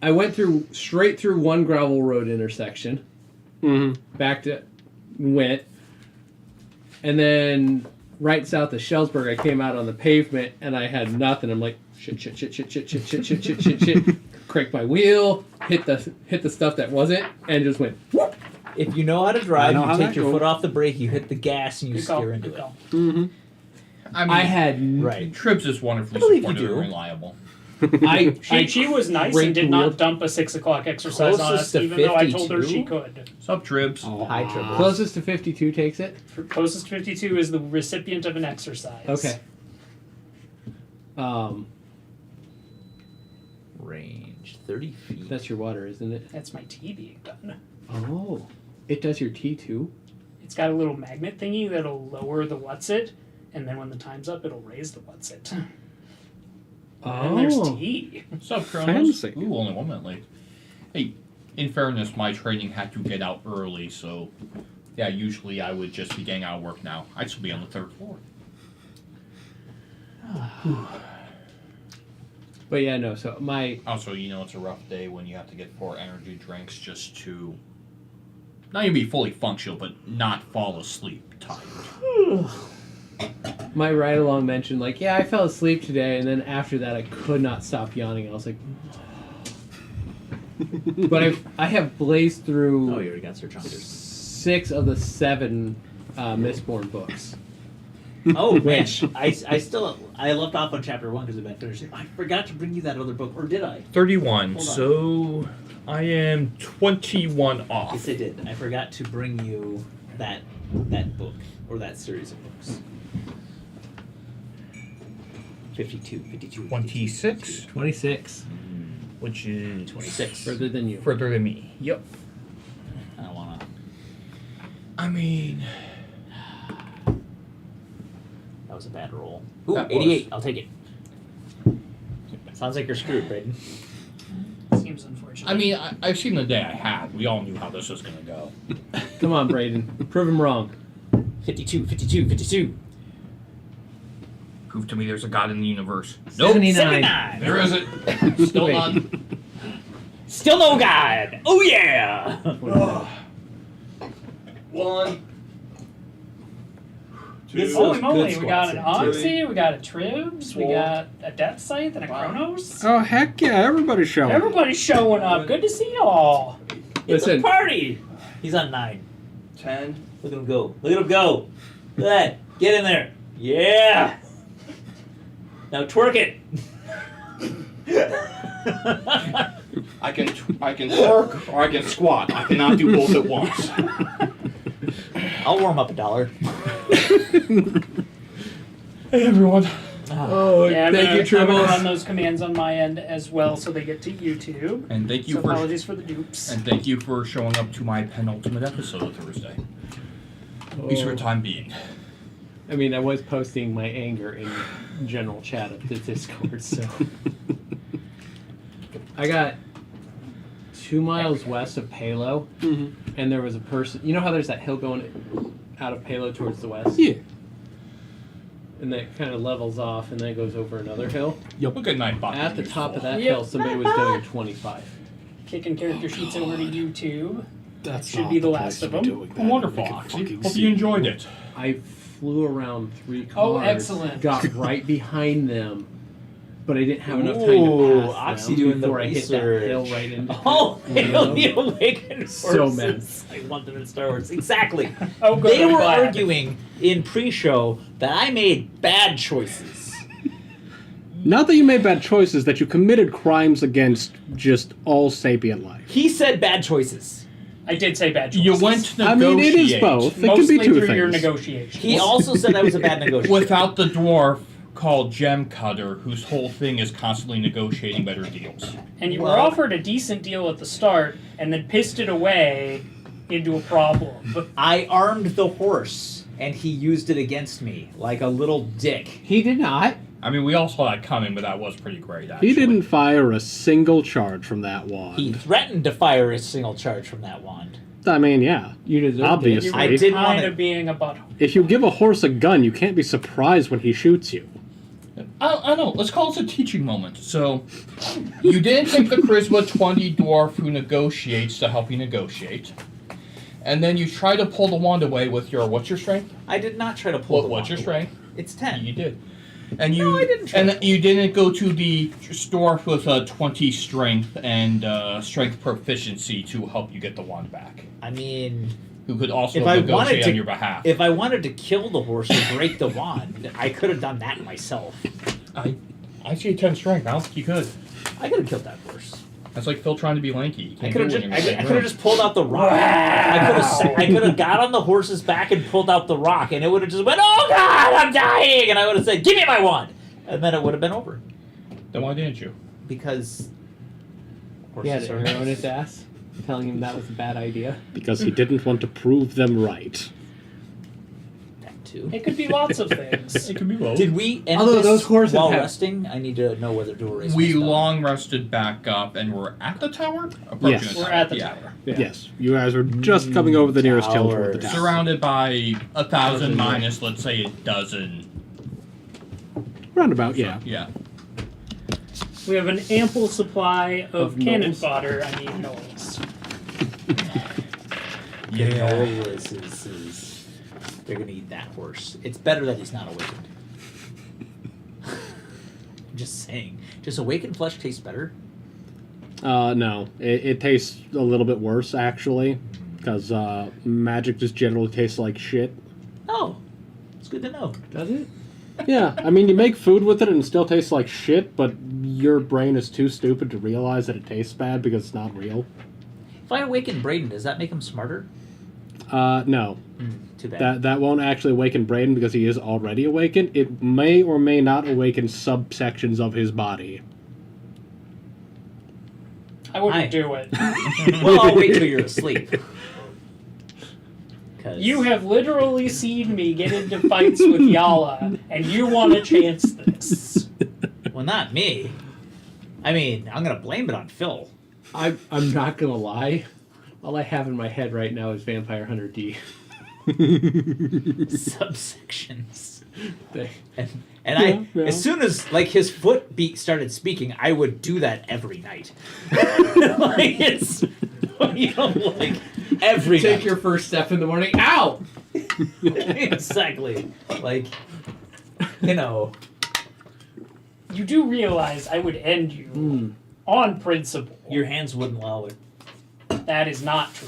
I went straight through one gravel road intersection. Back to went, and then right south of Shellsburg, I came out on the pavement and I had nothing. I'm like shit. Cranked my wheel, hit the stuff that wasn't, and just went whoop. If you know how to drive, you take your foot off the brake, you hit the gas, and you steer into it. I mean, I had Right. Tribs is wonderfully believe you supportive do. and reliable. She was nice and did not dump a 6 o'clock exercise on us, Closest to even though I told her 52? she could. Sup, Tribs? High triple. Closest to 52 takes it. Closest to 52 is the recipient of an exercise. Okay. Range 30 feet. That's your water, isn't it? That's my tea being done. Oh, it does your tea too. It's got a little magnet thingy that'll lower the what's-it, and then when the time's up, it'll raise the what's-it. And there's tea. Sup, Kronos? Fancy. Ooh, only 1 minute late. Hey, in fairness, my training had to get out early, so yeah, usually I would just be getting out of work now. I'd still be on the 3rd floor. But yeah, no. So my Also, it's a rough day when you have to get 4 energy drinks just to not even be fully functional, but not fall asleep tired. ride along mentioned like, yeah, I fell asleep today, and then after that, I could not stop yawning. I was like, but I have blazed through Oh, you already got Sir Chalmers. 6 of the 7 Mistborn books. Oh, man. I left off on chapter 1 because I've been finishing. I forgot to bring you that other book, or did I? 31, Hold on. so I am 21 off. Yes, I did. I forgot to bring you that book, or that series of books. 52. 26, 26. which is 26. Further than you. further than me. Yep. I don't want to. I mean, That was a bad roll. Ooh, That 88. I'll take it. Sounds like you're screwed, Braden. Seems unfortunate. I mean, I've seen the day I had. We all knew how this was going to go. Come on, Braden. Prove him wrong. 52. Prove to me there's a God in the universe. 79. 79. There isn't. Still Wait. none. Still no God. Oh, yeah. One. This Holy is moly, good we got an squats. Odyssey, we got a Tribs, we got a Death Scythe, and a Chronos. Oh, heck yeah, everybody's showing. Everybody's showing up. Good to see y'all. It's Listen. a party. He's on 9. 10. Look at him go. Look at him go. Look at that. Get in there. Yeah. Now twerk it. I can twerk or I can squat. I cannot do both at once. I'll warm up $1. Hey, everyone. Oh, Yeah, thank you, I'm gonna Tribbles. run those commands on my end as well, so they get to YouTube. And thank you So for apologies for the dupes. and thank you for showing up to my penultimate episode of Thursday. At least for the time being. I mean, I was posting my anger in general chat of the Discord, so. I got 2 miles west of Palo, and there was a person. You know how there's that hill going out of Palo towards the west? Yeah. And that kind of levels off, and then it goes over another hill. Yep. Good night, Bob. At the top of that Yep. hill, somebody was doing 25. Kicking character sheets over to YouTube. That's Should not be the place last to of be them. doing that. Wonderful, We can Oxy. fucking Hope see you enjoyed it. I flew around 3 cars. Oh, excellent. Got right behind them, but I didn't have enough time Ooh, to pass Oxy them doing the before I hit that research. hill right into Oh, it. Hail the Awakened So Forces. I want them in Star Wars. Exactly. Oh, good. They I'm were glad. arguing in pre-show that I made bad choices. Not that you made bad choices, that you committed crimes against just all sapient life. He said bad choices. I did say bad choices. You went to I negotiate. mean, it is both. It can Mostly be two through your things. negotiations. He also said I was a bad negotiator. Without the dwarf called Gem Cutter, whose whole thing is constantly negotiating better deals. And you were Well- offered a decent deal at the start, and then pissed it away into a problem. I armed the horse, and he used it against me like a little dick. He did not. I mean, we all saw that coming, but that was pretty great, actually. He didn't fire a single charge from that wand. He threatened to fire a single charge from that wand. I mean, yeah. You deserved Obviously. You were I didn't want kind it. of being a butthole. If you give a horse a gun, you can't be surprised when he shoots you. I don't know. Let's call this a teaching moment. So, you didn't take the Charisma 20 dwarf who negotiates to help you negotiate. And then you try to pull the wand away with your... What's your strength? I did not try to pull the What's your wand. strength? It's 10. You did. And you, No, I didn't try and to- you didn't go to the store with a 20 strength and strength proficiency to help you get the wand back. I mean, Who could also if I wanted negotiate to, on your behalf. if I wanted to kill the horse or break the wand, I could have done that myself. I see 10 strength. I don't think you could. I could have killed that horse. That's like Phil trying to be lanky. You I can't could have do it just, when you're in the same I could have room. just pulled out the rock. I could have got on the horse's back and pulled out the rock, and it would have just went, "Oh God, I'm dying!" And I would have said, "Give me my wand," and then it would have been over. Then why didn't you? Because He had horses an are arrow in his ass, telling him that was a bad idea. Because he didn't want to prove them right. that too. It could be lots of things. It could be both. Did we end Although this those horses while have- resting? I need to know whether to erase. We my stuff. long rested back up and we're at the tower? Approaching Yes. the We're tower. at the Yeah. tower. Yeah. Yes, you guys are just coming over the nearest hill toward the Towers. tower. Surrounded by 1,000 minus, let's say, a dozen. Roundabout, yeah. Yeah. We have an ample supply of Of cannon gnolls? fodder. I mean, gnolls. Canolas is they're gonna eat that horse. It's better that he's not awakened. I'm just saying. Does awakened flesh taste better? No, it tastes a little bit worse, actually. Because magic just generally tastes like shit. Oh, it's good to know. Does it? Yeah, I mean, you make food with it and it still tastes like shit, but your brain is too stupid to realize that it tastes bad because it's not real. If I awaken Braden, does that make him smarter? No. Too bad. That won't actually awaken Braden because he is already awakened. It may or may not awaken subsections of his body. I wouldn't Hi. do it. Well, I'll wait till you're asleep. 'Cause- You have literally seen me get into fights with Yala, and you want to chance this. Well, not me. I mean, I'm gonna blame it on Phil. I'm not gonna lie. All I have in my head right now is Vampire Hunter D. Subsections. They- And Yeah. as soon as like his foot beat started speaking, I would do that every night. Like it's, you know, like every Take night. your first step in the morning. Ow! Exactly. Like, you know, You do realize I would end you on principle. your hands wouldn't allow it. That is not true.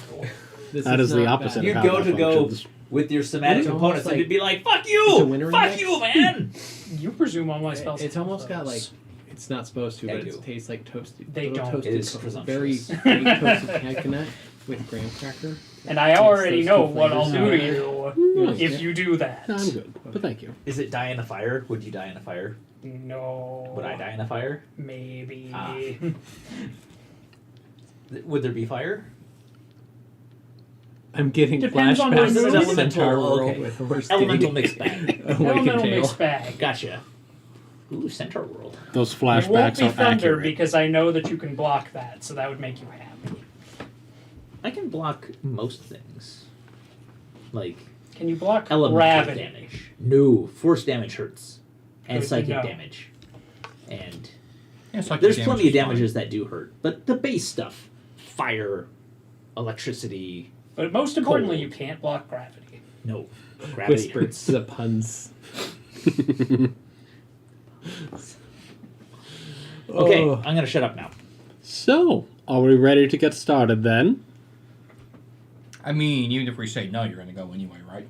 This That is the not opposite. bad. You how go that to go functions. with your somatic It's components, almost and like- it'd be like, "Fuck It's a you, winter fuck index. you, man." You presume all my spells. It's almost got like it's not supposed to, I but do. it tastes like toasted. They little don't. Toasted, It is very presumptuous. very toasted coconut with graham cracker. And I already those know two what I'll flavors. do to you Yeah. if you do that. No, I'm good, but thank you. Is it die in a fire? Would you die in a fire? No. Would I die in a fire? Maybe. Ah. Would there be fire? I'm getting Depends on flashbacks what of mood. the Centaur Elemental, world okay. with horse Elemental D. mixed bag. Awakened Elemental tail. mixed bag. Gotcha. Ooh, Centaur World. Those It won't flashbacks be are thunder accurate. because I know that you can block that, so that would make you happy. I can block most things. Like Can you block elemental gravity? damage. No, force damage hurts. And Good to psychic know. damage. And Yeah, it's like there's the plenty of damage is fine. damages that do hurt. But the base stuff, fire, electricity, But most importantly, Cold. you can't block gravity. no. Gravity Whisper hurts. the puns. Okay, Oh. I'm gonna shut up now. So, are we ready to get started then? I mean, even if we say no, you're going to go anyway, right?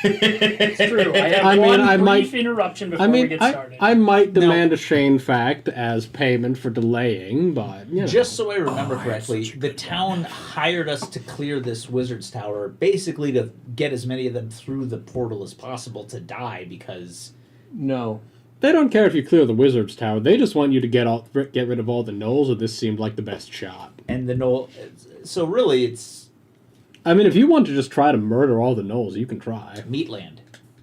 It's true. I have I mean, one I brief might- interruption before I we mean, get I started. might demand a Shane fact as payment for delaying, but you know. Just so I remember Oh, I have correctly, such a the good town hired us to clear this wizard's tower, basically to get as many of them through the portal as possible to die, because No. They don't care if you clear the wizard's tower. They just want you to get rid of all the gnolls, and this seemed like the best shot. and the knoll. So really, it's I mean, if you want to just try to murder all the gnolls, you can try. Meatland.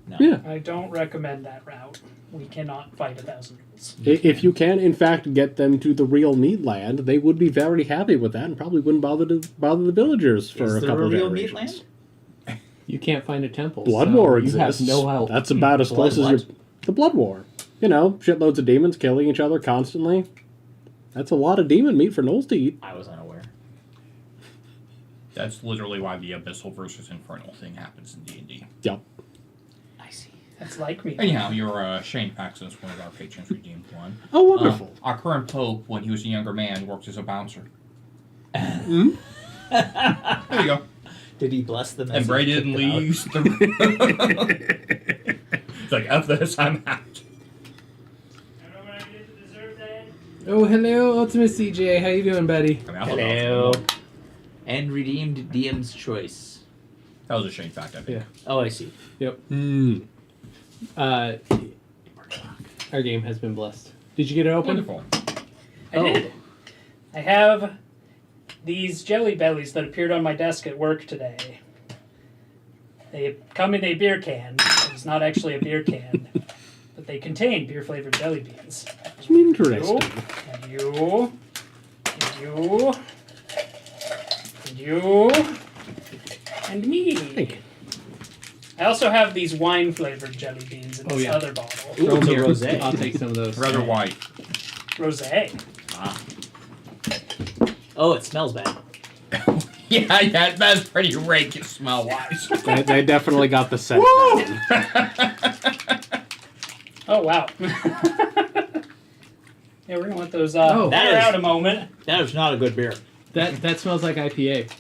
No. Yeah. I don't recommend that route. We cannot fight 1,000 ghouls. If you can, in fact, get them to the real Meatland, they would be very happy with that and probably wouldn't bother the villagers for Is a there couple a of real generations. You can't find a temple. Blood so War you exists. have no help. That's about as Blood close as what? your... The Blood War. shitloads of demons killing each other constantly. That's a lot of demon meat for Knowles to eat. I was unaware. That's literally why the Abyssal versus Infernal thing happens in D&D. Yep. I see. That's like me. Anyhow, your Shane Paxson is one of our patrons redeemed one. Oh, wonderful. Our current Pope, when he was a younger man, worked as a bouncer. Hmm? There you go. Did he bless them? as And he Bray kicked didn't them out? leave. It's like, after this, I'm out. Oh, hello, Ultimate CJ. How you doing, buddy? I mean, I thought that Hello. was cool. And redeemed DM's choice. That was a Shane fact, I think. Yeah. Oh, I see. Yep. Mm. Our game has been blessed. Did you get it open? Wonderful. I did. I have these jelly bellies that appeared on my desk at work today. They come in a beer can. It's not actually a beer can, but they contain beer-flavored jelly beans. Interesting. And you, and you, and you, and me. Thank you. I also have these wine-flavored jelly beans in Oh, this yeah. other bottle. Ooh, Throw it's them a here. rosé. I'll take some of those. Rather white. Rosé. Ah. Oh, it smells bad. Yeah, that's pretty rank smell-wise. They definitely got the scent. Oh, wow. Yeah, we're going to let those Oh. That air is- out a moment. That is not a good beer. That smells like IPA.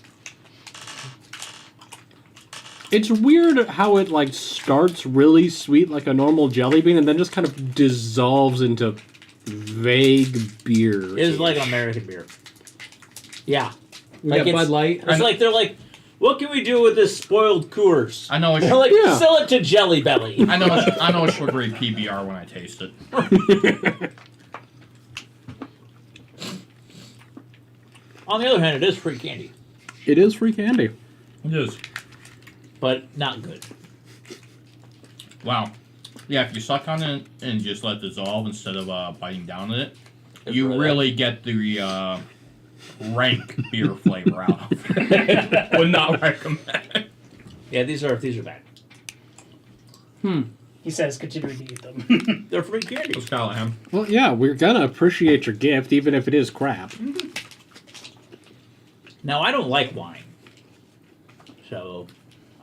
It's weird how it like starts really sweet like a normal jelly bean and then just kind of dissolves into vague beer. It is like an American beer. Yeah. We Like got it's- Bud Light. It's like they're like, what can we do with this spoiled Coors? I know They're like, Yeah. sell it to Jelly Belly. I know a sugary PBR when I taste it. On the other hand, it is free candy, It is free candy. It is. but not good. Wow. Yeah, if you suck on it and just let it dissolve instead of biting down on it, It's you really- really get the rank beer flavor out of it. Would not recommend. Yeah, these are bad. He says, continuing to eat them. They're free candy. Let's call it him. Well, yeah, we're gonna appreciate your gift even if it is crap. Now, I don't like wine, so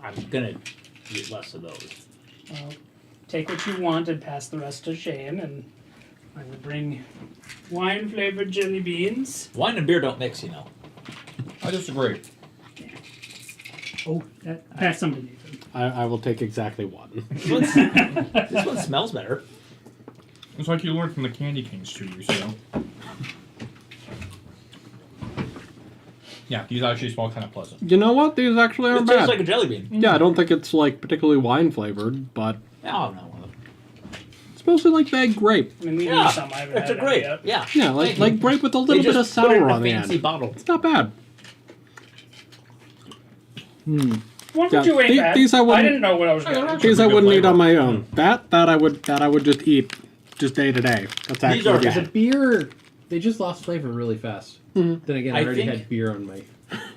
I'm gonna eat less of those. Well, take what you want and pass the rest to Shane, and I will bring wine-flavored jelly beans. Wine and beer don't mix, you know. I disagree. Oh, pass some to Nathan. I will take exactly one. This one smells better. It's like you learned from the Candy Kings 2 years ago. Yeah, these actually smell kind of pleasant. You know what? These actually It aren't tastes bad. like a jelly bean. Yeah, I don't think it's like particularly wine flavored, but Oh no. it's mostly like bag grape. I mean, we Yeah, need some. I haven't it's had a it grape. yet. Yeah. Yeah, like grape with a little bit of just put it in sour a on the fancy end. bottle. It's not bad. One Yeah, for two ain't bad. these I wouldn't- didn't know what I was getting. These I Good wouldn't eat flavor. on my own. That I would just eat just day to day. That's actually are- yeah. The beer, they just lost flavor really fast. Mhm. Then again, I I already think- had beer on my.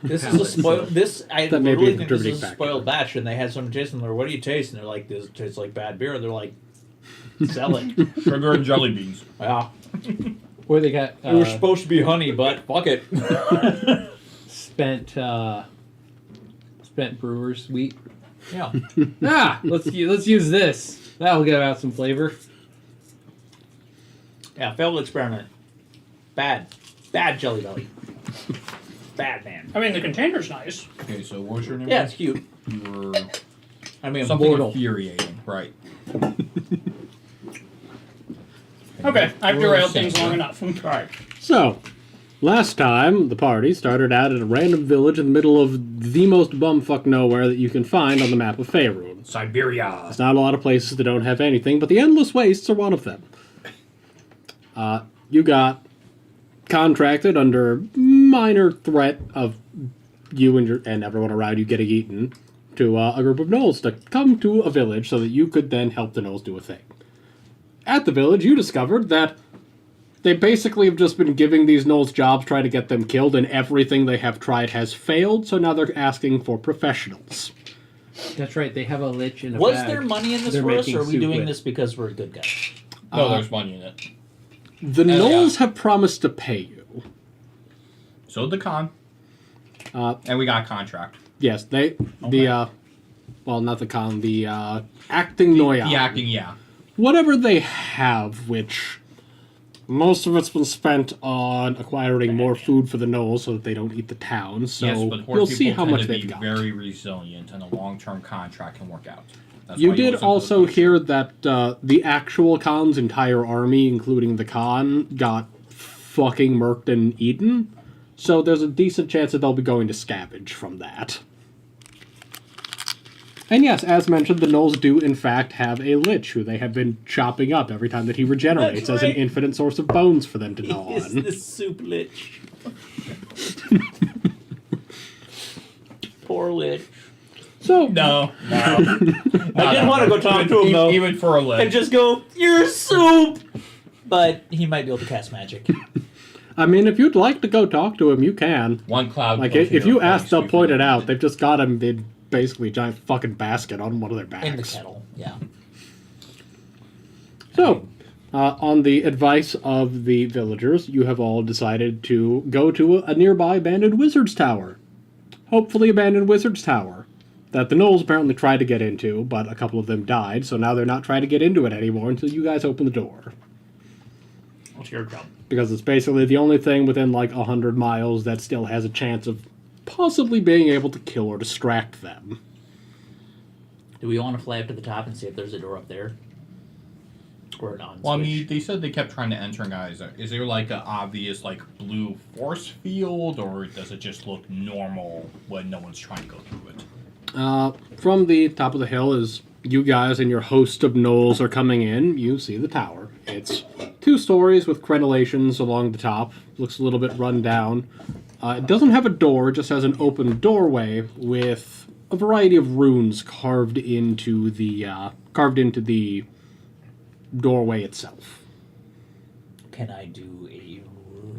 This is a palate, spoiled. so- This I That may be a really think this contributing is a factor. spoiled batch, and they had some taste, and they're, what do you taste? And they're like, this tastes like bad beer. And they're like, sell it. Sugar and jelly beans. Yeah, Where they got it was supposed to be honey, but fuck it. spent brewer's wheat. Yeah, Let's use this. That'll give out some flavor. yeah. Failed experiment. Bad Jelly Belly. Bad man. I mean, the container's nice. Okay, so what was your name? Yeah, it's cute. You were I mean, something Bortle. infuriating, right? Okay, I've We're derailed saying, things long right? enough. Right. So, last time the party started out at a random village in the middle of the most bumfuck nowhere that you can find on the map of Faerun. Siberia. There's not a lot of places that don't have anything, but the Endless Wastes are one of them. You got contracted under minor threat of you and everyone around you getting eaten to a group of gnolls to come to a village so that you could then help the gnolls do a thing. At the village, you discovered that they basically have just been giving these gnolls jobs, trying to get them killed, and everything they have tried has failed, so now they're asking for professionals. That's right. They have a lich in a Was bag. there money in this They're for us, making or are we soup doing with. this because we're good guys? No, there's money in it. The Knolls have promised to pay you. So did the con. Uh, And we got a contract. Yes, they Okay. well, not the con, the acting Noyan. The acting, yeah. Whatever they have, which most of it's been spent on acquiring more food for the Knolls so that they don't eat the town. So Yes, but horse you'll see people how tend much to they've be got. very resilient, and a long-term contract can work out. That's You why did listen to also those people. hear that the actual Khan's entire army, including the Khan, got fucking murked and eaten. So there's a decent chance that they'll be going to scavenge from that. And yes, as mentioned, the Knolls do in fact have a Lich who they have been chopping up every time that he regenerates That's as an right. infinite source of bones for them to gnaw Is on. the soup lich? Poor lich. So No. I didn't want to go talk to him though, Even for a and lick. just go, "You're soup." But he might be able to cast magic. I mean, if you'd like to go talk to him, you can. One cloud. Like, goes if here, you ask, thanks, they'll we point can- it out. They've just got him in basically a giant fucking basket on one of their backs. In the kettle, yeah. So, on the advice of the villagers, you have all decided to go to a nearby abandoned wizard's tower. Hopefully abandoned wizard's tower. That the Knolls apparently tried to get into, but a couple of them died, so now they're not trying to get into it anymore until you guys open the door. What's your job? Because it's basically the only thing within like 100 miles that still has a chance of possibly being able to kill or distract them. Do we want to fly up to the top and see if there's a door up there? Or not? Well, I mean, they said they kept trying to enter, guys. Is there like an obvious like blue force field, or does it just look normal when no one's trying to go through it? From the top of the hill, as you guys and your host of gnolls are coming in, you see the tower. It's 2 stories with crenellations along the top. Looks a little bit run down. It doesn't have a door, it just has an open doorway with a variety of runes carved into the doorway itself. Can I do a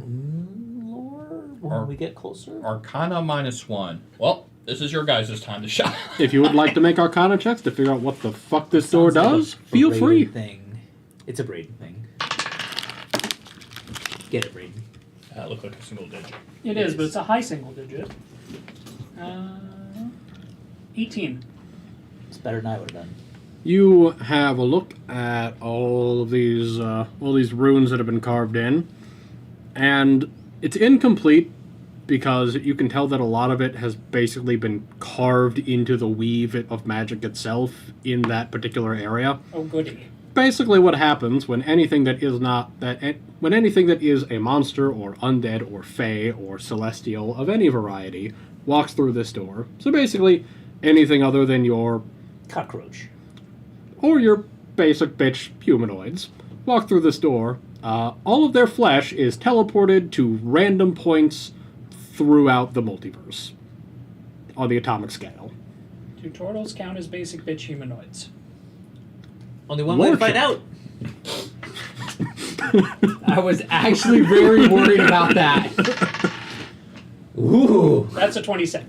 rune lore when we get closer? Arcana -1. Well, this is your guys' time to shine. If you would like to make Arcana checks to figure out what the fuck this door Sounds like does, a feel Braden free. Thing. It's a Braden thing. Get it, Braden. Look like a single digit. It is, but it's a high single digit. 18. It's better than I would have done. You have a look at all these runes that have been carved in, and it's incomplete because you can tell that a lot of it has basically been carved into the weave of magic itself in that particular area. Oh, goody. Basically, what happens when anything that is when anything that is a monster or undead or fey or celestial of any variety walks through this door. So basically, anything other than your Cockroach. or your basic bitch humanoids walk through this door. All of their flesh is teleported to random points throughout the multiverse on the atomic scale. Do turtles count as basic bitch humanoids? Only one way to find out. I was actually very worried about that. Ooh. That's a 27.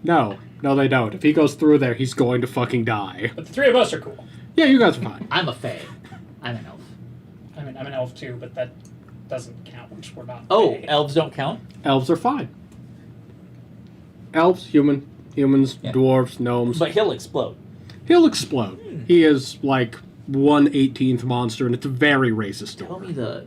No, they don't. If he goes through there, he's going to fucking die. But the 3 of us are cool. Yeah, you guys are fine. I'm a fae. I'm an elf. I mean, I'm an elf too, but that doesn't count. We're not. Oh, gay. elves don't count? Elves are fine. Elves, humans, Yeah. dwarves, gnomes. But he'll explode. He'll explode. He is like 1/18th monster, and it's a very racist Tell door. me the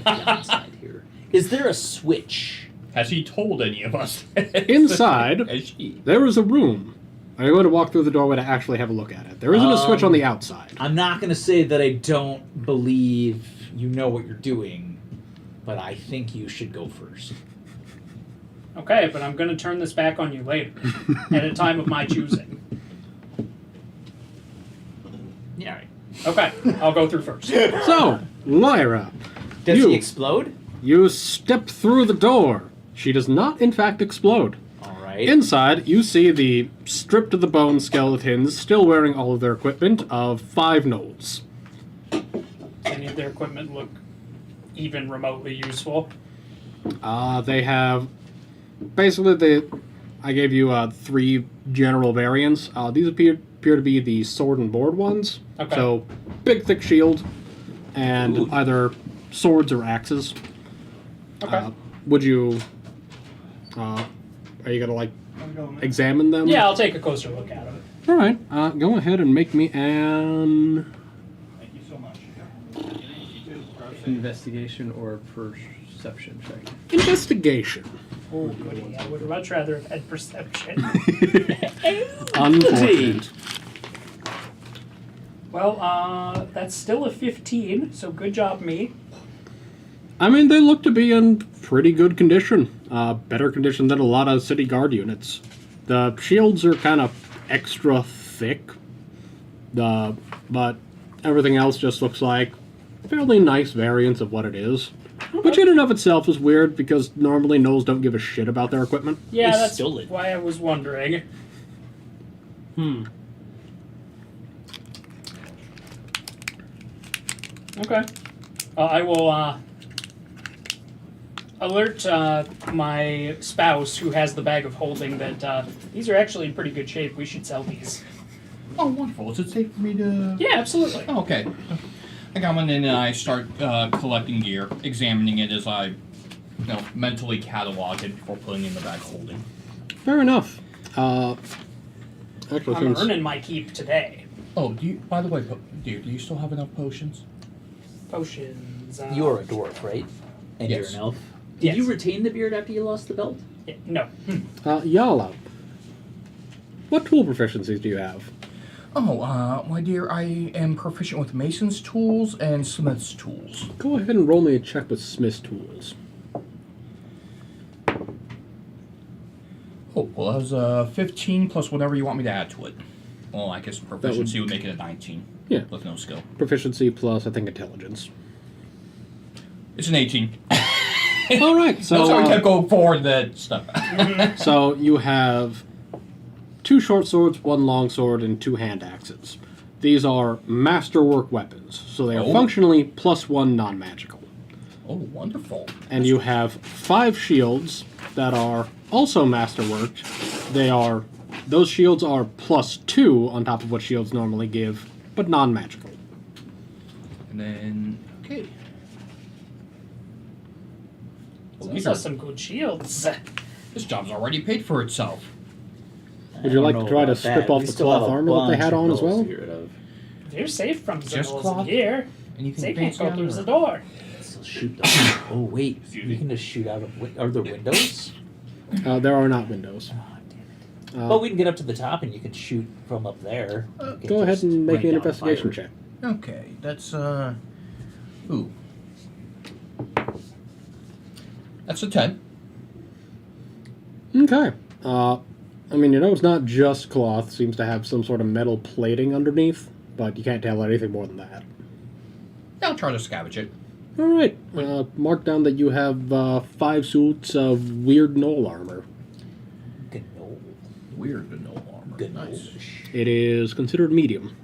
downside here. Is there a switch? Has he told any of us? Inside, Has she? there is a room. Are you going to walk through the doorway to actually have a look at it? There isn't a switch on the outside. I'm not going to say that I don't believe you know what you're doing, but I think you should go first. Okay, but I'm going to turn this back on you later, at a time of my choosing. Yeah, right. Okay, I'll go through first. So, Lyra, Does You. he explode? you step through the door. She does not, in fact, explode. All right. Inside, you see the stripped to the bone skeletons, still wearing all of their equipment, of 5 gnolls. Any of their equipment look even remotely useful? They have basically I gave you 3 general variants. These appear appear to be the sword and board ones. Okay. So, big, thick shield, and Ooh. either swords or axes. Okay. Would you... are you going to, like, examine them? Yeah, I'll take a closer look at them. All right. Go ahead and make me an... Thank you so much. Investigation or perception check. Investigation. Oh, goody. I would much rather have had perception. Unfortunate. Well, that's still a 15, so good job, me. I mean, they look to be in pretty good condition. Better condition than a lot of city guard units. The shields are kind of extra thick. But everything else just looks like fairly nice variants of what it is. Which in and of itself is weird because normally gnolls don't give a shit about their equipment. Yeah, They that's stole it. why I was wondering. Okay. I will alert my spouse, who has the bag of holding, that these are actually in pretty good shape. We should sell these. Oh, wonderful. Is it safe for me to... Yeah, absolutely. Oh, okay. I got one in and I start collecting gear, examining it as I mentally catalog it before putting it in the bag holding. Fair enough. Actually, I'm since earning my keep today. Oh, by the way, do you still have enough potions? Potions. You're a dwarf, right? And Yes. you're an elf. Did Yes. you retain the beard after you lost the belt? Yeah, no. Yala, what tool proficiencies do you have? Oh, my dear, I am proficient with mason's tools and smith's tools. Go ahead and roll me a check with Smith's tools. Oh, well, that was 15 plus whatever you want me to add to it. Well, I guess proficiency would make it a 19. Yeah. With no skill. Proficiency plus, I think, intelligence. It's an 18. All right, so That's how we kept going forward that stuff. so you have 2 short swords, 1 long sword, and 2 hand axes. These are masterwork weapons, so they are Oh. functionally +1 non-magical. Oh, wonderful. And you have 5 shields that are also masterworked. Those shields are +2 on top of what shields normally give, but non-magical. And then, okay. Well, Those are some good shields. this job's already paid for itself. Would you like to try to strip off the cloth armor that they had on as well? They're safe from Just Zenols cloth? here. Anything They can't fancy go on through it, the or- door. Still shoot them. Oh wait, you can just shoot out of. Are there windows? There are not windows. Oh damn it! Uh, Well, we can get up to the top and you can shoot from up there. You can Go ahead just and make rain me an down investigation fire. check. Okay, that's, ooh. That's a 10. Okay. I mean, it's not just cloth. Seems to have some sort of metal plating underneath, but you can't tell anything more than that. I'll try to scavenge it. All right. Mark down that you have 5 suits of weird gnoll armor. Gnoll. Weird but no armor. Nice. Gnollish. It is considered medium.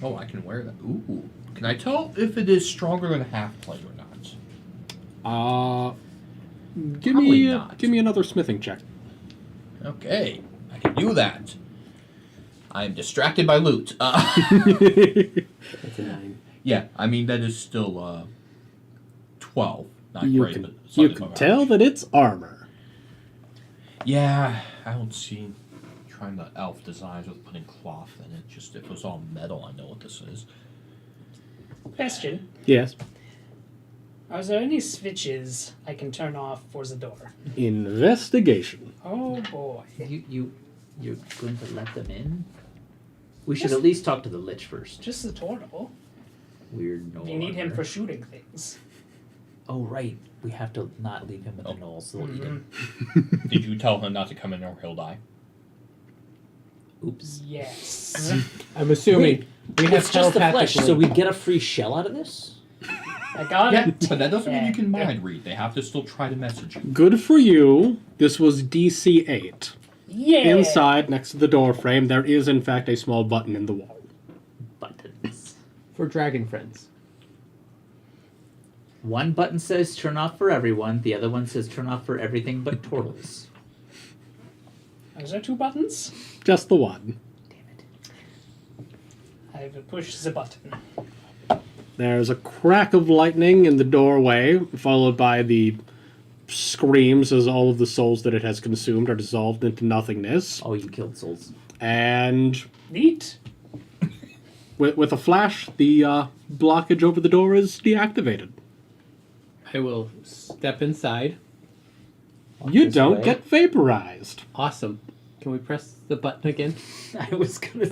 Oh, I can wear that. Ooh. Can I tell if it is stronger than half plate or not? Probably not. Give me another smithing check. Okay, I can do that. I am distracted by loot. That's a 9. Yeah, I mean, that is still 12. Not You great, can, but you slightly can above tell average. that it's armor. Yeah, I don't see trying the elf designs with putting cloth in it. Just if it was all metal, I know what this is. Question. Yes. Are there any switches I can turn off for the door? Investigation. Oh boy. You're going to let them in? We should at least talk to the lich first. Just the turtle. Weird no. You need him for shooting things. Oh right, we have to not leave him with the gnolls. So they'll eat him. Did you tell him not to come in or he'll die? Oops. Yes. I'm assuming we have It's just the flesh, telepathically. so we get a free shell out of this. I got Yeah, it. but that doesn't mean you can Yeah. mind read. They have to still try to message you. Good for you. This was DC 8. Yeah. Inside, next to the door frame, there is in fact a small button in the wall. Buttons. for dragon friends. One button says turn off for everyone. The other one says turn off for everything but turtles. Is there 2 buttons? Just the one. Damn it. I will push the button. There's a crack of lightning in the doorway, followed by the screams as all of the souls that it has consumed are dissolved into nothingness. Oh, you killed souls. And Neat. with a flash, the blockage over the door is deactivated. I will step inside. You this don't way. get vaporized. Awesome. Can we press the button again? I was gonna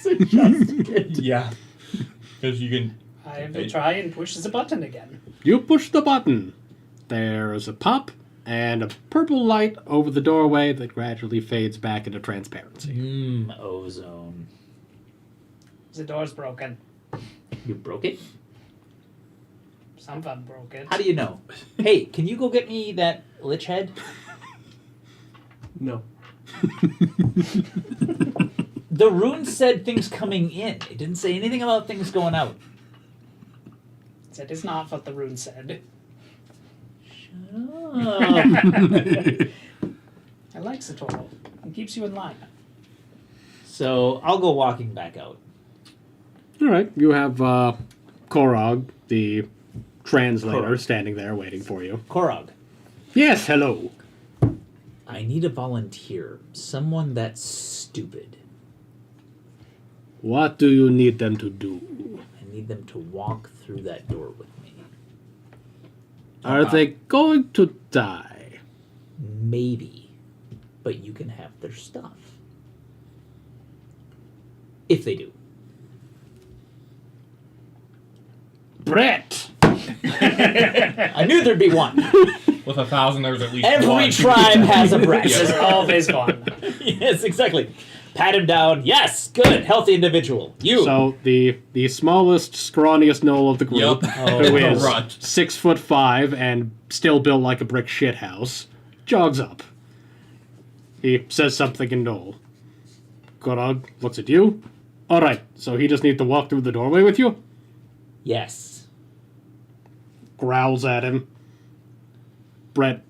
suggest it. Yeah. Because you can. I will try and push the button again. You push the button. There's a pop and a purple light over the doorway that gradually fades back into transparency. Ozone. The door's broken. You broke it? Someone broke it. How do you know? Hey, can you go get me that lich head? No. The rune said things coming in. It didn't say anything about things going out. That is not what the rune said. Oh. I like Satoral. It keeps you in line. So I'll go walking back out. All right, you have Korog, the translator, Korog. standing there waiting for you. Korog, Yes, hello. I need a volunteer. Someone that's stupid. What do you need them to do? I need them to walk through that door with me. Are they going to die? Maybe. But you can have their stuff. If they do. Brett! I knew there'd be one. With 1,000, there's at least Every one. tribe has a Brett. There's always one. Yes, exactly. Pat him down. Yes, good, healthy individual. You. So the smallest, scrawniest knoll of the group, Yup. who is Runt. 6'5" and still built like a brick shithouse, jogs up. He says something in Knoll. Korog looks at you. All right, so he just needs to walk through the doorway with you. Yes. Growls at him. Brett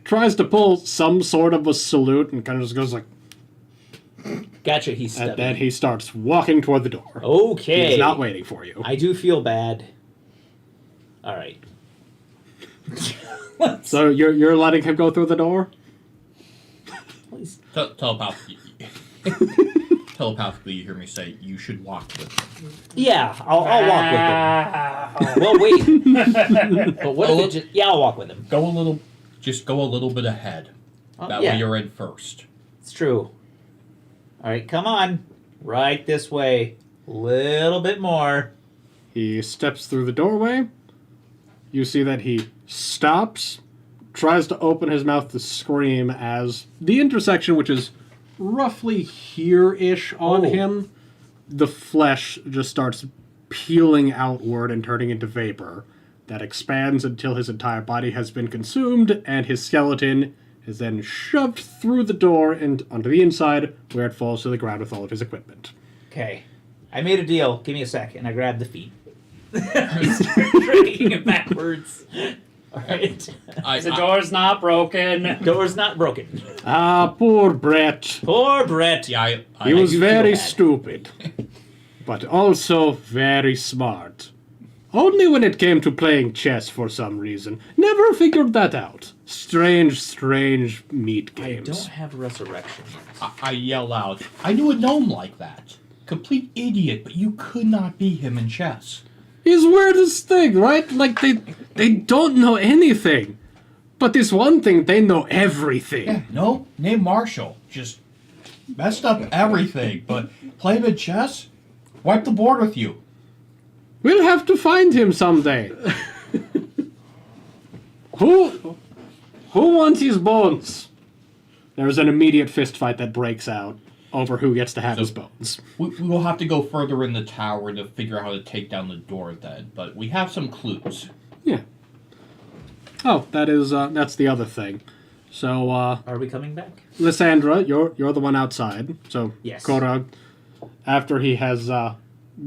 tries to pull some sort of a salute and kind of just goes like, Gotcha, he's and stubborn. then he starts walking toward the door. Okay. He's not waiting for you. I do feel bad. All right. So you're letting him go through the door? Please. Telepathically. Telepathically, you hear me say, you should walk with them. Yeah, I'll walk with him. Well, wait. But what if it just... Yeah, I'll walk with him. Just go a little bit ahead. That yeah. way you're in first. It's true. All right, come on. Right this way. Little bit more. He steps through the doorway. You see that he stops, tries to open his mouth to scream as the intersection, which is roughly here-ish on Oh. him, the flesh just starts peeling outward and turning into vapor that expands until his entire body has been consumed, and his skeleton is then shoved through the door and onto the inside, where it falls to the ground with all of his equipment. Okay. I made a deal. Give me a sec. And I grabbed the feet. Start dragging it backwards. All right. The door's not broken. Door's not broken. Ah, poor Brett. Poor Brett. Yeah, He was do feel very bad. stupid, but also very smart. Only when it came to playing chess for some reason. Never figured that out. Strange meat I games. don't have resurrection yet. I yell out, I knew a gnome like that. Complete idiot, but you could not beat him in chess. He's weirdest thing, right? Like they don't know anything. But this one thing, they know everything. Yeah, no, name Marshall. Just messed up everything, but played at chess? Wipe the board with you. We'll have to find him someday. Who wants his bones? There's an immediate fist fight that breaks out over who gets to have his bones. We will have to go further in the tower to figure out how to take down the door then, but we have some clues. Yeah. Oh, that's the other thing. So, Are we coming back? Lysandra, you're the one outside. So, Yes. Korog, after he has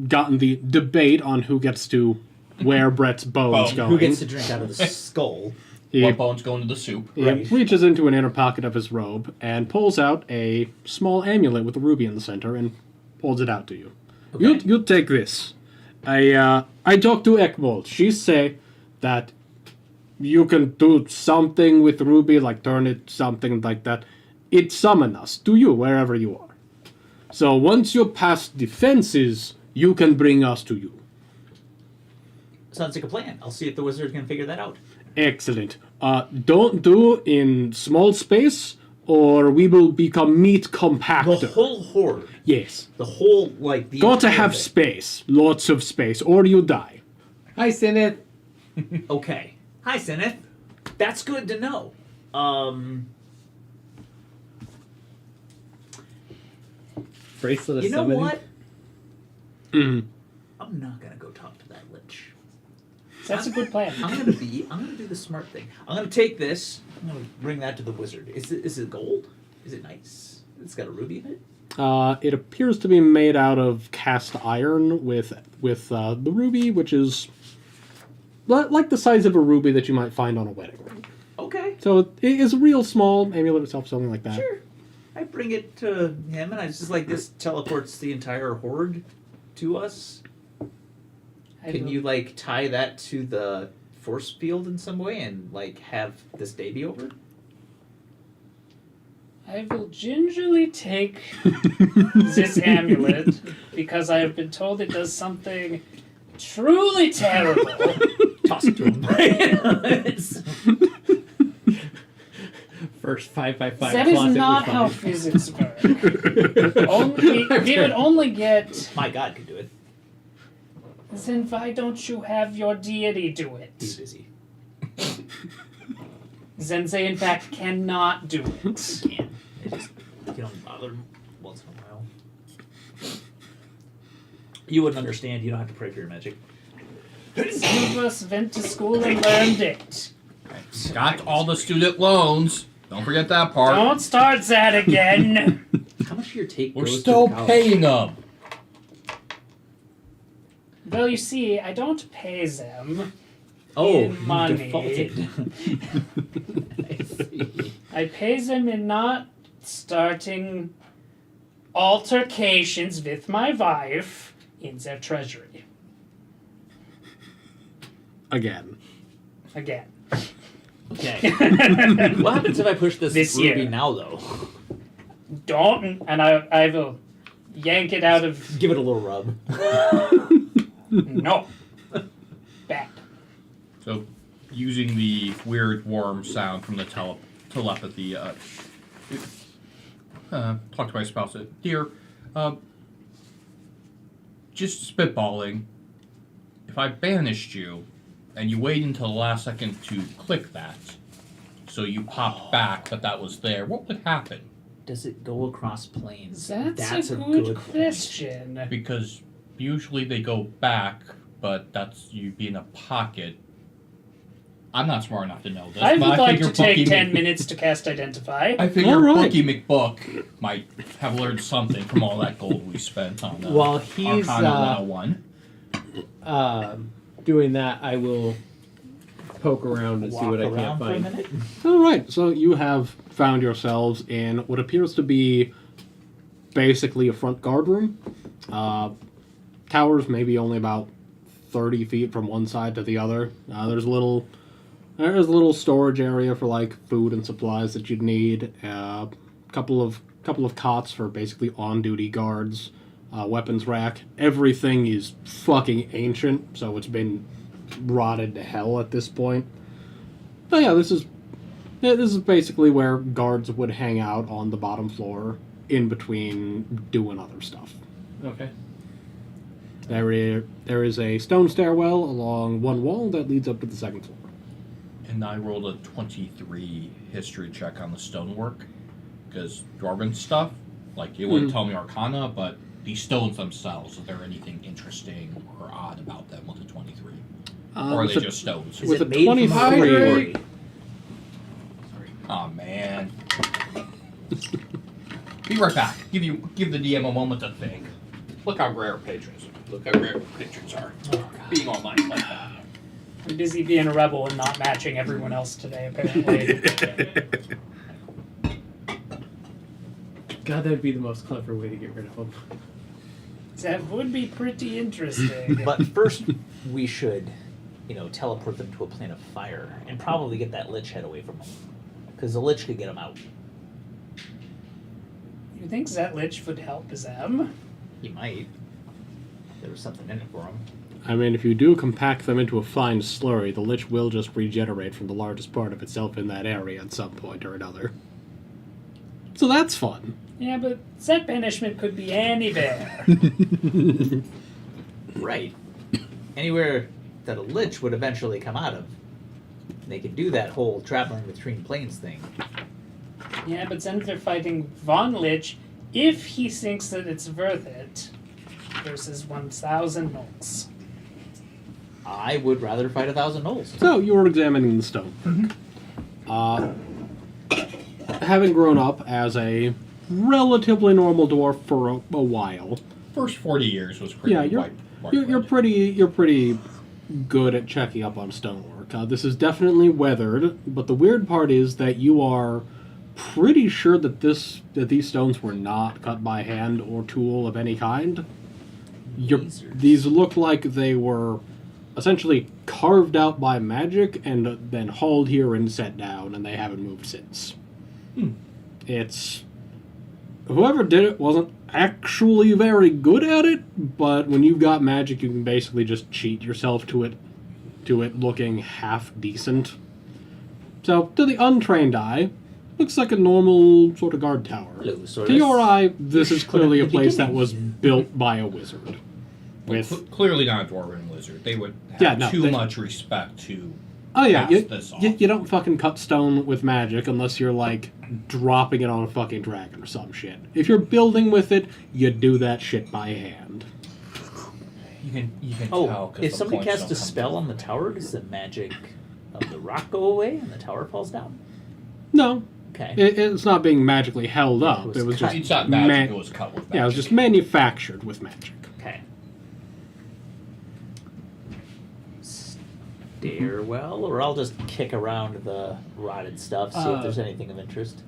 gotten the debate on who gets to wear Brett's bones Bone. going, Who gets to drink out of the skull? he, What bones go into the soup? he Right. reaches into an inner pocket of his robe and pulls out a small amulet with a ruby in the center and holds it out to you. You take this. I talked to Ekmold. She say that you can do something with Ruby, like turn it something like that. It summon us to you wherever you are. So once you pass defenses, you can bring us to you. Sounds like a plan. I'll see if the wizard can figure that out. Excellent. Don't do in small space, or we will become meat compactor. The whole horde. Yes. The whole, like, the Got to entire have thing. space. Lots of space, or you die. Hi, Syneth. Okay. Hi, Zenith. That's good to know. Bracelet of You know summoning. what? Mhm. I'm not gonna go talk to that lich. That's a good plan. I'm gonna do the smart thing. I'm gonna take this. I'm gonna bring that to the wizard. Is it gold? Is it nice? It's got a ruby in it. It appears to be made out of cast iron with the ruby, which is like the size of a ruby that you might find on a wedding ring. Okay. So it is a real small amulet itself, something like that. Sure. I bring it to him, and I just like this teleports the entire horde to us. Can you like tie that to the force field in some way and like have this day be over? I will gingerly take this amulet because I have been told it does something truly terrible. Toss it to him. It's- First 5x5 That is closet not we how find. physics work. We would only get. My God could do it. Then why don't you have your deity do He's it? busy. Then they in fact cannot do it. Can't. It just you don't bother him once in a while. You wouldn't understand. You don't have to pray for your magic. Some of us went to school and learned it. Got all the student loans. Don't forget that part. Don't start that again. How much of your take We're goes still to college? paying them. Well, you see, I don't pay them. Oh, in you money. defaulted. I see. I pay them in not starting altercations with my wife in their treasury. Again. Again. Okay. What happens if I push this This ruby year. now, though? Don't, and I will yank it out of. Give it a little rub. No. Bad. So, using the weird worm sound from the telepathy, talk to my spouse. Dear, just spitballing. If I banished you, and you wait until the last second to click that, so you pop back, but that was there, what would happen? Does it go across planes? That's a good question. Because usually they go back, but that's you be in a pocket. I'm not smart enough to know this. I but would like figure to take Bucky 10 Mc- minutes to cast Identify. I figure All right. Bucky McBook might have learned something from all that gold we spent on While he's Arcana 101. doing that, I will poke around and see Walk what I around can't for a find. minute. All right, so you have found yourselves in what appears to be basically a front guard room. Towers maybe only about 30 feet from one side to the other. There's a little storage area for like food and supplies that you'd need. Couple of cots for basically on-duty guards. Weapons rack. Everything is fucking ancient, so it's been rotted to hell at this point. But yeah, this is basically where guards would hang out on the bottom floor, in between doing other stuff. Okay. There is a stone stairwell along one wall that leads up to the second floor. And I rolled a 23 history check on the stonework. Because Dwarven stuff, like, it wouldn't tell me Arcana, but these stones themselves, is there anything interesting or odd about them with a 23? Or are With they a- just stones? Is With it a made from 23. ivory? Oh man. Be right back. Give the DM a moment to think. Look how rare patrons. Look how rare patrons are. Being online like that. I'm busy being a rebel and not matching everyone else today, apparently. God, that'd be the most clever way to get rid of them. That would be pretty interesting. But first, we should, teleport them to a plane of fire and probably get that lich head away from them, because the lich could get them out. You think that lich would help them? He might. There was something in it for him. I mean, if you do compact them into a fine slurry, the lich will just regenerate from the largest part of itself in that area at some point or another. So that's fun. Yeah, but that banishment could be anywhere. Right. Anywhere that a lich would eventually come out of. They could do that whole traveling between planes thing. Yeah, but then they're fighting Von Lich if he thinks that it's worth it versus 1,000 gnolls. I would rather fight 1,000 gnolls. So you were examining the stone. Having grown up as a relatively normal dwarf for a while, First 40 years was pretty yeah, you're pretty good at checking up on stonework. This is definitely weathered, but the weird part is that you are pretty sure that these stones were not cut by hand or tool of any kind. These look like they were essentially carved out by magic and then hauled here and set down, and they haven't moved since. It's... Whoever did it wasn't actually very good at it, but when you've got magic, you can basically just cheat yourself to it looking half decent. So, to the untrained eye, looks like a normal sort of guard tower. Hello, Sorus. To your eye, this is clearly a the place that beginning. was built by a wizard. With Clearly not a dwarven wizard. They would have Yeah, no, too they- much respect to Oh yeah, pass this off. you don't fucking cut stone with magic unless you're like dropping it on a fucking dragon or some shit. If you're building with it, you do that shit by hand. You can tell. Oh, 'cause if the somebody points casts don't a come spell to on the tower, does the magic of the rock go away and the tower falls down? No, Okay. it's not being magically held up. was It was cut. just It's not magic. It was cut with magic. yeah, it was just manufactured with magic. Okay. Stairwell, or I'll just kick around the rotted stuff, see if there's anything of interest.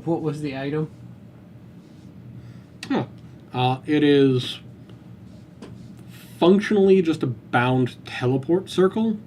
What was the item? It is functionally just a bound teleport circle.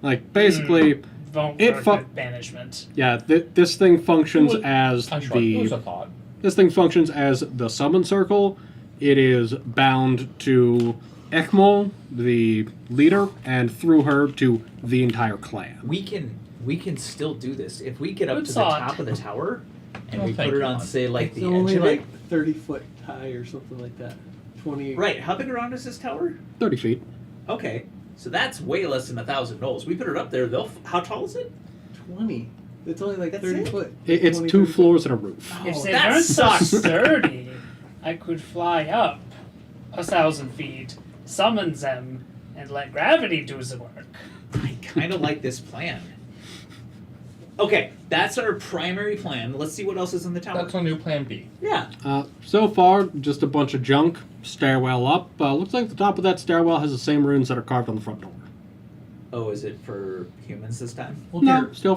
Like basically, Won't It work fu- with banishment. yeah, this thing functions as I shrugged. It was the a thought. this thing functions as the summon circle. It is bound to Ekmol, the leader, and through her to the entire clan. We can still do this if we get up Good to thought. the top of the tower and Oh, we thank put it you, on, Lon. say, like It's the only edge of like it. 30 foot high or something like that. 20. Right. How big around is this tower? 30 feet. Okay, so that's way less than 1,000 gnolls. We put it up there. How tall is it? 20. It's only like That's 30 it? foot. It's 20, 2 30 foot. floors and a roof. If Oh, they that weren't so sucks. sturdy, I could fly up 1,000 feet, summon them, and let gravity do the work. I kind of like this plan. Okay, that's our primary plan. Let's see what else is in the tower. That's our new plan B. Yeah. So far, just a bunch of junk. Stairwell up. Looks like the top of that stairwell has the same runes that are carved on the front door. Oh, is it for humans this time? Well, No, dear, still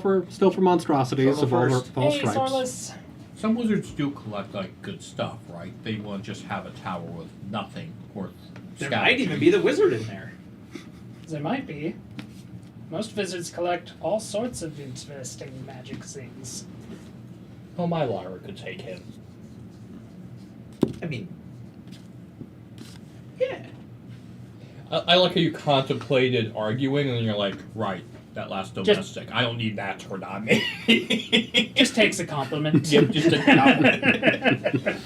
for monstrosities Sorrel of all, first. of all Hey, stripes. Sorlus. some wizards do collect like good stuff, right? They won't just have a tower with nothing worth There scavenging. might even be the wizard in there. There might be. Most wizards collect all sorts of interesting magic things. Oh, my Lyra could take him. I mean, yeah. I like how you contemplated arguing, and then you're like, right, that last domestic. I don't need that turned on me. Just takes a compliment. Yep, just a compliment.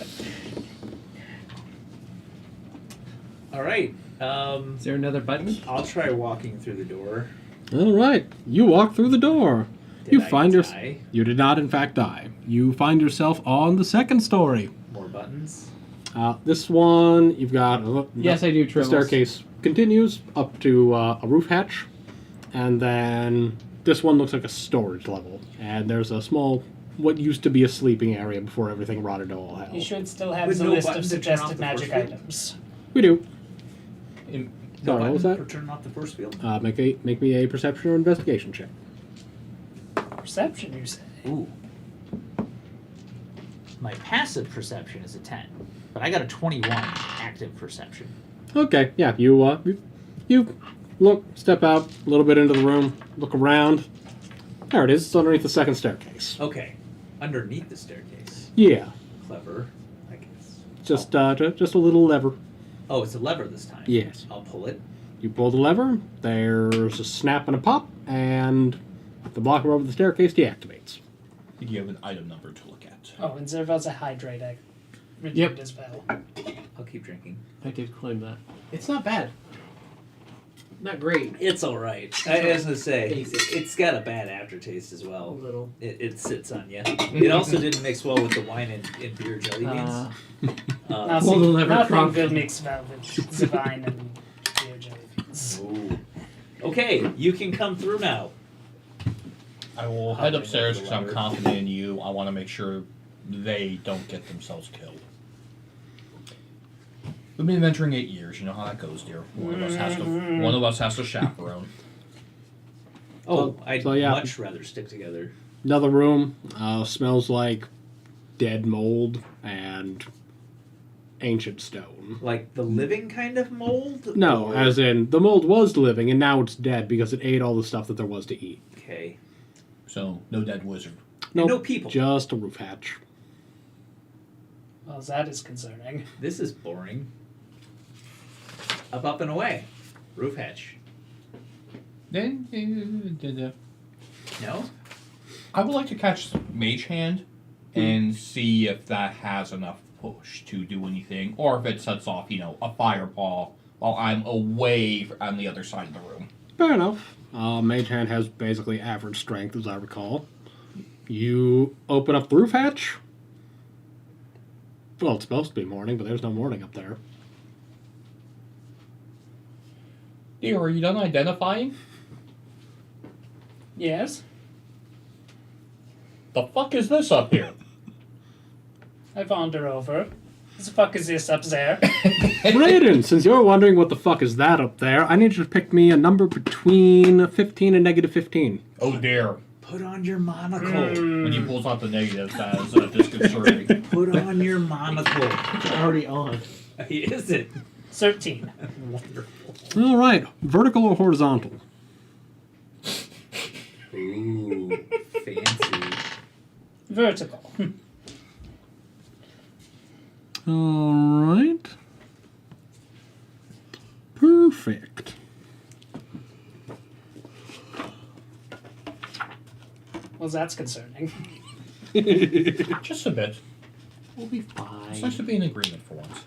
All right. Is there another button? I'll try walking through the door. All right, you walk through the door. Did I die? You did not, in fact, die. You find yourself on the second story. More buttons. This one, you've got Yes, I do. the Tribbles. staircase continues up to a roof hatch, and then this one looks like a storage level. And there's a small, what used to be a sleeping area before everything rotted to all hell. You should still have With the no list of button to turn off suggested the magic force field? items. We do. No Sorry, what was button that? for turning off the force field. Make me a perception or investigation check. Perception, you say? Ooh. My passive perception is a 10. But I got a 21 active perception. Okay, yeah, you look, step out a little bit into the room, look around. There it is. It's underneath the second staircase. Okay. Underneath the staircase. Yeah, Clever, I guess. just a little lever. Oh, it's a lever this time. Yes. I'll pull it. You pull the lever. There's a snap and a pop, and the blocker over the staircase deactivates. You have an item number to look at. Oh, and Zerval's a hydrate. I redeemed Yep. as well. I'll keep drinking. I did claim that. It's not bad. Not great. It's all right. I was gonna say it's got a bad aftertaste as A well. little. It sits on you. It also didn't mix well with the wine and beer jelly beans. Well, they'll never Nothing crop. will mix well with Divine and beer jelly beans. Ooh. Okay, you can come through now. I will head upstairs because I'm confident in you. I want to make sure they don't get themselves killed. We've been adventuring 8 years. You know how that goes, dear. One of us has to chaperone. Oh, So- I'd so, yeah. much rather stick together. Another room smells like dead mold and ancient stone. Like the living kind of mold? No, Or- as in the mold was living and now it's dead because it ate all the stuff that there was to eat. Okay. So, no dead wizard. Nope, no people. just a roof hatch. Well, that is concerning. This is boring. Up and away. Roof hatch. Then, No? I would like to catch Mage Hand and see if that has enough push to do anything, or if it sets off, a fireball while I'm away on the other side of the room. Fair enough. Mage Hand has basically average strength, as I recall. You open up the roof hatch. Well, it's supposed to be morning, but there's no morning up there. Dear, are you done identifying? Yes? The fuck is this up here? I wander over. What the fuck is this up there? Raiden, since you're wondering what the fuck is that up there, I need you to pick me a number between 15 and negative 15. Oh dear. Put on your monocle. When he pulls out the negatives, that is disconcerting. Put on your monocle. It's already on. Is it? 13. Wonderful. All right, vertical or horizontal? Ooh, fancy. Vertical. All right. Perfect. Well, that's concerning. Just a bit. We'll be It's nice fine. to be in agreement for once.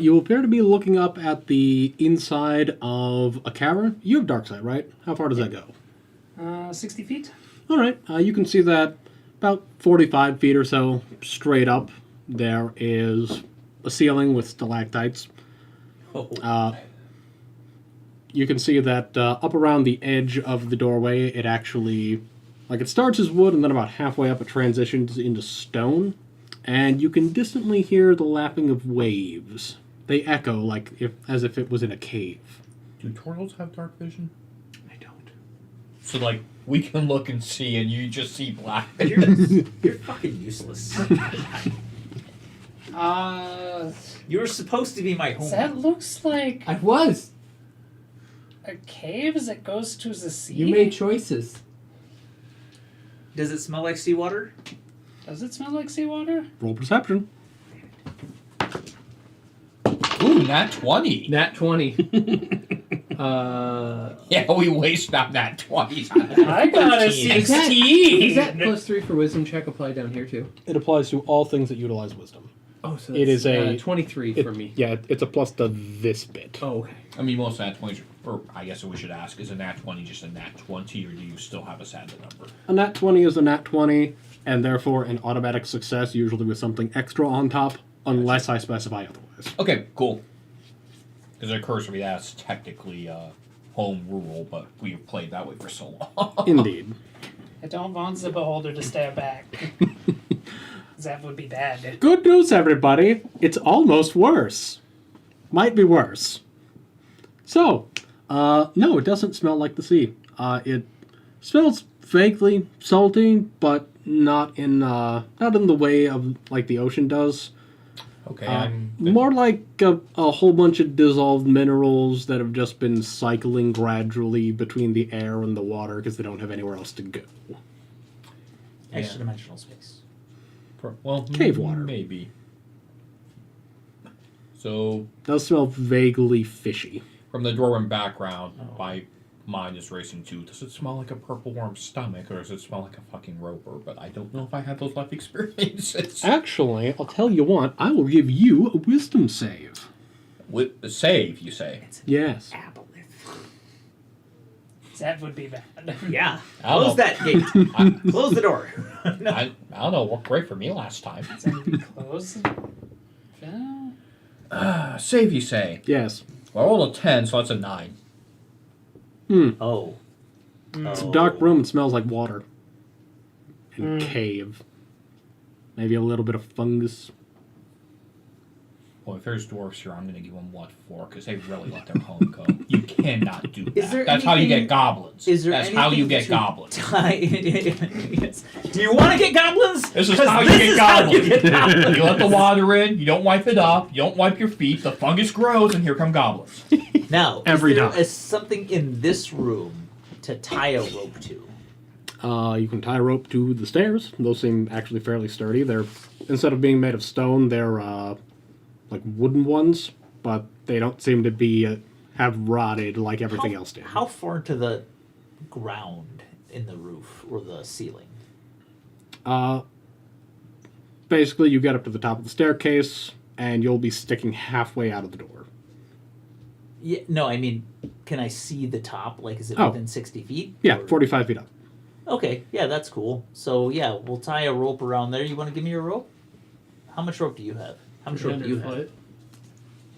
You appear to be looking up at the inside of a cavern. You have dark sight, right? How far does that go? 60 feet? All right. You can see that about 45 feet or so straight up, there is a ceiling with stalactites. Oh. You can see that up around the edge of the doorway, it actually, it starts as wood and then about halfway up it transitions into stone. And you can distantly hear the lapping of waves. They echo as if it was in a cave. Do turtles have dark vision? I don't. So, we can look and see, and you just see black. You're fucking useless. You were supposed to be my home. That looks like I was. a cave that goes to the sea. You made choices. Does it smell like seawater? Does it smell like seawater? Roll perception. Ooh, nat 20. Nat 20. Yeah, we waste up nat 20s. I got a 15. Is that 16! +3 for wisdom check applied down here too? It applies to all things that utilize wisdom. Oh, so It is a- 23 for me. Yeah, it's a plus to this bit. Oh, okay. I mean, most nat 20s, or I guess we should ask, is a nat 20 just a nat 20, or do you still have a standard number? A nat 20 is a nat 20, and therefore an automatic success, usually with something extra on top, unless I specify otherwise. Okay, cool. Because it occurs to me that's technically home rule, but we have played that way for so long. Indeed. I don't want the beholder to stare back. That would be bad. Good news, everybody. It's almost worse. Might be worse. So, no, it doesn't smell like the sea. It smells vaguely salty, but not in the way of like the ocean does. Okay, More like a whole bunch of dissolved minerals that have just been cycling gradually between the air and the water because they don't have anywhere else to go. Extra dimensional space. well, Cave water. maybe. So Does smell vaguely fishy. from the dwarven background, my mind is racing to, does it smell like a purple worm's stomach or does it smell like a fucking roper? But I don't know if I have those life experiences. Actually, I'll tell you what. I will give you a wisdom save. With the save, you say? Yes. Aboleth. That would be bad. Yeah. I don't Close know. that gate. I, Close the door. No. I don't know. Worked great for me last time. Is that be close? Save, you say? Yes. Well, I rolled a 10, so that's a 9. Oh. It's a dark room. It smells like water. And cave. Maybe a little bit of fungus. Well, if there's dwarfs here, I'm going to give them what for, because they really let their home go. You cannot do that. Is there That's how you anything- get goblins. Is there That's how you anything get to goblins. Yes. Do you want to get goblins? This is 'Cause how you this get is how you goblins. get goblins. You let the water in, you don't wipe it up, you don't wipe your feet, the fungus grows, and here come goblins. Now, Every is there time. something in this room to tie a rope to? You can tie a rope to the stairs. Those seem actually fairly sturdy. They're, instead of being made of stone, they're like wooden ones, but they don't seem to be have rotted like everything else did. How far to the ground in the roof or the ceiling? Basically, you get up to the top of the staircase, and you'll be sticking halfway out of the door. Yeah, no, I mean, can I see the top? Like, is it Oh. within 60 feet? Yeah, Or- 45 feet up. Okay, yeah, that's cool. So, yeah, we'll tie a rope around there. You want to give me your rope? How much rope do you have? How much rope do you 300 have? foot.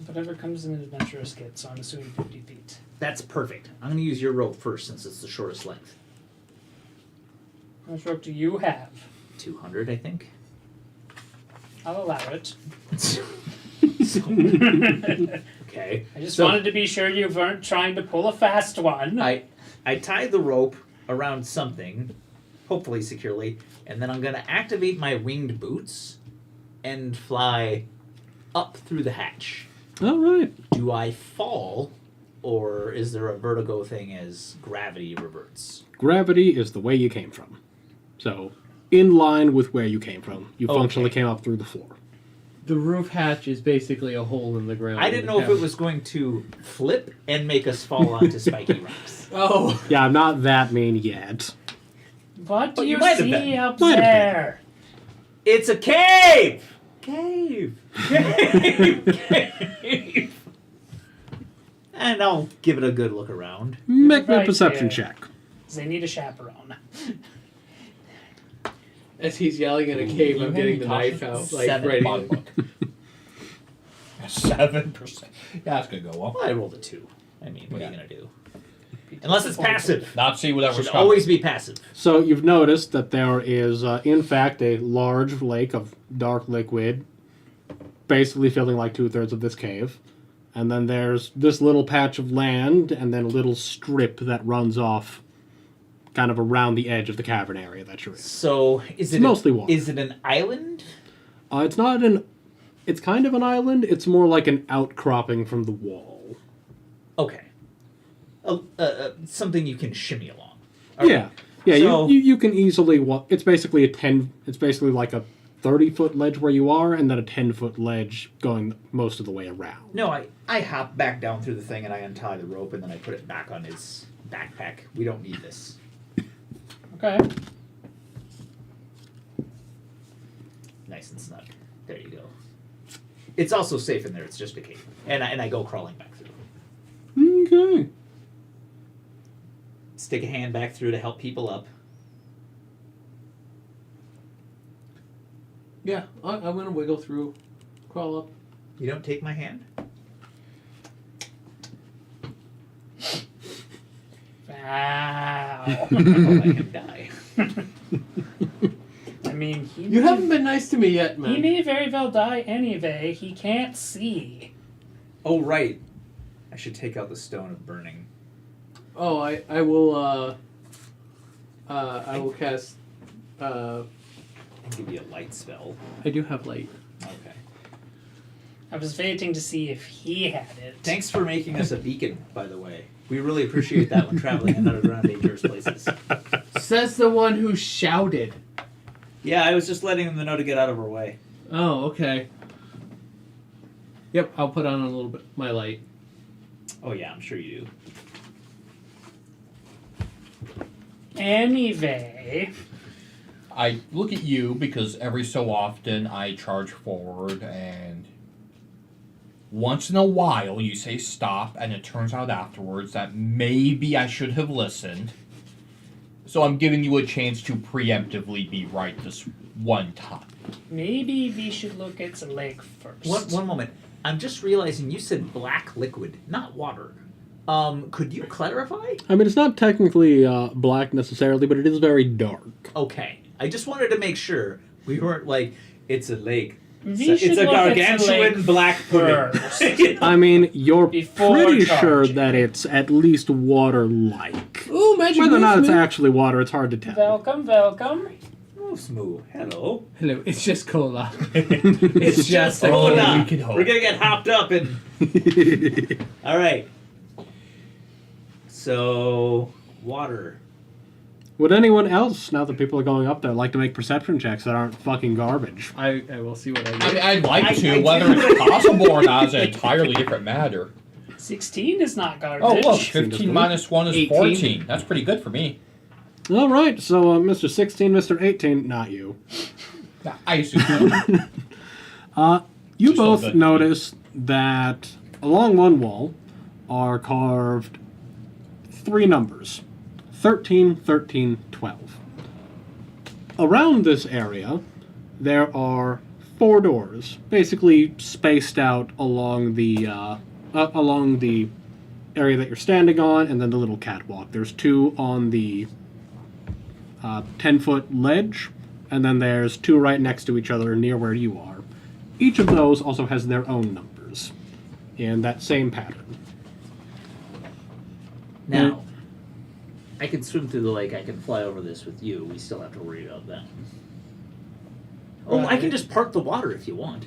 Whatever comes in an adventurous kit, so I'm assuming 50 feet. That's perfect. I'm going to use your rope first since it's the shortest length. How much rope do you have? 200, I think. I'll allow it. Okay. I just So- wanted to be sure you weren't trying to pull a fast one. I tie the rope around something, hopefully securely, and then I'm going to activate my winged boots and fly up through the hatch. All right. Do I fall, or is there a vertigo thing as gravity reverts? Gravity is the way you came from. So, in line with where you came from. You Okay. functionally came up through the floor. The roof hatch is basically a hole in the ground. I didn't know if it was going to flip and make us fall onto spiky rocks. Oh, Yeah, I'm not that mean yet. What do Oh, you you might have see been. up Might have been. there? It's a cave! Cave! Cave! And I'll give it a good look around. Make me a Right perception there. check. They need a chaperone. as he's yelling in a cave, I'm getting the knife out, like 7. ready. Bug book. 7%. Yeah, that's going to go well. Well, I rolled a 2. I mean, what are you Yeah. going to do? Unless it's passive. Not see whatever's Should coming. always be passive. So, you've noticed that there is, in fact, a large lake of dark liquid, basically filling like 2/3 of this cave. And then there's this little patch of land, and then a little strip that runs off kind of around the edge of the cavern area that you're in. So, is it mostly water. Is it an island? It's not an... It's kind of an island. It's more like an outcropping from the wall. Okay. Something you can shimmy along. Yeah. Yeah, So- you can easily walk. It's basically it's basically like a 30-foot ledge where you are, and then a 10-foot ledge going most of the way around. No, I hop back down through the thing and I untie the rope and then I put it back on his backpack. We don't need this. Okay. Nice and snug. There you go. It's also safe in there. It's just a cave. And I go crawling back through. Okay. Stick a hand back through to help people up. Yeah, I'm gonna wiggle through, crawl up. You don't take my hand? Wow. I'll let him die. I mean, You haven't been nice to me yet, he man. may very well die anyway. He can't see. Oh, right. I should take out the stone of burning. Oh, I will cast can give you a light spell. I do have light. Okay. I was waiting to see if he had it. Thanks for making us a beacon, by the way. We really appreciate that when traveling in underground dangerous places. Says the one who shouted. Yeah, I was just letting them know to get out of our way. Oh, okay. Yep, I'll put on a little bit my light. Oh yeah, I'm sure you do. Anyway, I look at you because every so often I charge forward, and once in a while you say stop, and it turns out afterwards that maybe I should have listened. So I'm giving you a chance to preemptively be right this one time. maybe we should look at the lake first. One moment. I'm just realizing you said black liquid, not water. Could you clarify? I mean, it's not technically black necessarily, but it is very dark. Okay. I just wanted to make sure we weren't like, it's a lake. We It's should a look at the gargantuan lake black pudding. first. I mean, you're Before pretty sure charging. that it's at least water-like. Ooh, magic Whether or not it's movement. actually water, it's hard to tell. Welcome, welcome. Oh, smooth. Hello. Hello, it's just cola. It's just a Oh, cola. we could hope. We're gonna get hopped up and. All right. So, water. Would anyone else, now that people are going up there, like to make perception checks that aren't fucking garbage? I will see what I I get. mean, I'd like I to. Whether it's possible or not is an entirely different matter. 16 is not garbage. Oh, look, 16 15 minus 1 is 18. 14. That's pretty good for me. All right, so Mr. 16, Mr. 18, not you. I assume. You Just all both good. notice that along one wall are carved 3 numbers: 13, 13, 12. Around this area, there are 4 doors, basically spaced out along the area that you're standing on, and then the little catwalk. There's 2 on the 10-foot ledge, and then there's 2 right next to each other near where you are. Each of those also has their own numbers in that same pattern. Now, I can swim through the lake. I can fly over this with you. We still have to worry about them. Oh, I can just park the water if you want.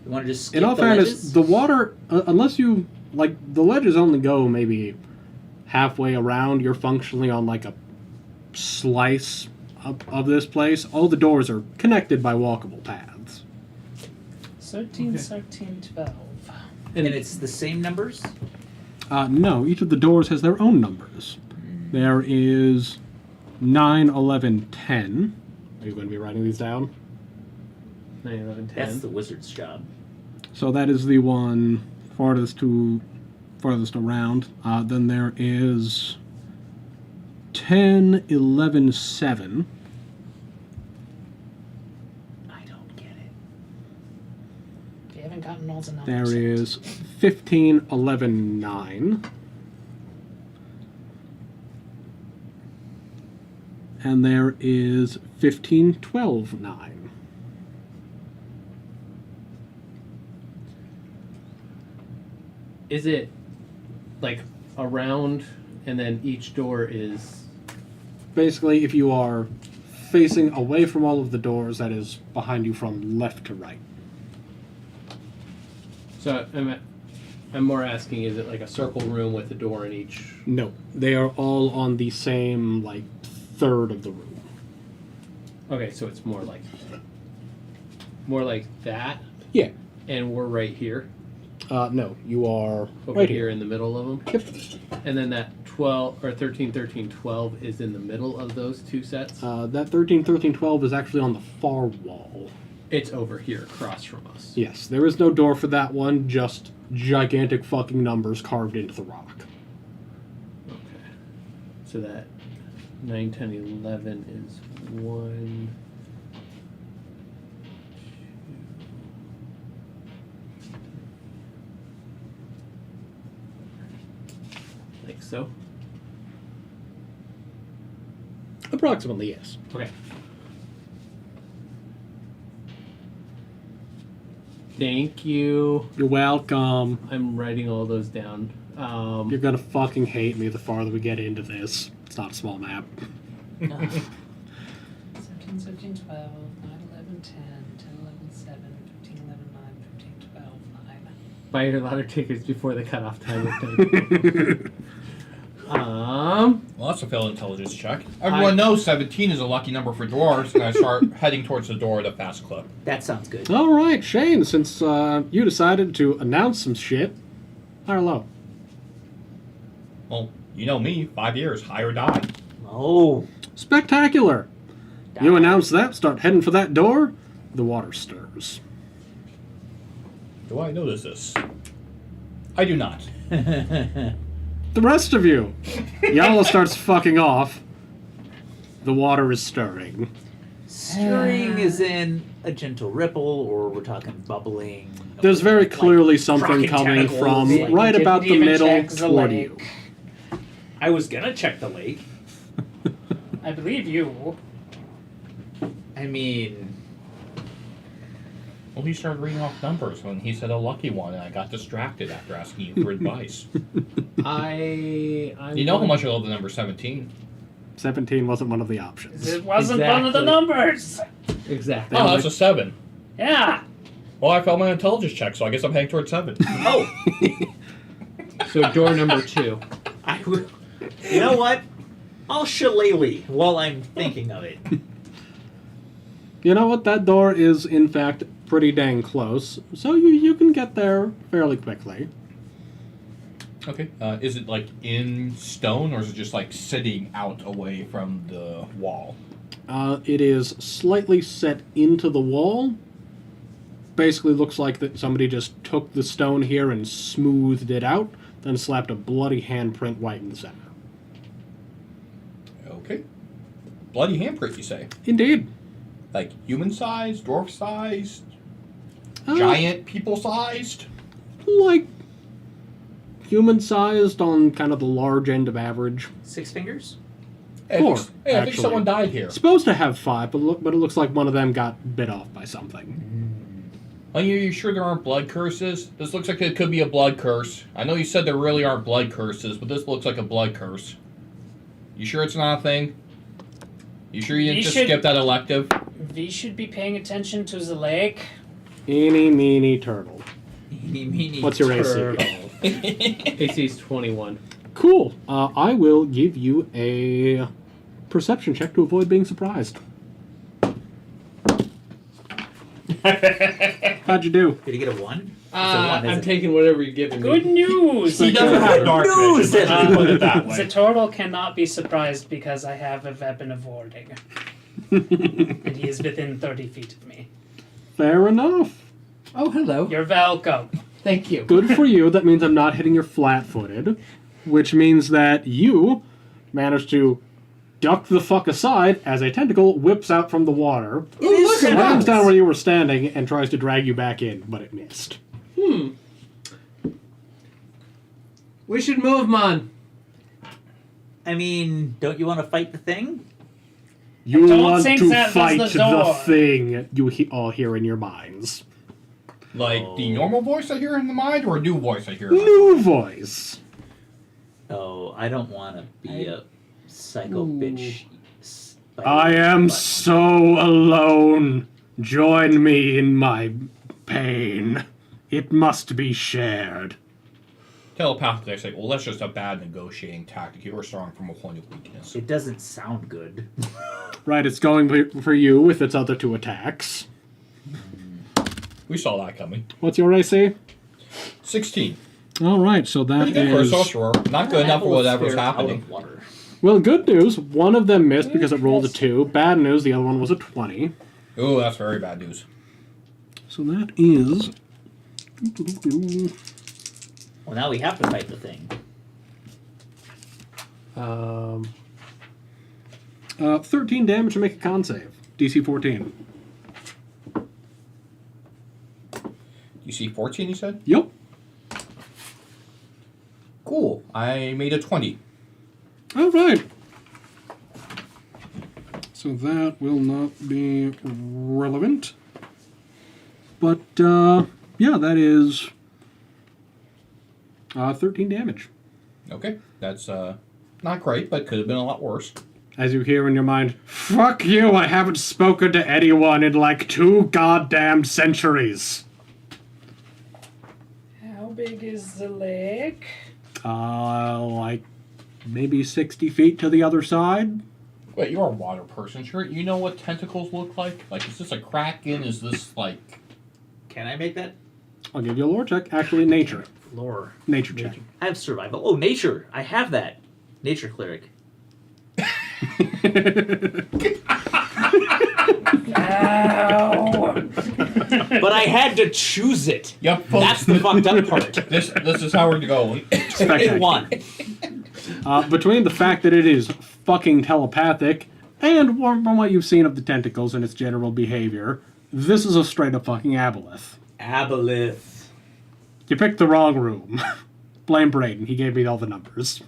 You want to just skip In all the fairness, ledges? the water, unless you, like, the ledges only go maybe halfway around, you're functionally on, like, a slice of this place. All the doors are connected by walkable paths. 13, 13, 12. And it's the same numbers? No, each of the doors has their own numbers. There is 9, 11, 10. Are you going to be writing these down? 9, 11, 10. That's the wizard's job. So that is the one farthest around. Then there is 10, 11, 7. I don't get it. We haven't gotten all the numbers. There yet. is 15, 11, 9. And there is 15, 12, 9. Is it like around and then each door is... Basically, if you are facing away from all of the doors, that is behind you from left to right. So I'm more asking, is it like a circle room with a door in each? No, they are all on the same, like, third of the room. Okay, so it's more like that, Yeah. and we're right here, No, you are over right here in the middle of them. Yep. And then that 12 or 13, 13, 12 is in the middle of those 2 sets. That 13, 13, 12 is actually on the far wall. It's over here across from us. Yes, there is no door for that one, just gigantic fucking numbers carved into the rock. Okay. So that 9, 10, 11 is 1, 2. Like so. Approximately, yes. Okay. Thank you. You're welcome. I'm writing all those down. You're gonna fucking hate me the farther we get into this. It's not a small map. 17, 13, 13, 12, 9, 11, 10, 10, 11, 7, 15, 11, 9, 15, 12, 9. Buy your lotto tickets before the cutoff time. Well, that's a failed intelligence check. Everyone knows 17 is a lucky number for dwarves, and I start heading towards the door at a fast clip. That sounds good. All right, Shane, since you decided to announce some shit, high or low? Well, you know me, 5 years, high or die. Oh. Spectacular. You announce that, start heading for that door, the water stirs. Do I notice this? I do not. The rest of you, Yala starts fucking off. The water is stirring. Stirring is in a gentle ripple, or we're talking bubbling. There's very like clearly something rocking coming tentacles, from like- right didn't about the even middle check the toward lake. you. I was gonna check the lake. I believe you. I mean, Well, he started reading off numbers when he said a lucky one, and I got distracted after asking you for advice. I'm You know how much I love the number 17? 17 wasn't one of the options. It wasn't one of the Exactly. numbers. Exactly. Oh, that's a 7. Yeah. Well, I failed my intelligence check, so I guess I'm heading towards 7. oh, So door number 2. I will. You know what? I'll shillelagh while I'm thinking of it. You know what? That door is, in fact, pretty dang close, so you can get there fairly quickly. Okay. Is it like in stone, or is it just like sitting out away from the wall? It is slightly set into the wall. Basically looks like that somebody just took the stone here and smoothed it out, then slapped a bloody handprint right in the center. Okay. Bloody handprint, you say? Indeed. Like human-sized, dwarf-sized, Uh, giant people-sized? Like human-sized on kind of the large end of average. 6 fingers? Hey, Four, I think actually. someone died here. Supposed to have 5, but it looks like one of them got bit off by something. Are you sure there aren't blood curses? This looks like it could be a blood curse. I know you said there really aren't blood curses, but this looks like a blood curse. You sure it's not a thing? You sure you didn't You just should- skip that elective? We should be paying attention to the lake. Eeny, meeny, turtle. Eeny, meeny, What's your AC? turtle. AC's 21. Cool. I will give you a perception check to avoid being surprised. How'd you do? Did he get a 1? I'm taking whatever you're giving Good me. news! He doesn't have dark News, vision. Let's put it that way. The turtle cannot be surprised because I have a weapon of warding. And he is within 30 feet of me. Fair enough. Oh, hello. You're welcome. Thank you. Good for you. That means I'm not hitting your flat-footed, which means that you managed to duck the fuck aside as a tentacle whips out from the water, lands down where you were standing, and tries to drag you back in, but it missed. We should move, man. I mean, don't you want to fight the thing? You don't want think to that was fight the the door. thing you all hear in your minds. Like the normal voice I hear in the mind, or a new voice I hear? In my New voice. Oh, I don't want to be a psycho bitch. I am so alone. Join me in my pain. It must be shared. Telepathically, I say, well, that's just a bad negotiating tactic. You are strong from a point of weakness. It doesn't sound good. Right, it's going for you with its other 2 attacks. We saw that coming. What's your AC? 16. All right, so that Pretty good for a is... sorcerer. Not good enough for whatever's happening. Water. Well, good news. One of them missed because it rolled a 2. Bad news, the other one was a 20. Ooh, that's very bad news. So that is... Well, now we have to fight the thing. 13 damage to make a con save. DC 14. You see 14, you said? Yep. Cool. I made a 20. All right. So that will not be relevant. But, yeah, that is 13 damage. Okay. That's not great, but could have been a lot worse. As you hear in your mind, fuck you, I haven't spoken to anyone in like 2 goddamn centuries. How big is the lake? Like maybe 60 feet to the other side? Wait, you're a water person, sure? You know what tentacles look like? Like, is this a kraken? Is this like... Can I make that? I'll give you a lore check. Actually, nature. Lore. Nature check. I have survival. Oh, nature. I have that. Nature cleric. Ow! But I had to choose it. Yep, folks. That's the fucked up part. This is how we're going. It won. Between the fact that it is fucking telepathic and from what you've seen of the tentacles and its general behavior, this is a straight up fucking aboleth. Aboleth. You picked the wrong room. Blame Braden. He gave me all the numbers.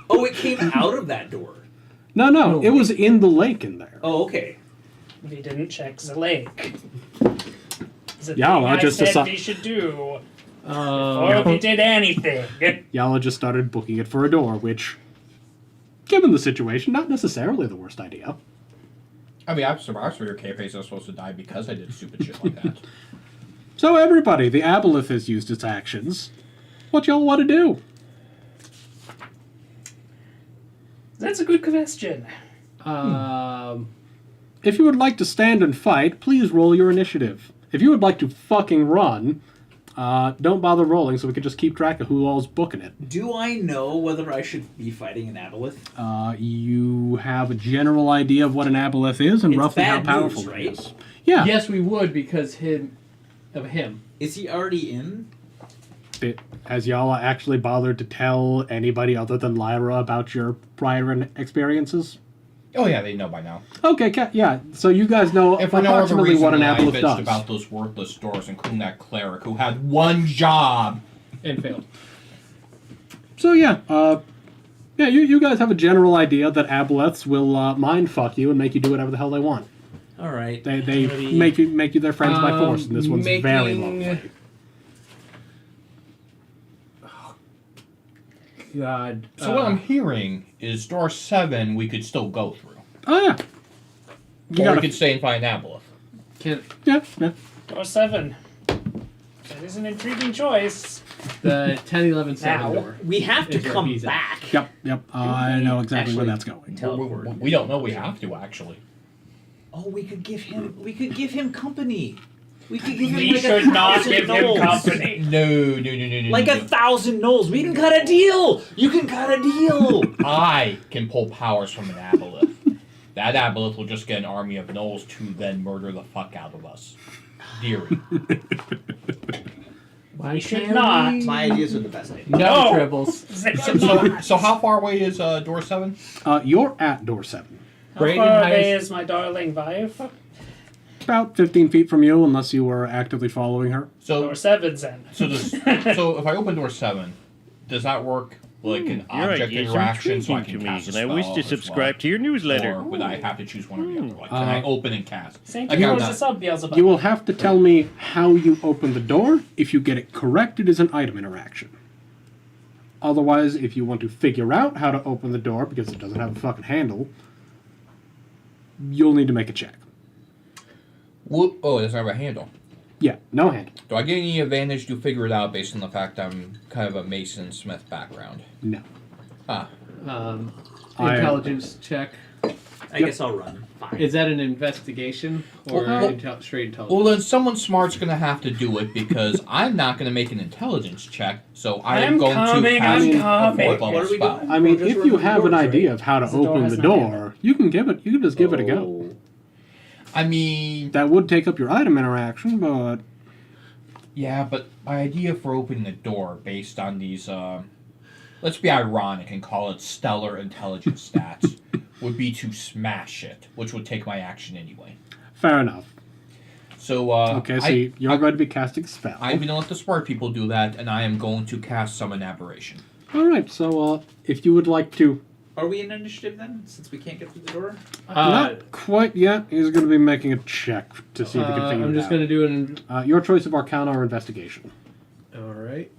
Oh, it came out of that door. No, it was in the lake in there. Oh, okay. We didn't check the lake. The Yeah, thing well, I just said decide- we should do before we did anything. Yala just started booking it for a door, which, given the situation, not necessarily the worst idea. I mean, I'm surprised for your K-Pace I was supposed to die because I did stupid shit like that. So everybody, the aboleth has used its actions. What y'all want to do? That's a good question. If you would like to stand and fight, please roll your initiative. If you would like to fucking run, don't bother rolling so we can just keep track of who all's booking it. Do I know whether I should be fighting an aboleth? You have a general idea of what an aboleth is and It's roughly how bad powerful news, it right? is. Yeah. Yes, we would because of him. Is he already in? Has Yala actually bothered to tell anybody other than Lyra about your prior experiences? Oh yeah, they know by now. Okay, yeah. So you guys know If for no other approximately reason what an than I aboleth bitched does. about those worthless doors, including that cleric who had one job. And failed. So you guys have a general idea that aboleths will mind fuck you and make you do whatever the hell they want. All right. They Maybe- make you their friends by force, and this one's very making- lovely. God. So what I'm hearing is door 7 we could still go through. Oh yeah, you Or got we could stay and find Aboleth. Can yeah. Door 7. That is an intriguing choice. the 10-11-7 Now. door. We have to Is where come he's at. back. Yep. I know exactly where Actually- that's going. Teleport. We don't know we have to, actually. Oh, we could give him company. We could give him We like should 1,000 not give him gnolls. company. No. Like 1,000 gnolls. We can cut a deal. You can cut a deal. I can pull powers from an Aboleth. That Aboleth will just get an army of gnolls to then murder the fuck out of us. Deary. Why We should can't not. we? My ideas are the best ideas. No, No. Tribbles. So how far away is door 7? You're at door 7. How Braden far away has- is my darling Vive? About 15 feet from you, unless you were actively following her. So Door 7's in. so if I open door 7, does that work like an Your object ideas are interaction so I intriguing can to me, cast a and I spell wish to as subscribe well? to your newsletter. Or would I have to choose one or the other? Like, can I open and cast? St. Like, Peter I'm was not- a sub Beelzebub. You will have to tell me how you open the door. If you get it correct, it is an item interaction. Otherwise, if you want to figure out how to open the door, because it doesn't have a fucking handle, you'll need to make a check. Oh, it doesn't have a handle. Yeah, no handle. Do I get any advantage to figure it out based on the fact I'm kind of a Mason Smith background? No. Ah, Intelligence check. I guess I'll run. Fine. Is that an investigation or straight intelligence? well then someone smart's gonna have to do it because I'm not gonna make an intelligence check, so I'm going coming, to cast I'm a coming. fourth level What are we spell. doing? I mean, We're just if you running have an doors, idea right? of how to The door open has the no door, you can just give it a go. Oh. I mean, That would take up your item interaction, but yeah, but my idea for opening the door based on these, let's be ironic and call it stellar intelligence stats, would be to smash it, which would take my action anyway. fair enough. So, Okay, so you're going to be casting a spell. I'm going to let the smart people do that, and I am going to cast Summon Aberration. All right, so if you would like to... Are we in initiative then, since we can't get through the door? Not quite yet. He's going to be making a check to see if he can figure I'm it just out. going to do an... Your choice of Arcana or Investigation. All right.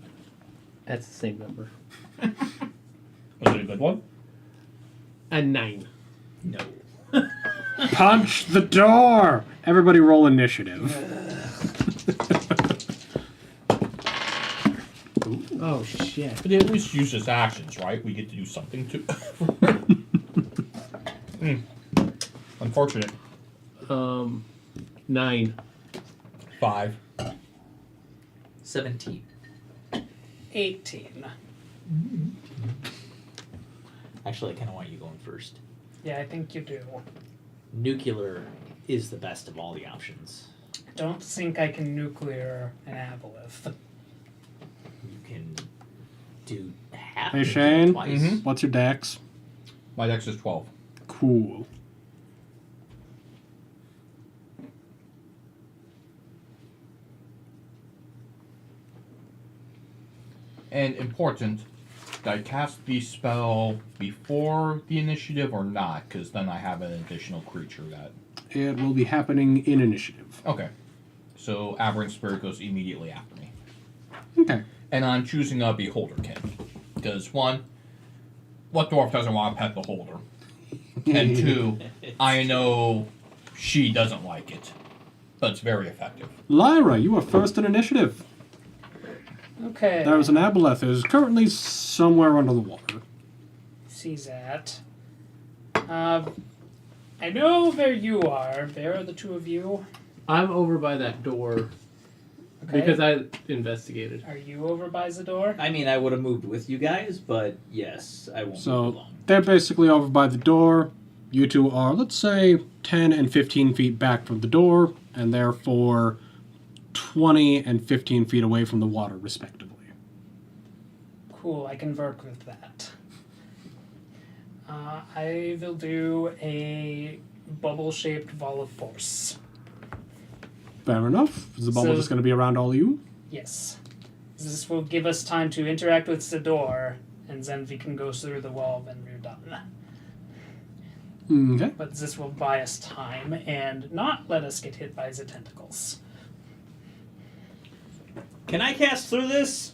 That's the same number. Was it a good one? A 9. No. Punch the door! Everybody roll initiative. Oh shit. But he at least uses actions, right? We get to do something too. Unfortunate. 9. 5. 17. 18. Actually, I kind of want you going first. Yeah, I think you do. Nuclear is the best of all the options. I don't think I can nuclear an aboleth. You can do half. Hey, of it Shane. Twice. Mhm. What's your dex? My dex is 12. Cool. And important, did I cast the spell before the initiative or not? Because then I have an additional creature that... It will be happening in initiative. Okay. So Aberrant Spirit goes immediately after me. Okay. And I'm choosing a Beholderkin. Because, one, what dwarf doesn't want to pet the holder? And two, I know she doesn't like it. But it's very effective. Lyra, you are first in initiative. Okay. There is an aboleth who is currently somewhere under the water. See that. I know where you are. Where are the two of you? I'm over by that door Okay. because I investigated. Are you over by the door? I mean, I would have moved with you guys, but yes, I won't move So alone. they're basically over by the door. You two are, let's say, 10 and 15 feet back from the door, and therefore 20 and 15 feet away from the water, respectively. Cool, I can work with that. I will do a bubble-shaped ball of force. Fair enough. Is the bubble So- just going to be around all of you? Yes. This will give us time to interact with the door, and then we can go through the wall when we're done. Okay. But this will buy us time and not let us get hit by the tentacles. Can I cast through this?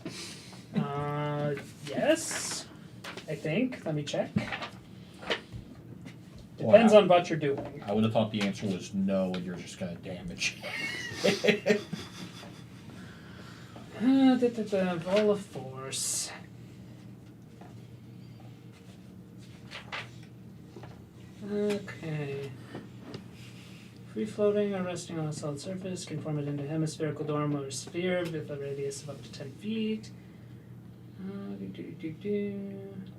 Yes. I think. Let me check. Wow. Depends on what you're doing. I would have thought the answer was no, and you're just going to damage. Ball of force. Okay. Free floating or resting on a solid surface can form it into a hemispherical dome or sphere with a radius of up to 10 feet.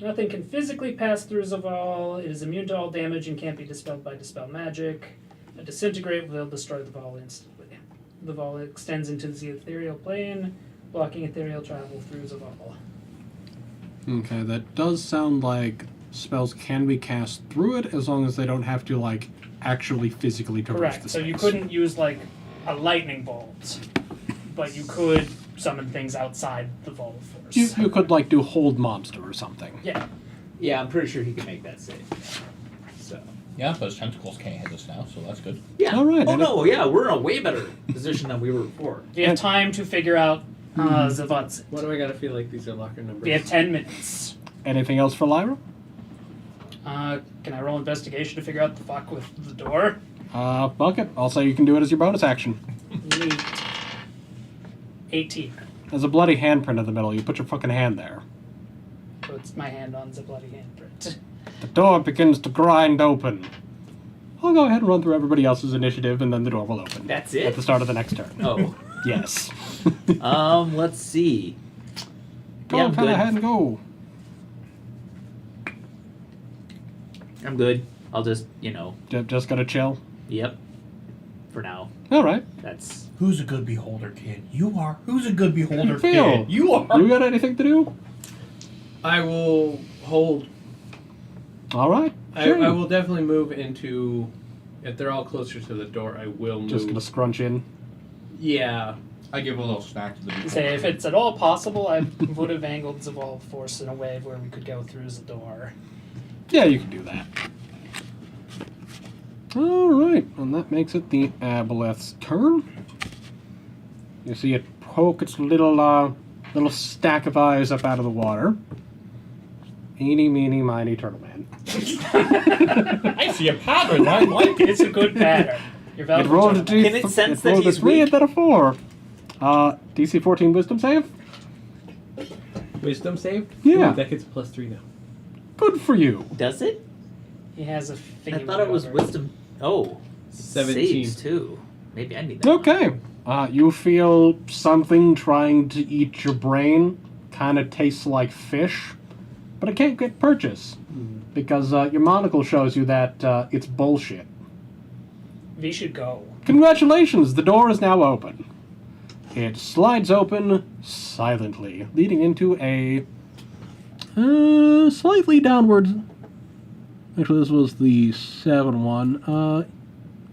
Nothing can physically pass through the wall. It is immune to all damage and can't be dispelled by dispel magic. A disintegrate will destroy the wall instantly. The wall extends into the ethereal plane, blocking ethereal travel through the wall. Okay, that does sound like spells can be cast through it as long as they don't have to, like, actually physically traverse the Correct. space. So you couldn't use like a lightning bolt, but you could summon things outside the wall of force. You could, like, do hold monster or something. Yeah. Yeah, I'm pretty sure he can make that save. So. Yeah, but his tentacles can't hit us now, so that's good. Yeah. All right, Oh and no, yeah, we're in a way better position than we were before. We have time to figure out the what's. What do I gotta feel like these are locker numbers? We have 10 minutes. Anything else for Lyra? Can I roll investigation to figure out the fuck with the door? Fuck it. I'll say you can do it as your bonus action. Neat. 18. There's a bloody handprint in the middle. You put your fucking hand there. Puts my hand on the bloody handprint. The door begins to grind open. I'll go ahead and run through everybody else's initiative, and then the door will open. That's At it? the start of the next turn. Oh. Yes. Let's see. Go Yeah, I'm kind good. of ahead and go. I'm good. I'll just, Just gotta chill. yep. For now. All right. That's. Who's a good beholder kid? You are. Who's a good beholder Phil. kid? You are. You got anything to do? I will hold. All right. I Sure. will definitely move into. If they're all closer to the door, I will move. Just gonna scrunch in. Yeah. I give a little snack to the beholder. Say, if it's at all possible, I would have angled the wall of force in a way where we could go through the door. Yeah, you can do that. All right, and that makes it the aboleth's turn. You see it poke its little stack of eyes up out of the water, Eeny, meeny, miny, turtle man. I see a pattern. I like it. It's a good pattern. You're It valuable. rolled a gentleman. Can it sense that rolled a he's 3 weak? and then a 4. DC 14 wisdom save? Wisdom save? Yeah. Ooh, that gets +3 now. Good for you. Does it? He has a I thing. thought it was wisdom. Oh, 17. saves too. Maybe I need that. Okay. You feel something trying to eat your brain. Kind of tastes like fish, but it can't get purchase because your monocle shows you that it's bullshit. We should go. Congratulations, the door is now open. It slides open silently, leading into a slightly downward. Actually, this was the 7 one.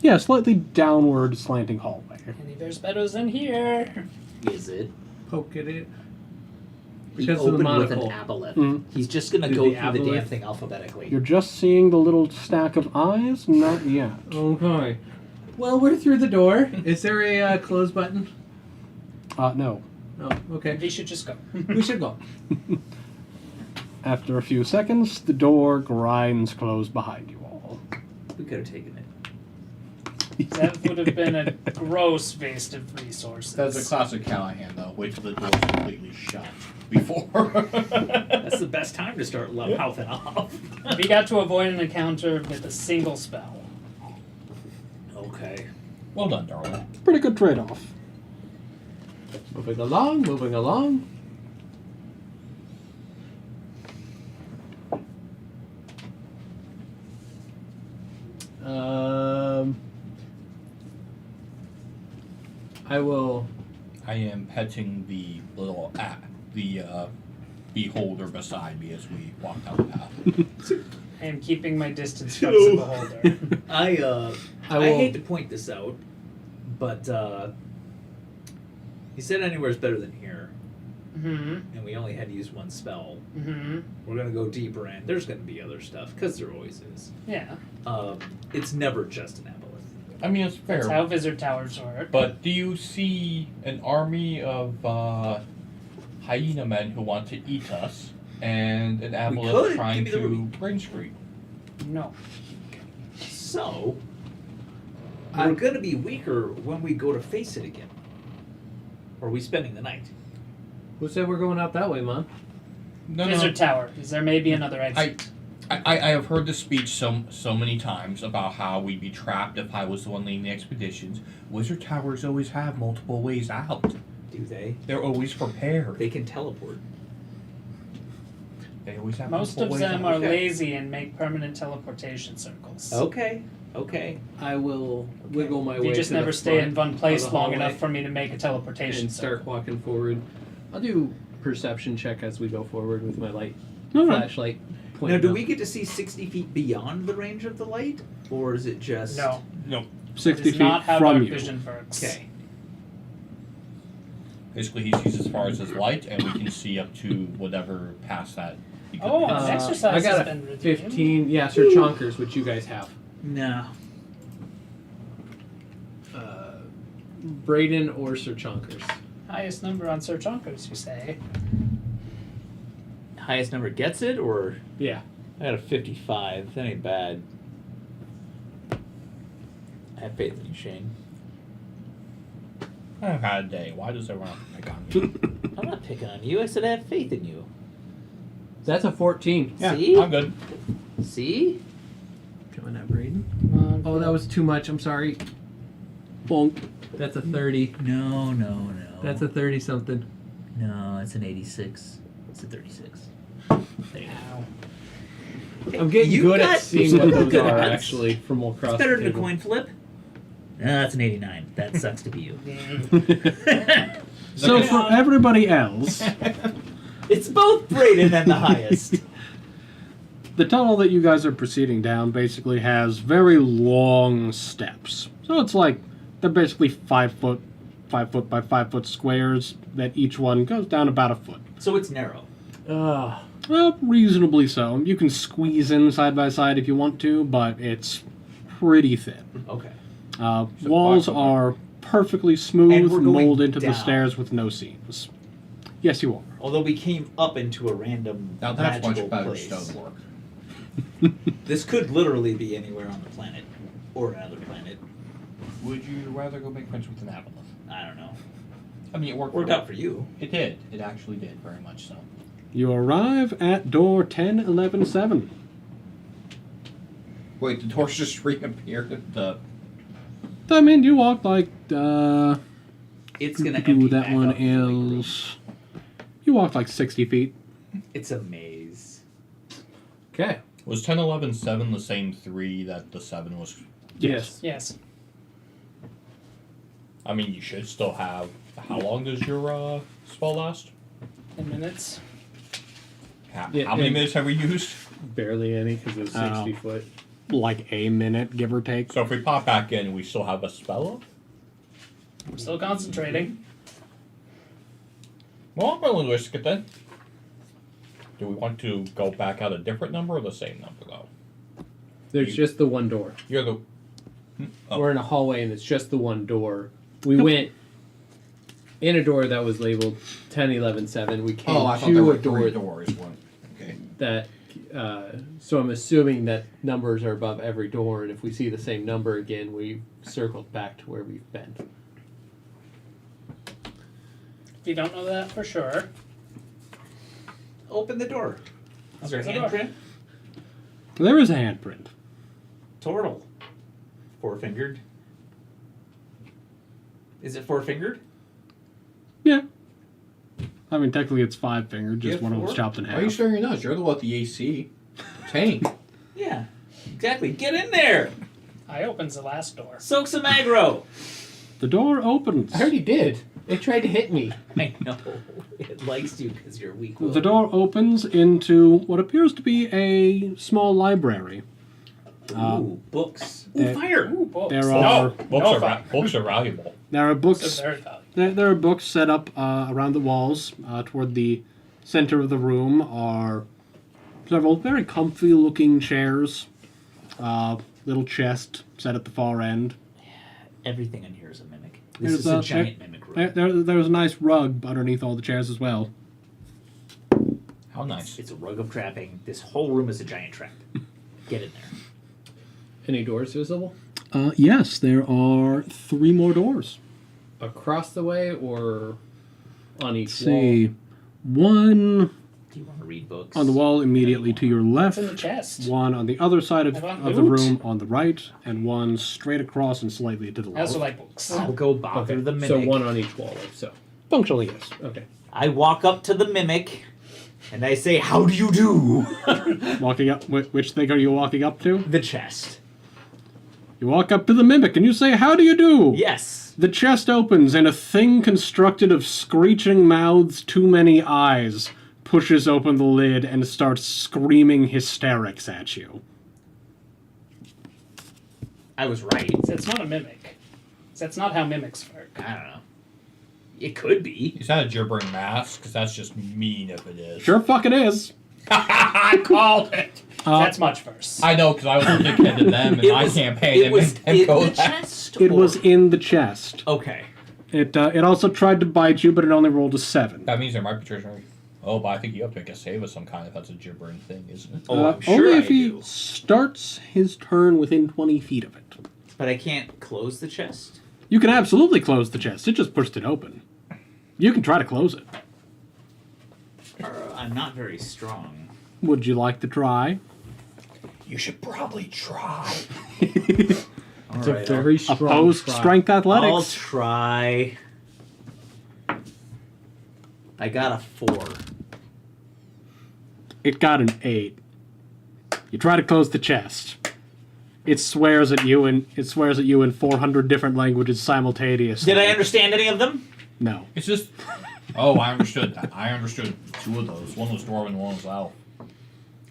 Yeah, slightly downward slanting hallway. Any there's better than here. Is it? Poke at it. He Because of the opened with an monocle. aboleth. Mhm. He's just gonna Did go the through the damn aboleth- thing alphabetically. You're just seeing the little stack of eyes? Not yet. Okay. Well, we're through the door. Is there a close button? No. Oh, okay. We should just go. We should go. After a few seconds, the door grinds closed behind you all. We could have taken it. That would have been a gross waste of resources. That's a classic Callahan, though. Wait till the door's completely shut before. That's the best time to start mouthing off. We got to avoid an encounter with a single spell. Okay. Well done, darling. Pretty good trade-off. Moving along, moving along. I will. I am petting the little beholder beside me as we walk down the path. I am keeping my distance from the beholder. I I will- hate to point this out, but he said anywhere's better than here, Mm-hmm. and we only had to use one spell. Mm-hmm. We're gonna go deeper in. There's gonna be other stuff, because there always is. Yeah. It's never just an aboleth. I mean, it's fair. That's how Wizard Towers work. But do you see an army of hyena men who want to eat us, and an could. aboleth trying Give me the to root. brain scream? No. So, we're gonna be weaker when we go to face it again. Or are we spending the night? Who said we're going out that way, Mom? No, Wizard Tower. Is there maybe another exit? I have heard this speech so many times about how we'd be trapped if I was the one leading the expeditions. Wizard Towers always have multiple ways out. Do they? They're always prepared. They can teleport. They always have Most multiple of ways them out. are Okay. lazy and make permanent teleportation circles. Okay. Okay. I will wiggle my way. You just to never the stay front in one of place the long hallway enough for me to make a teleportation and circle. start walking forward. I'll do perception check as we go forward with my light flashlight. Now, pointing do up. we get to see 60 feet beyond the range of the light? Or is it just... No. No, 60 That is feet not how from dark you. vision works. Okay. basically he sees as far as his light, and we can see up to whatever past that. he could Oh, pass. exercise I got has a been redeemed. 15. Yeah, Sir Chonkers, which you guys have. No. Braden or Sir Chonkers. Highest number on Sir Chonkers, you say? Highest number gets it, or... Yeah. I got a 55. That ain't bad. I have faith in you, Shane. I've had a day. Why does everyone have to pick on me? I'm not picking on you. I said I have faith in you. That's a 14. Yeah, See? I'm good. See? Coming at Braden. Oh, that was too much. I'm sorry. Bonk. That's a 30. No, no, no. That's a 30 something. No, it's an 86. It's a 36. There you go. I'm getting You good got at seeing what those good are odds. actually from across It's better the than a table. coin flip. No, that's an 89. That sucks to be you. So for everybody else, It's both Braden and the highest. the tunnel that you guys are proceeding down basically has very long steps. So it's like they're basically 5 foot by 5 foot squares that each one goes down about a foot. So it's narrow. Well, reasonably so. You can squeeze in side by side if you want to, but it's pretty thin. Okay. Walls are perfectly smooth, And we're going molded into the down. stairs with no seams. Yes, you are. Although we came up into a random Now that's much magical better place. stonework. This could literally be anywhere on the planet. Or another planet. Would you rather go make friends with an aboleth? I don't know. I mean, it worked Out for you. It did. It actually did, very much so. You arrive at door 1011-7. Wait, the doors just reappeared? I mean, you walk like, It's gonna empty that back one up really is... You walk like 60 feet. It's a maze. Okay. Was 10, 11, 7 the same 3 that the 7 was? Yes. Yes. I mean, you should still have... How long does your spell last? 10 minutes. How Yeah, many and- minutes have we used? Barely any because it's 60 foot. Like a minute, give or take. So if we pop back in, we still have a spell up? I'm still concentrating. Well, I'm willing to risk it then. Do we want to go back out a different number or the same number, though? There's just the one door. You're the... Oh. We're in a hallway and it's just the one door. We went in a door that was labeled 10, 11, 7. We came Oh, I thought to there a were door 3 doors. One. Okay. that. So I'm assuming that numbers are above every door, and if we see the same number again, we circled back to where we've been. If you don't know that for sure. Open the door. Is there a Open the door. handprint? There is a handprint. Turtle. 4-fingered. Is it 4-fingered? Yeah. I mean, technically it's 5-fingered, just Yeah, one of them's 4? chopped in Why are you half. staring at us? You're the one with the AC. Tank. Yeah. Exactly. Get in there! I opens the last door. Soak some aggro! The door opens. I already did. It tried to hit me. I know. It likes you because you're weak. The door opens into what appears to be a small library. Ooh, books. Ooh, there- fire! Ooh, books. There No, are books are valuable. there are Books books are very valuable. there are books set up around the walls. Toward the center of the room are several very comfy looking chairs. Little chest set at the far end. Everything in here is a mimic. This There's is a a- giant mimic room. There's a nice rug underneath all the chairs as well. How nice. It's a rug of trapping. This whole room is a giant trap. Get in there. Any doors visible? Yes, there are 3 more doors. Across the way or on each Let's see. wall? One Do you want to read books? on the wall immediately to your left. It's in the chest. One on the other side of I want the loot. room on the right, and one straight across and slightly to the I also left. like books. I'll go bother Okay, the mimic. so one on each wall. So Functionally, yes. okay. I walk up to the mimic, and I say, "How do you do?" Walking up, which thing are you walking up to? The chest. You walk up to the mimic and you say, "How do you do?" Yes. The chest opens, and a thing constructed of screeching mouths, too many eyes, pushes open the lid and starts screaming hysterics at you. I was right. It's not a mimic. That's not how mimics work. I don't know. It could be. Is that a gibbering mask? Because that's just mean if it is. Sure fucking is. I called it! That's much worse. I know, because I was thinking to them in my campaign. It was and in go the that. chest. It or- was in the chest. Okay. It also tried to bite you, but it only rolled a 7. That means there might be treasure. Oh, but I think you have to make a save of some kind if that's a gibbering thing, isn't it? Oh, I'm sure only I if he do. starts his turn within 20 feet of it. But I can't close the chest. You can absolutely close the chest. It just pushed it open. You can try to close it. I'm not very strong. Would you like to try? You should probably try. It's a very strong Opposed try. strength I'll athletics. try. I got a 4. It got an 8. You try to close the chest. It swears at you in 400 different languages simultaneously. Did I understand any of them? No. It's just. Oh, I understood that. I understood 2 of those. One was Dwarven and one was Elf.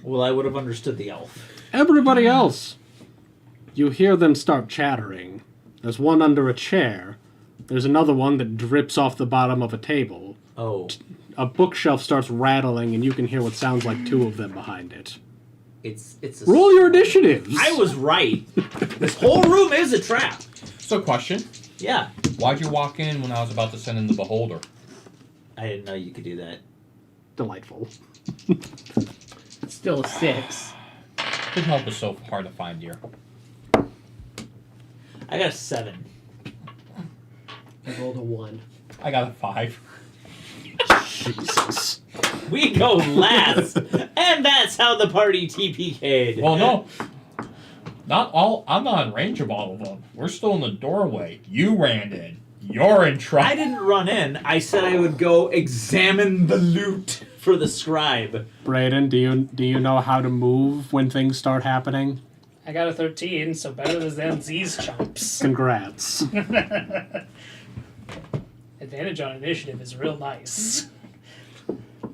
Well, I would have understood the elf. Everybody else. You hear them start chattering. There's one under a chair. There's another one that drips off the bottom of a table. Oh, A bookshelf starts rattling, and you can hear what sounds like 2 of them behind it. it's a. Roll your initiatives. I was right. This whole room is a trap. So, question. Yeah. Why'd you walk in when I was about to send in the beholder? I didn't know you could do that. delightful. It's still a 6. Good help is so hard to find here. I got a 7. I rolled a 1. I got a 5. Jesus. We go last, and that's how the party TPK'd. Well, no. Not all. I'm not in range of all of them. We're still in the doorway. You ran in. You're in trouble. I didn't run in. I said I would go examine the loot for the scribe. Brayden, do you know how to move when things start happening? I got a 13, so better than these chumps. Congrats. Advantage on initiative is real nice.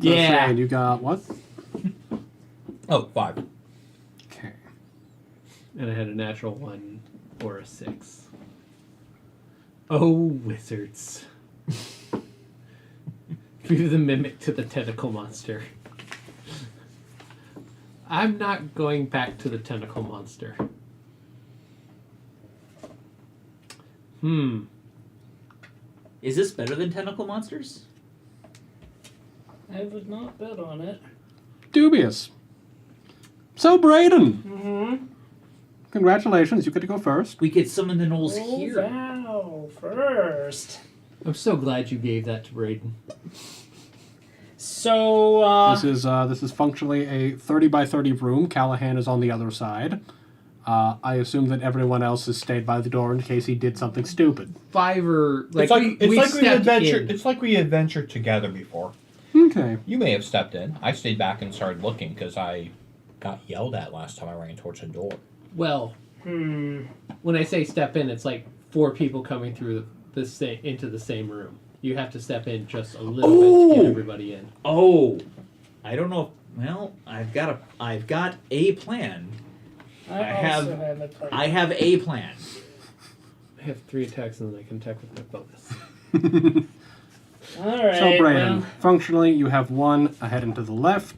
Yeah. And you got what? Oh, 5. Okay. And I had a natural 1 or a 6. Oh, wizards. View the mimic to the tentacle monster. I'm not going back to the tentacle monster. Is this better than tentacle monsters? I would not bet on it. Dubious. So, Brayden, Mm-hmm. congratulations. You get to go first. We could summon the gnolls Oh, here. Val, first. I'm so glad you gave that to Braden. So, This is functionally a 30 by 30 room. Callahan is on the other side. I assume that everyone else has stayed by the door in case he did something stupid. 5 or It's like we stepped adventured. in. It's like we adventured together before. Okay. You may have stepped in. I stayed back and started looking because I got yelled at last time I ran towards the door. Well, when I say step in, it's like 4 people coming through into the same room. You have to step in just a little bit to get everybody in. Oh, I don't know. Well, I've got a plan. I also have a plan. I have a plan. I have 3 attacks and then I can attack with my bonus. All right. So, Brayden, well, functionally, you have 1 ahead and to the left.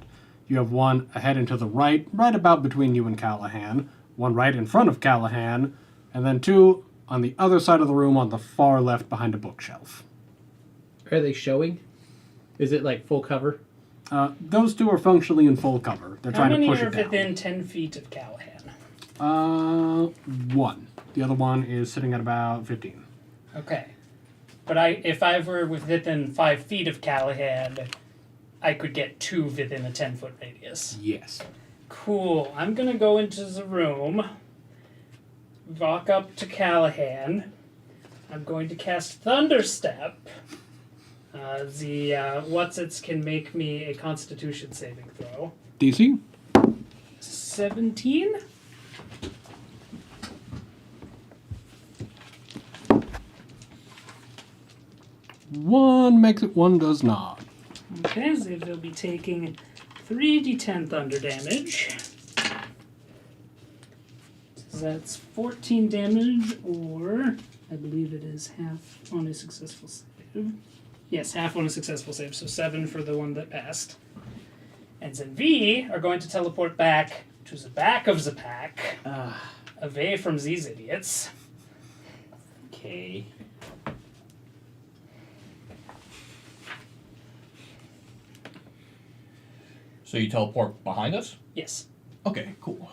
You have 1 ahead and to the right, right about between you and Callahan. 1 right in front of Callahan, and then 2 on the other side of the room on the far left behind a bookshelf. Are they showing? Is it like full cover? Those 2 are functionally in full cover. They're how trying to many push are it down. within 10 feet of Callahan? 1. The other one is sitting at about 15. Okay. But if I were within 5 feet of Callahan, I could get 2 within a 10-foot radius. Yes. Cool. I'm gonna go into the room, walk up to Callahan. I'm going to cast Thunderstep. The Whatsits can make me a Constitution saving throw. DC? 17? One makes it, 1 does not. Okay, so they'll be taking 3d10 thunder damage. So that's 14 damage, or I believe it is half on a successful save. Yes, half on a successful save, so 7 for the one that passed. And then we are going to teleport back to the back of the pack, away from these idiots. Okay. So you teleport behind us? Yes, Okay, cool.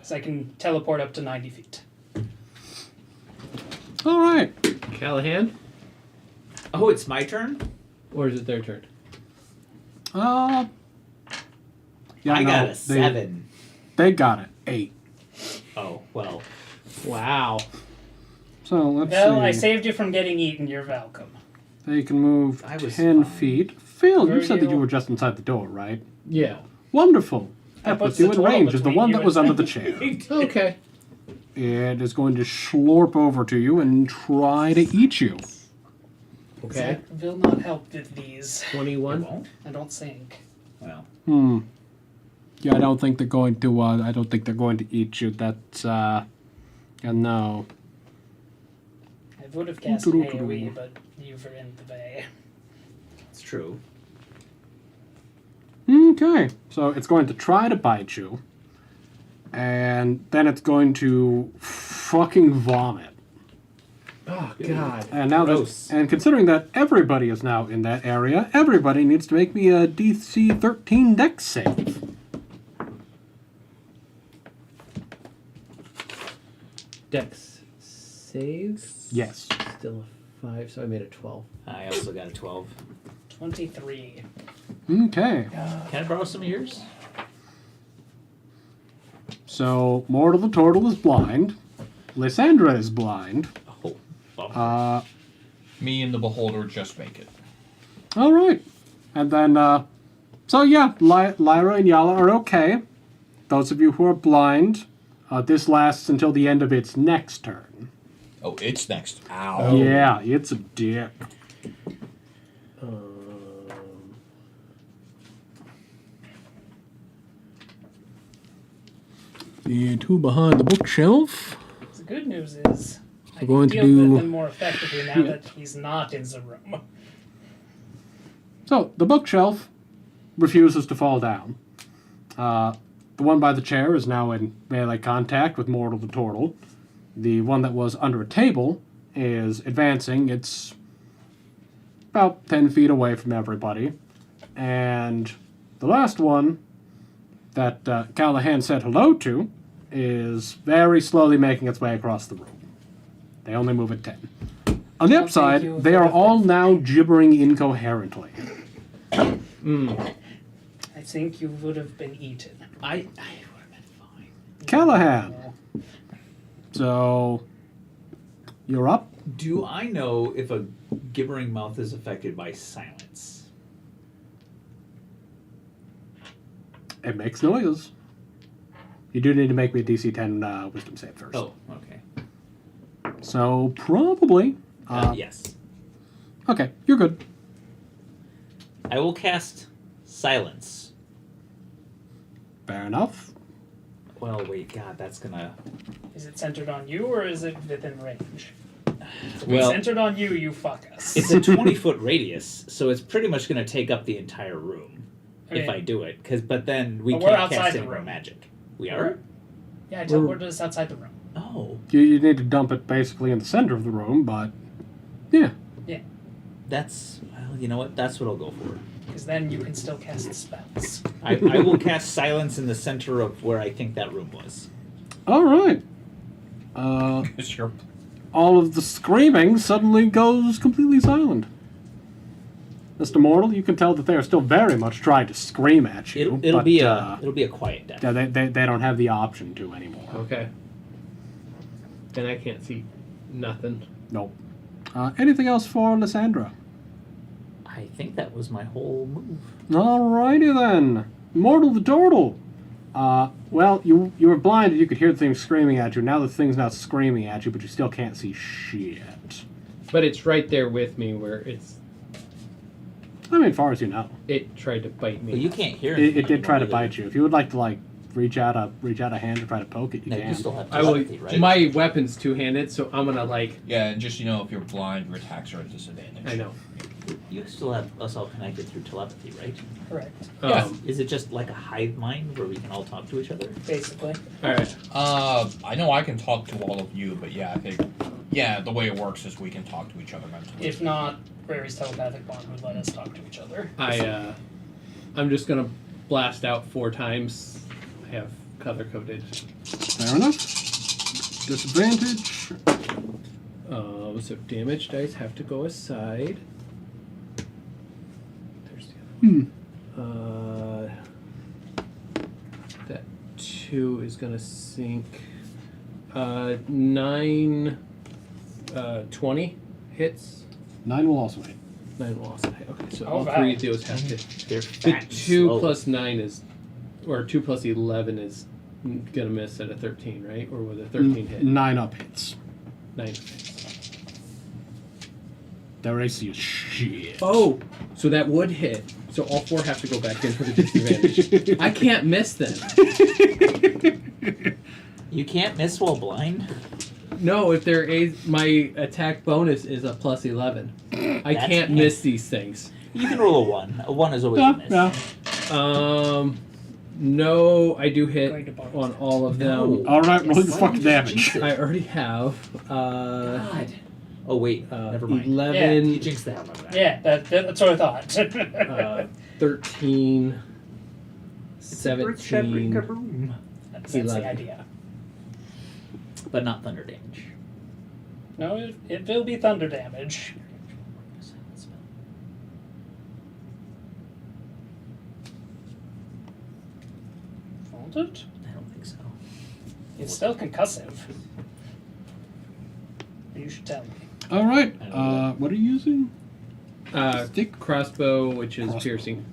so I can teleport up to 90 feet. All right. Callahan? Oh, it's my turn? Or is it their turn? Yeah, I no, got a 7. They got it. 8. Oh, well. Wow. So let's Well, see. I saved you from getting eaten. You're welcome. They can move I was 10 fine. feet. Phil, you Were said that you you- were just inside the door, right? Yeah. Wonderful. I That put puts you the in 12 range as the between one you that and was under me. the chair. Okay. It is going to slurp over to you and try to eat you. Okay. That will not help with these. 21. Won't? I don't think. Well. Yeah, I don't think they're going to. I don't think they're going to eat you. That's. Yeah, no. I would have cast an AoE, but you were in the way. It's true. Okay, so it's going to try to bite you, and then it's going to fucking vomit. Oh God. And now Gross. and considering that everybody is now in that area, everybody needs to make me a DC 13 Dex save. Dex saves. Yes. Still a 5, so I made a 12. I also got a 12. 23. Okay. Can I borrow some of yours? So Mortal the Turtle is blind. Lysandra is blind. Oh, bummer. Me and the Beholder just make it. All right. And then, so yeah, Lyra and Yala are okay. Those of you who are blind, this lasts until the end of its next turn. Oh, it's next. Ow. Yeah, it's a dick. The two behind the bookshelf. The good news is I We're can going to deal do- with him more effectively now that he's not in the room. So, the bookshelf refuses to fall down. The one by the chair is now in melee contact with Mortal the Turtle. The one that was under a table is advancing. It's about 10 feet away from everybody. And the last one that Callahan said hello to is very slowly making its way across the room. They only move at 10. On the Well, upside, thank you they for are the- all now gibbering incoherently. I think you would have been eaten. I would have been fine. Callahan. So, you're up. Do I know if a gibbering mouth is affected by silence? It makes noises. You do need to make me a DC 10 wisdom save first. Oh, okay. So, probably. Yes. Okay, you're good. I will cast silence. Fair enough. Well, wait, God, that's gonna. Is it centered on you or is it within range? If Well- it's centered on you, you fuck us. It's a 20-foot radius, so it's pretty much gonna take up the entire room if I do it. But then we But we're can't outside cast the any more room. magic. We are. Yeah, I teleported us outside the room. Oh, You need to dump it basically in the center of the room, but yeah. that's well. You know what? That's what I'll go for. Because then you can still cast spells. I will cast silence in the center of where I think that room was. All right. Sure. All of the screaming suddenly goes completely silent. Mr. Mortal, you can tell that they are still very much trying to scream at you. It'll but, be a quiet death. yeah, they don't have the option to anymore. Okay. Then I can't see nothing. Nope. Anything else for Lysandra? I think that was my whole move. Alrighty then. Mortal the Turtle. Well, you were blind and you could hear the thing screaming at you. Now the thing's not screaming at you, but you still can't see shit. But it's right there with me where I mean, as far as you know. it tried to bite me. But you can't hear It anything did try to anymore, bite you. If you would like to, like, reach out a hand and try to poke it, you No, can. you still have I will. telepathy, right? My weapon's two-handed, so I'm gonna like. Yeah, and just, if you're blind, your attacks are at disadvantage. I know. You still have us all connected through telepathy, right? Correct. Yeah. Is it just like a hive mind where we can all talk to each other? Basically. All right. I know I can talk to all of you, but yeah, I think, the way it works is we can talk to each other mentally. If not, Rary's telepathic bond would let us talk to each other. I'm just gonna blast out 4 times. I have color coded. Fair enough. Disadvantage. So damage dice have to go aside. There's the other one. That 2 is gonna sink. 9, 20 hits. 9 will also hit. 9 will also hit. Okay, so Oh, all wow. 3 of those have to. They're The fat and 2 slow. plus 9 is, or 2 plus 11 is gonna miss at a 13, right? Or with a 13 hit? 9 up hits. 9 hits. Their AC is shit. Oh, so that would hit. So all 4 have to go back in for the disadvantage. I can't miss them. You can't miss while blind? No, if there is, my attack bonus is a plus 11. I That's can't nice. miss these things. You can roll a 1. A 1 is always a miss. Yeah. No, I do Going hit to borrow on all of them. No. Alright, roll your Why fucking would you damage. jinx it? I already have. God. Oh wait, never mind. 11, You jinxed the hell out of that. Yeah, that's what I thought. 13, Earth-shattering 17. kaboom. That's the 11. idea. But not thunder damage. No, it will be thunder damage. Silent spell. Won't it? I don't think so. It's still concussive. You should tell me. All right. I know What are you using? Stick crossbow, which is Crossbow. piercing.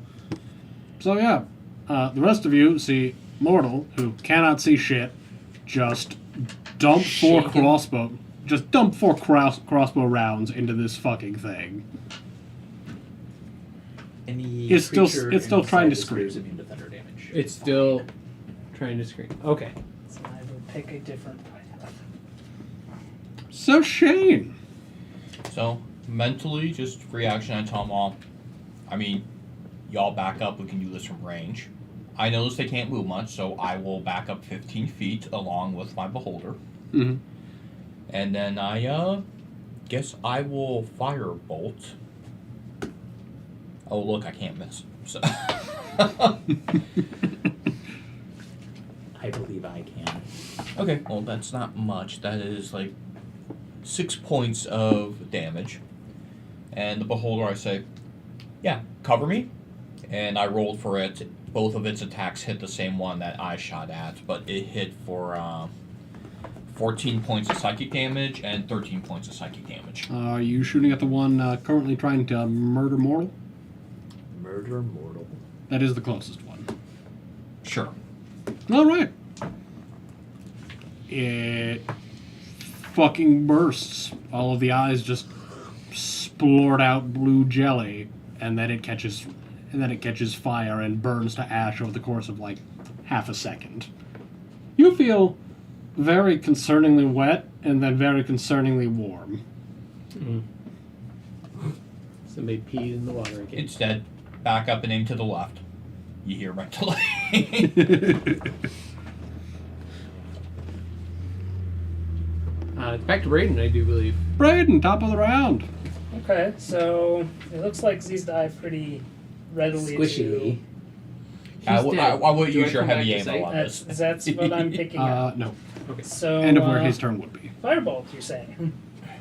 So yeah, the rest of you see Mortal, who cannot see shit, just dump four Shaking. crossbow rounds into this fucking thing. Any It's still- creature it's still inside trying to the sphere is scream. immune to thunder damage. It's still trying to scream. Okay. So I will pick a different path. So Shane, So mentally, just reaction. I tell them all. I mean, y'all back up. We can do this from range. I notice they can't move much, so I will back up 15 feet along with my beholder, Mhm. and then I guess I will firebolt. Oh look, I can't miss. So. I believe I can. Okay, well that's not much. That is like 6 points of damage. And the beholder, I say, yeah, cover me. And I rolled for it. Both of its attacks hit the same one that I shot at, but it hit for 14 points of psychic damage and 13 points of psychic damage. are you shooting at the one currently trying to murder Mortal? Murder mortal. That is the closest one. Sure. All right. It fucking bursts. All of the eyes just splurt out blue jelly, and then it catches fire and burns to ash over the course of like half a second. You feel very concerningly wet and then very concerningly warm. Somebody peed in the water again. It's dead. Back up and aim to the left. You hear mentally. Back to Braden, I do believe. Braden, top of the round. Okay, so it looks like these die pretty readily. Squishy. I He's would dead. would Do use I your come back heavy to aim sight? on this. That's what I'm picking up. No. So End of where his turn would be. firebolt, you say?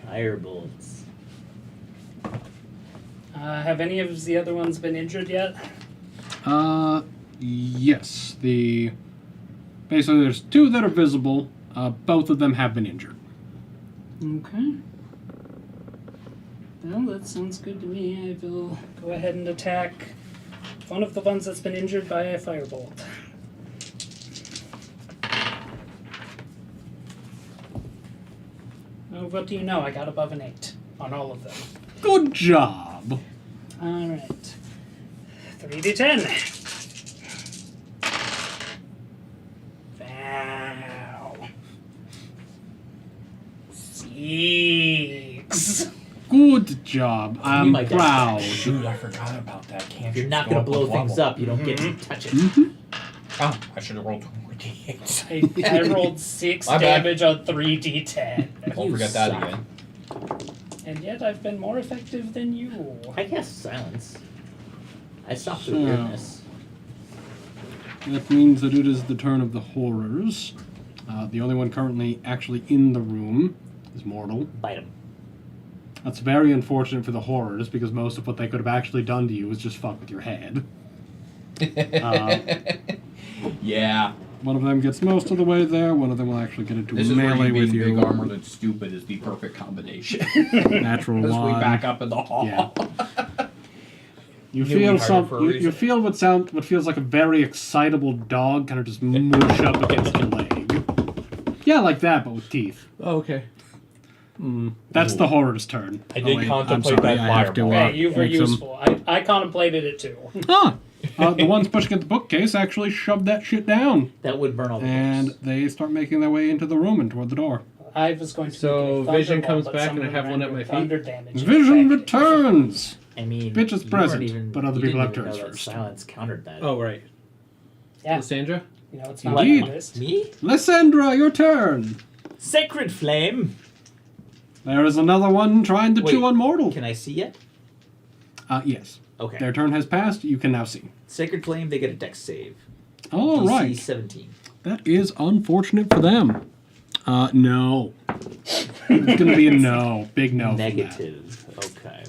Firebolts. Have any of the other ones been injured yet? Yes. Basically, there's two that are visible. Both of them have been injured. Okay. Well, that sounds good to me. I will go ahead and attack one of the ones that's been injured by a firebolt. Oh, what do you know? I got above an 8 on all of them. Good job. Alright. 3d10. Wow. 6. Good job. I'm my God. proud. Shoot, I forgot about that. Can't If you're not gonna blow things up, you don't get to touch it. Oh, I should have rolled 2 more d8s. I rolled 6 My bad. damage on 3d10. Won't You forget that suck. again. And yet I've been more effective than you. I cast silence. I stopped the So- weirdness. That means that it is the turn of the horrors. The only one currently actually in the room is Mortal. Bite him. That's very unfortunate for the horrors because most of what they could have actually done to you is just fuck with your head. Yeah. One of them gets most of the way there. One of them will actually get into This is where melee you being with you. big armored and stupid is the perfect combination. Natural As we one. back up in the hall. Yeah. You Knew we feel hired her for a you reason. feel what feels like a very excitable dog kind of just mush up against your leg. Yeah, like that, but with teeth. Oh, okay. That's the horror's turn. I did I'm contemplate sorry, that I have to, fireball. Okay, you were make some- useful. I contemplated it too. Ah, the ones pushing at the bookcase actually shoved that shit down, That would burn all the and books. they start making their way into the room and toward the door. I was going to So make a vision thunderbolt, comes but back some and I of have them one at render my feet? thunder damage Vision effective. returns. I mean, Bitch is you present, weren't even, but other you people didn't have even turns know that first. silence countered that. Oh, right. Yeah, Lysandra? you know it's not Indeed. on the list. Me? Lysandra, your turn. Sacred flame. There is another one trying to Wait, chew on mortal. Can I see yet? Yes. Okay. Their turn has passed. You can now see. Sacred Flame, they get a dex save. All DC right. 17. That is unfortunate for them. No. It's going to be a no. Big no. Negative. Okay.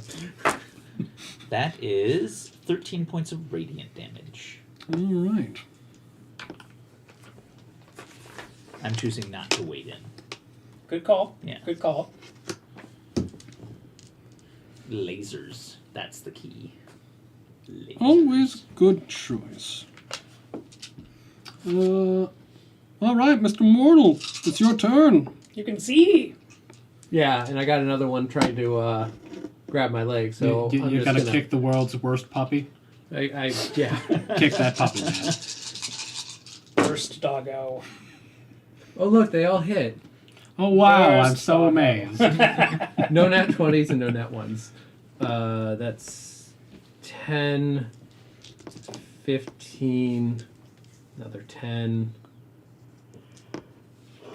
That is 13 points of radiant damage. All right. I'm choosing not to wait in. Good call. Yeah. Good call. Lasers. That's the key. Lasers. Always good choice. All right, Mr. Mortal, it's your turn. You can see. Yeah, and I got another one trying to grab my leg, so you I'm just gotta gonna, kick the world's worst puppy. yeah. Kick that puppy, man. First doggo. Oh look, they all hit. Oh wow, Worst I'm so doggo. amazed. No nat 20s and no nat 1s. That's 10, 15, another 10,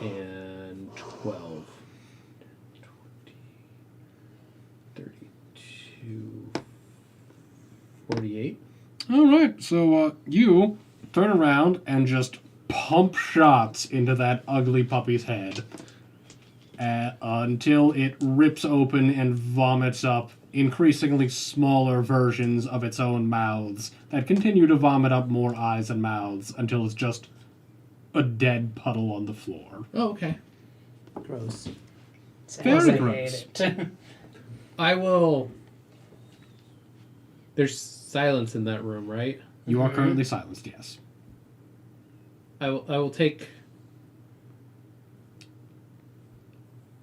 and 12. 20, 32, 48. All right, so you turn around and just pump shots into that ugly puppy's head until it rips open and vomits up increasingly smaller versions of its own mouths that continue to vomit up more eyes and mouths until it's just a dead puddle on the floor. Oh, okay. Gross. Very Sounds I gross. hate it. I will. There's silence in that room, right? You are currently silenced, yes. I will take.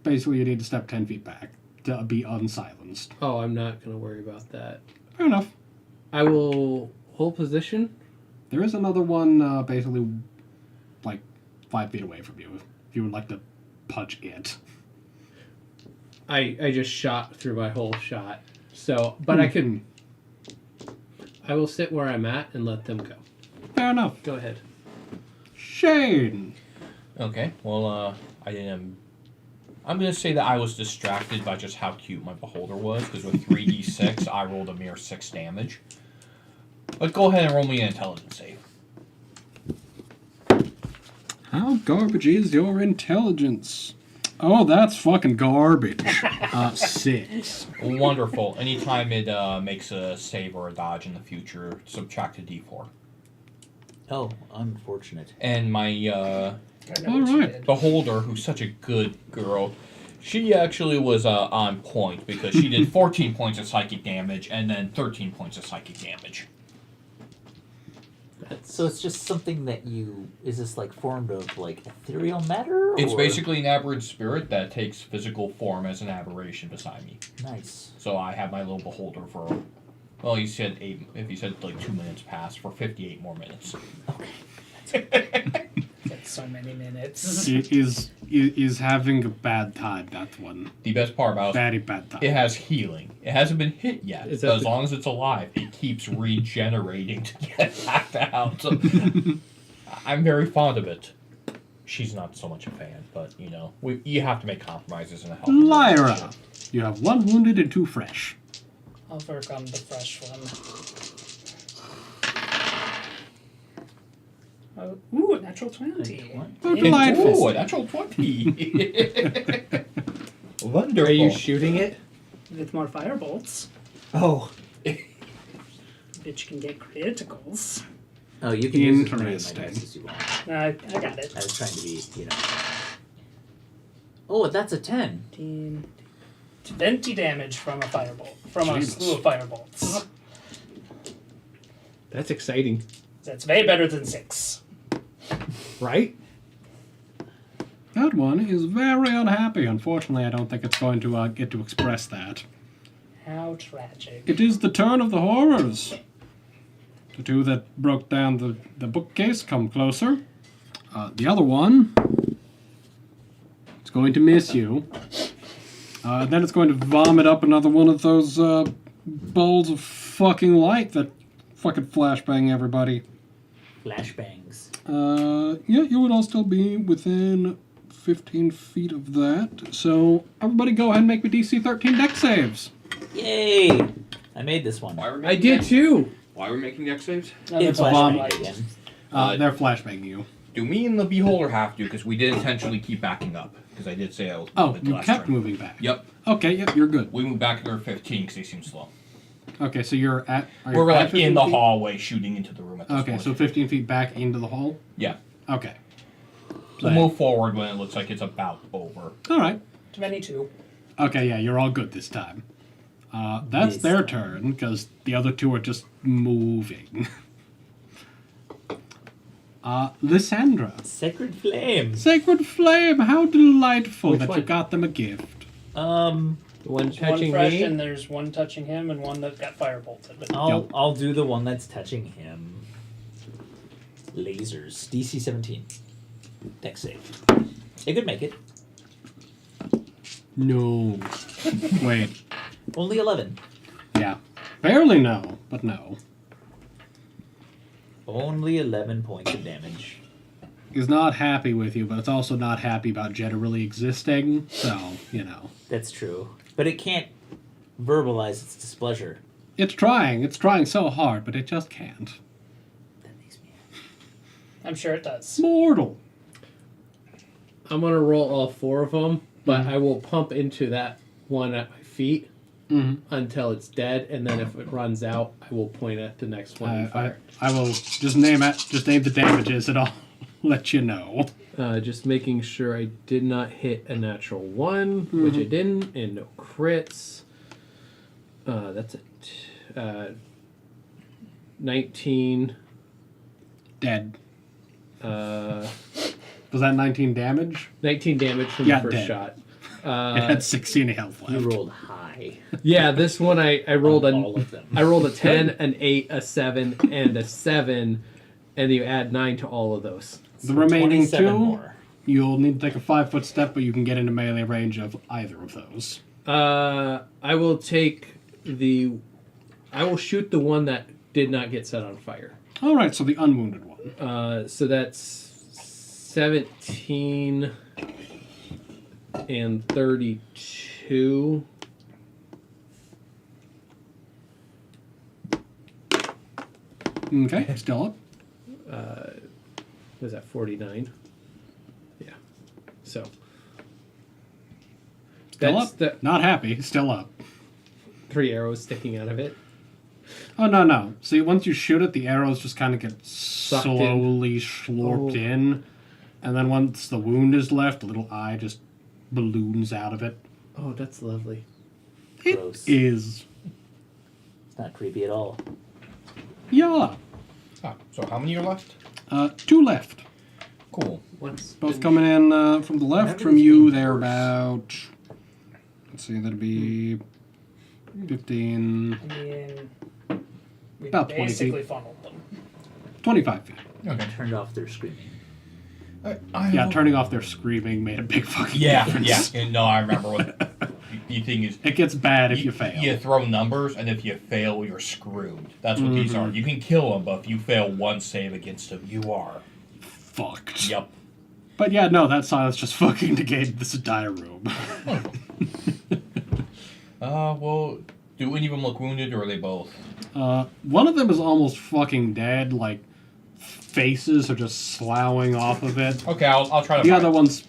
Basically, you need to step 10 feet back to be unsilenced. Oh, I'm not going to worry about that. Fair enough. I will hold position. There is another one basically like 5 feet away from you if you would like to punch it. I just shot through my whole shot. So, but I could. I will sit where I'm at and let them go. Fair enough. Go ahead. Shane! Okay, well, I'm going to say that I was distracted by just how cute my beholder was, because with 3d6, I rolled a mere 6 damage. But go ahead and roll me an intelligence save. How garbage is your intelligence? Oh, that's fucking garbage. 6. Wonderful. Anytime it makes a save or a dodge in the future, subtract a d4. Oh, unfortunate. And my I know what you Alright. did. beholder, who's such a good girl, she actually was on point because she did 14 points of psychic damage and then 13 points of psychic damage. So it's just something that you... Is this like formed of like ethereal matter? It's or- basically an aberrant spirit that takes physical form as an aberration beside me. Nice. So I have my little beholder for, well, you said 8, if you said like 2 minutes passed, for 58 more minutes. That's so many minutes. It is having a bad time, that one. The best part about it, Very bad time. it has healing. It hasn't been hit yet, Is but that as the- long as it's alive, it keeps regenerating to get back out. So I'm very fond of it. She's not so much a fan, but you know, you have to make compromises in a healthy Lyra! relationship. You have 1 wounded and 2 fresh. I'll work on the fresh one. Oh, ooh, a natural 20. Oh, And, delightful. ooh, a natural 20. Wonderful. Are you shooting it? With more firebolts, Oh. bitch can get criticals. Oh, you can use as many of my Interesting. dice as you want. I got it. I was trying to be, Oh, that's a 10. 20 damage from a firebolt. From a Jesus. slew of firebolts. That's exciting, That's way better than 6. right? That one is very unhappy. Unfortunately, I don't think it's going to get to express that. How tragic. It is the turn of the horrors. The two that broke down the bookcase come closer. The other one is going to miss you. Then it's going to vomit up another one of those balls of fucking light that fucking flashbang everybody. Flashbangs. Yeah, you would all still be within 15 feet of that. So everybody go ahead and make me DC 13 deck saves. Yay! I made this one. Why are we I making did deck- too. Why are we making deck saves? Another It's flashlight. flashlight again. They're flashbanging you. Do me and the beholder have to? Because we did intentionally keep backing up. Because I did say I was. Oh, moving you last kept turn. moving back. Yep. Okay, yep, you're good. We moved back to our 15 because they seem slow. Okay, so you're at. Are you We're at like 15 in the feet? hallway shooting into the room at this Okay, point. so 15 feet back into the hall? Yeah. Okay. We'll move forward when it looks like it's about over. Alright. 22. Okay, yeah, you're all good this time. That's This their time. turn, because the other two are just moving. Lysandra. Sacred flames. Sacred Flame, how delightful Which that one? you got them a gift. The one There's touching one fresh, me. and there's one touching him, and one that got firebolted. But I'll do the one that's touching him. Lasers. DC 17. Deck save. It could make it. No. Wait. Only 11. Yeah. Barely no, but no. Only 11 points of damage. Is not happy with you, but it's also not happy about generally existing, so, you know. That's true. But it can't verbalize its displeasure. It's trying so hard, but it just can't. That makes me happy. I'm sure it does. Mortal. I'm gonna roll all 4 of them, but I will pump into that one at my feet until it's dead, and then if it runs out, I will point at the next one and fire. I will just name the damages and I'll let you know. Just making sure I did not hit a natural 1, which I didn't, and no crits. That's a 19. Dead. Uh, Was that 19 damage? 19 damage from Yeah, the first dead. shot. It had 16 health You left. rolled high. Yeah, this one I rolled on all of them. I rolled a 10, an 8, a 7, and a 7, and you add 9 to all of those. The remaining 27 two, more. you'll need to take a 5-foot step, but you can get into melee range of either of those. I will shoot the one that did not get set on fire. All right, so the unwounded one. So that's 17 and 32. Okay, still up. Was that 49? Yeah. So. Still That's up. the Not happy. Still up. 3 arrows sticking out of it. Oh, no. See, once you shoot it, the arrows just kind of get in. slowly slurped Oh. in. And then once the wound is left, a little eye just balloons out of it. Oh, that's lovely. It Gross. is. It's not creepy at all. Yeah. Ah, so how many are left? 2 left. Cool. What's Both coming in from the left. Remember From these you, being they're worse. about... Let's see, that'd be... 15... I mean, we About 20 basically feet. funneled them. 25 feet. Okay. Turned off their screaming. Yeah, turning off their screaming made a big fucking Yeah, difference. yeah. No, I remember what the thing is. It gets bad if you fail. You throw numbers, and if you fail, you're screwed. That's what these are. You can kill them, but if you fail one save against them, you are. Fucked. Yep. But yeah, no, that silence just fucking negated this entire room. Well, do any of them look wounded, or are they both? One of them is almost fucking dead, like, faces are just sloughing off of it. Okay, I'll try to The find other one's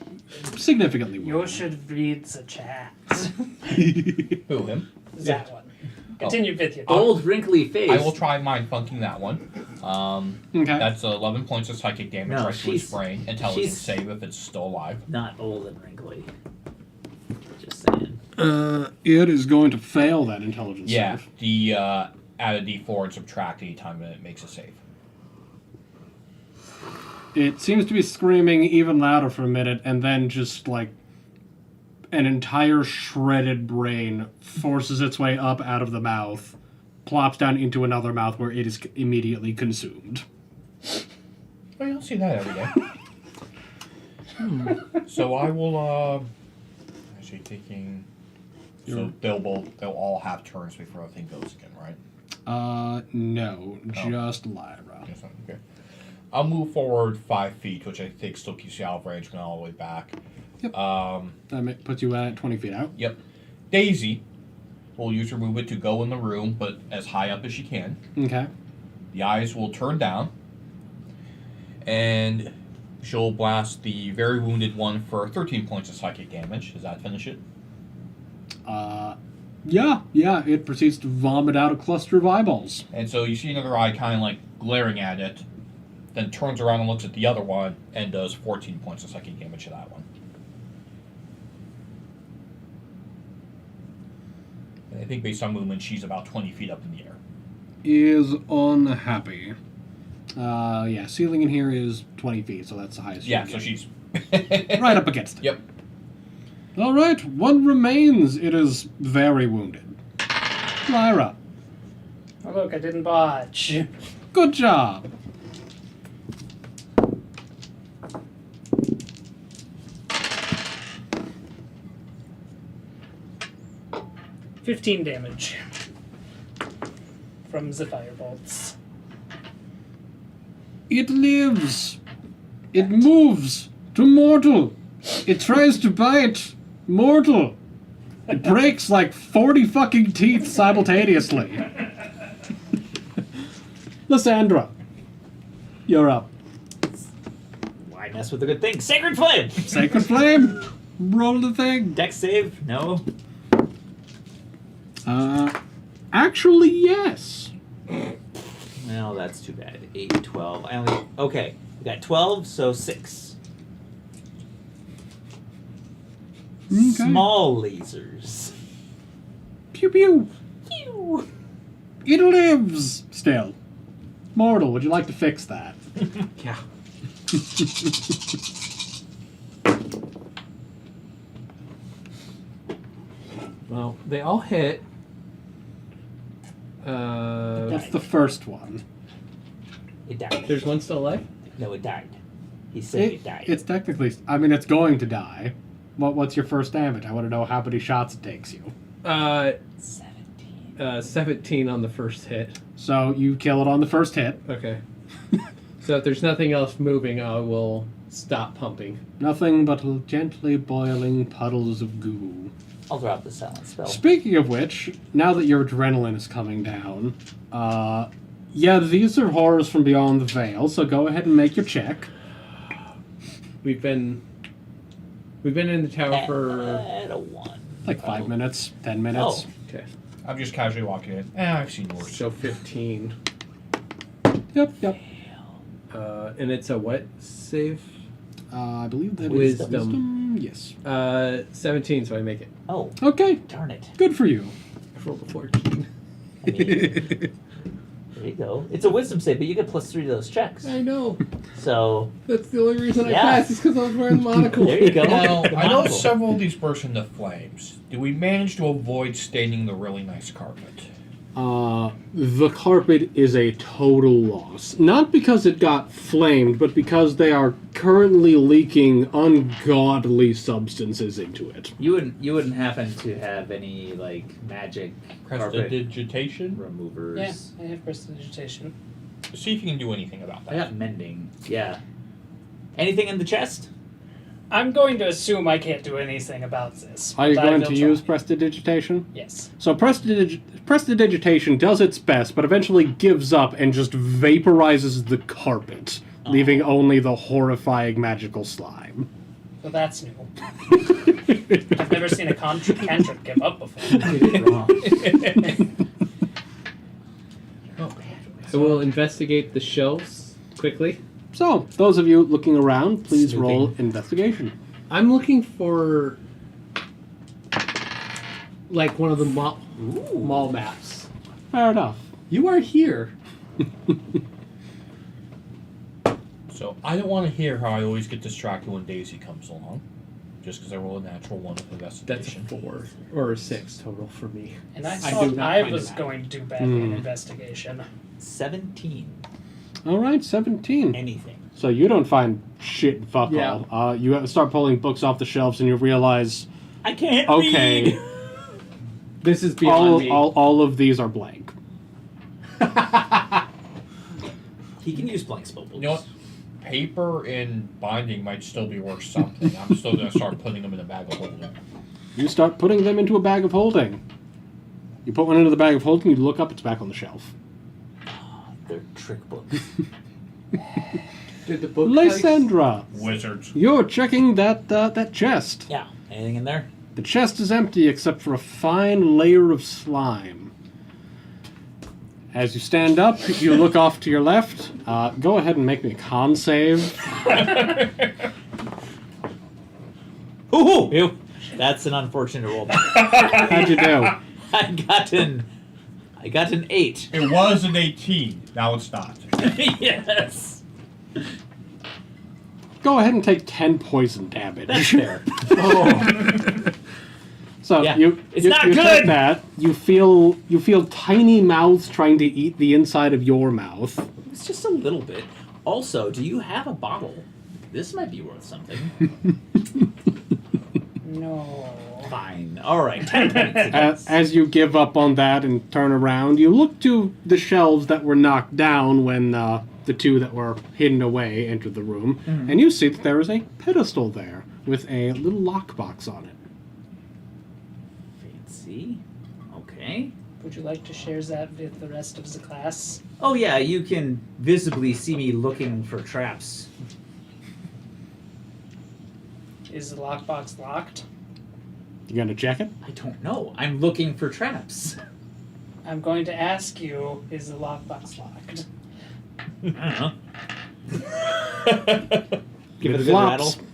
significantly You wounded. should read the chat. Who, him? That one. Continue with you. Old wrinkly face. I will try mind funking that one. Okay. That's 11 points of psychic damage No, right to his she's- brain. Intelligence she's- save if it's still alive. Not old and wrinkly. Just saying. It is going to fail that intelligence Yeah, save. the add a d4 and subtract anytime it makes a save. It seems to be screaming even louder for a minute, and then just like an entire shredded brain forces its way up out of the mouth, plops down into another mouth where it is immediately consumed. Oh, you'll see that every day. So I will, actually taking... So they'll all have turns before the thing goes again, right? No, just Lyra. Yes, okay. I'll move forward 5 feet, which I think still keeps you out of range going all the way back. Yep. That puts you at 20 feet out. Yep. Daisy will use her movement to go in the room, but as high up as she can. Okay. The eyes will turn down, and she'll blast the very wounded one for 13 points of psychic damage. Does that finish it? Yeah, it proceeds to vomit out a cluster of eyeballs. And so you see another eye kind of like glaring at it, then turns around and looks at the other one and does 14 points of psychic damage to that one. And I think based on movement, she's about 20 feet up in the air. Is unhappy. Yeah, ceiling in here is 20 feet, so that's the highest. Yeah, you so can she's... get. Right up against it. Yep. All right, one remains. It is very wounded. Lyra, Oh, look, I didn't botch. good job. $15 damage from the firebolts. It lives. It moves to mortal. It tries to bite mortal. It breaks like 40 fucking teeth simultaneously. Lysandra, you're up. Why mess with a good thing? Sacred Flame! Sacred Flame, roll the thing. Dex save? No. Actually, yes. Well, that's too bad. 8, 12. I only. Okay. We got 12, so 6. Okay. Small lasers. Pew pew. Pew! It lives still. Mortal, would you like to fix that? Yeah. Well, they all hit. That's the first one. It died. There's one still alive? No, it died. He said it died. It's technically. I mean, it's going to die. What's your first damage? I want to know how many shots it takes you. 17. 17 on the first hit. So you kill it on the first hit. Okay. So if there's nothing else moving, I will stop pumping. Nothing but gently boiling puddles of goo. I'll drop the silence spell. Speaking of which, now that your adrenaline is coming down, yeah, these are horrors from beyond the veil. So go ahead and make your check. We've been in the tower for At a 1. Like 5 minutes, 10 minutes. Oh. okay. I'm just casually walking in. I've seen worse. So 15. Yep. And it's a what save? I believe that is Wisdom. Yes. 17, so I make it. Oh, Okay. darn it. Good for you. I rolled a 14. I mean, there you go. It's a wisdom save, but you get +3 to those checks. I know. So, That's the only reason I Yeah. passed is because I was wearing the monocle. there you go. Now, The I know monocle. several of these burst into flames. Do we manage to avoid staining the really nice carpet? The carpet is a total loss. Not because it got flamed, but because they are currently leaking ungodly substances into it. You wouldn't happen to have any like magic carpet Prestidigitation? removers. Yeah, I have prestidigitation. See if you can do anything about I that. got mending. Yeah. Anything in the chest? I'm going to assume I can't do anything about this. Are you but I going will to try. use prestidigitation? Yes. So prestidigitation does its best, but eventually gives up and just vaporizes the carpet, leaving only the horrifying magical slime. Well, that's new. I've never seen a cantrip give up before. Did it wrong. I will investigate the shelves quickly. So, those of you looking around, please Snooping. roll investigation. I'm looking for like one of the mall maps. Fair enough. You are here. So I don't want to hear how I always get distracted when Daisy comes along. Just because I roll a natural 1 with That's investigation. 4 or 6 total for me. And I do thought not I find was a map. going to do badly in investigation. 17. All right, 17. Anything. So you don't find shit fuck Yeah. all. You start pulling books off the shelves and you realize, I can't okay, read. This is beyond me. all of these are blank. He can use blank spell books. You know what? paper and binding might still be worth something. I'm still going to start putting them in a bag of holding. You start putting them into a bag of holding. You put one into the bag of holding, you look up, it's back on the shelf. They're trick books. Did the book Lysandra, Wizards. you're checking that chest. Yeah. Anything in there? The chest is empty except for a fine layer of slime. As you stand up, you look off to your left. Go ahead and make me a con save. Ooh, that's an unfortunate roll. How'd you do? I got an 8. It was an 18. Now it's not. Yes. Go ahead and take 10 poison damage. That's fair. So Yeah, you it's you, not you good! take that. You feel tiny mouths trying to eat the inside of your mouth. It's just a little bit. Also, do you have a bottle? This might be worth something. No. Fine. All right. 10 points. it is. As you give up on that and turn around, you look to the shelves that were knocked down when the two that were hidden away entered the room, and you see that there is a pedestal there with a little lockbox on it. Fancy. Okay. Would you like to share that with the rest of the class? Oh yeah, you can visibly see me looking for traps. Is the lockbox locked? You gonna check it? I don't know. I'm looking for traps. I'm going to ask you, is the lockbox locked? I don't know. Give it a good flops. rattle.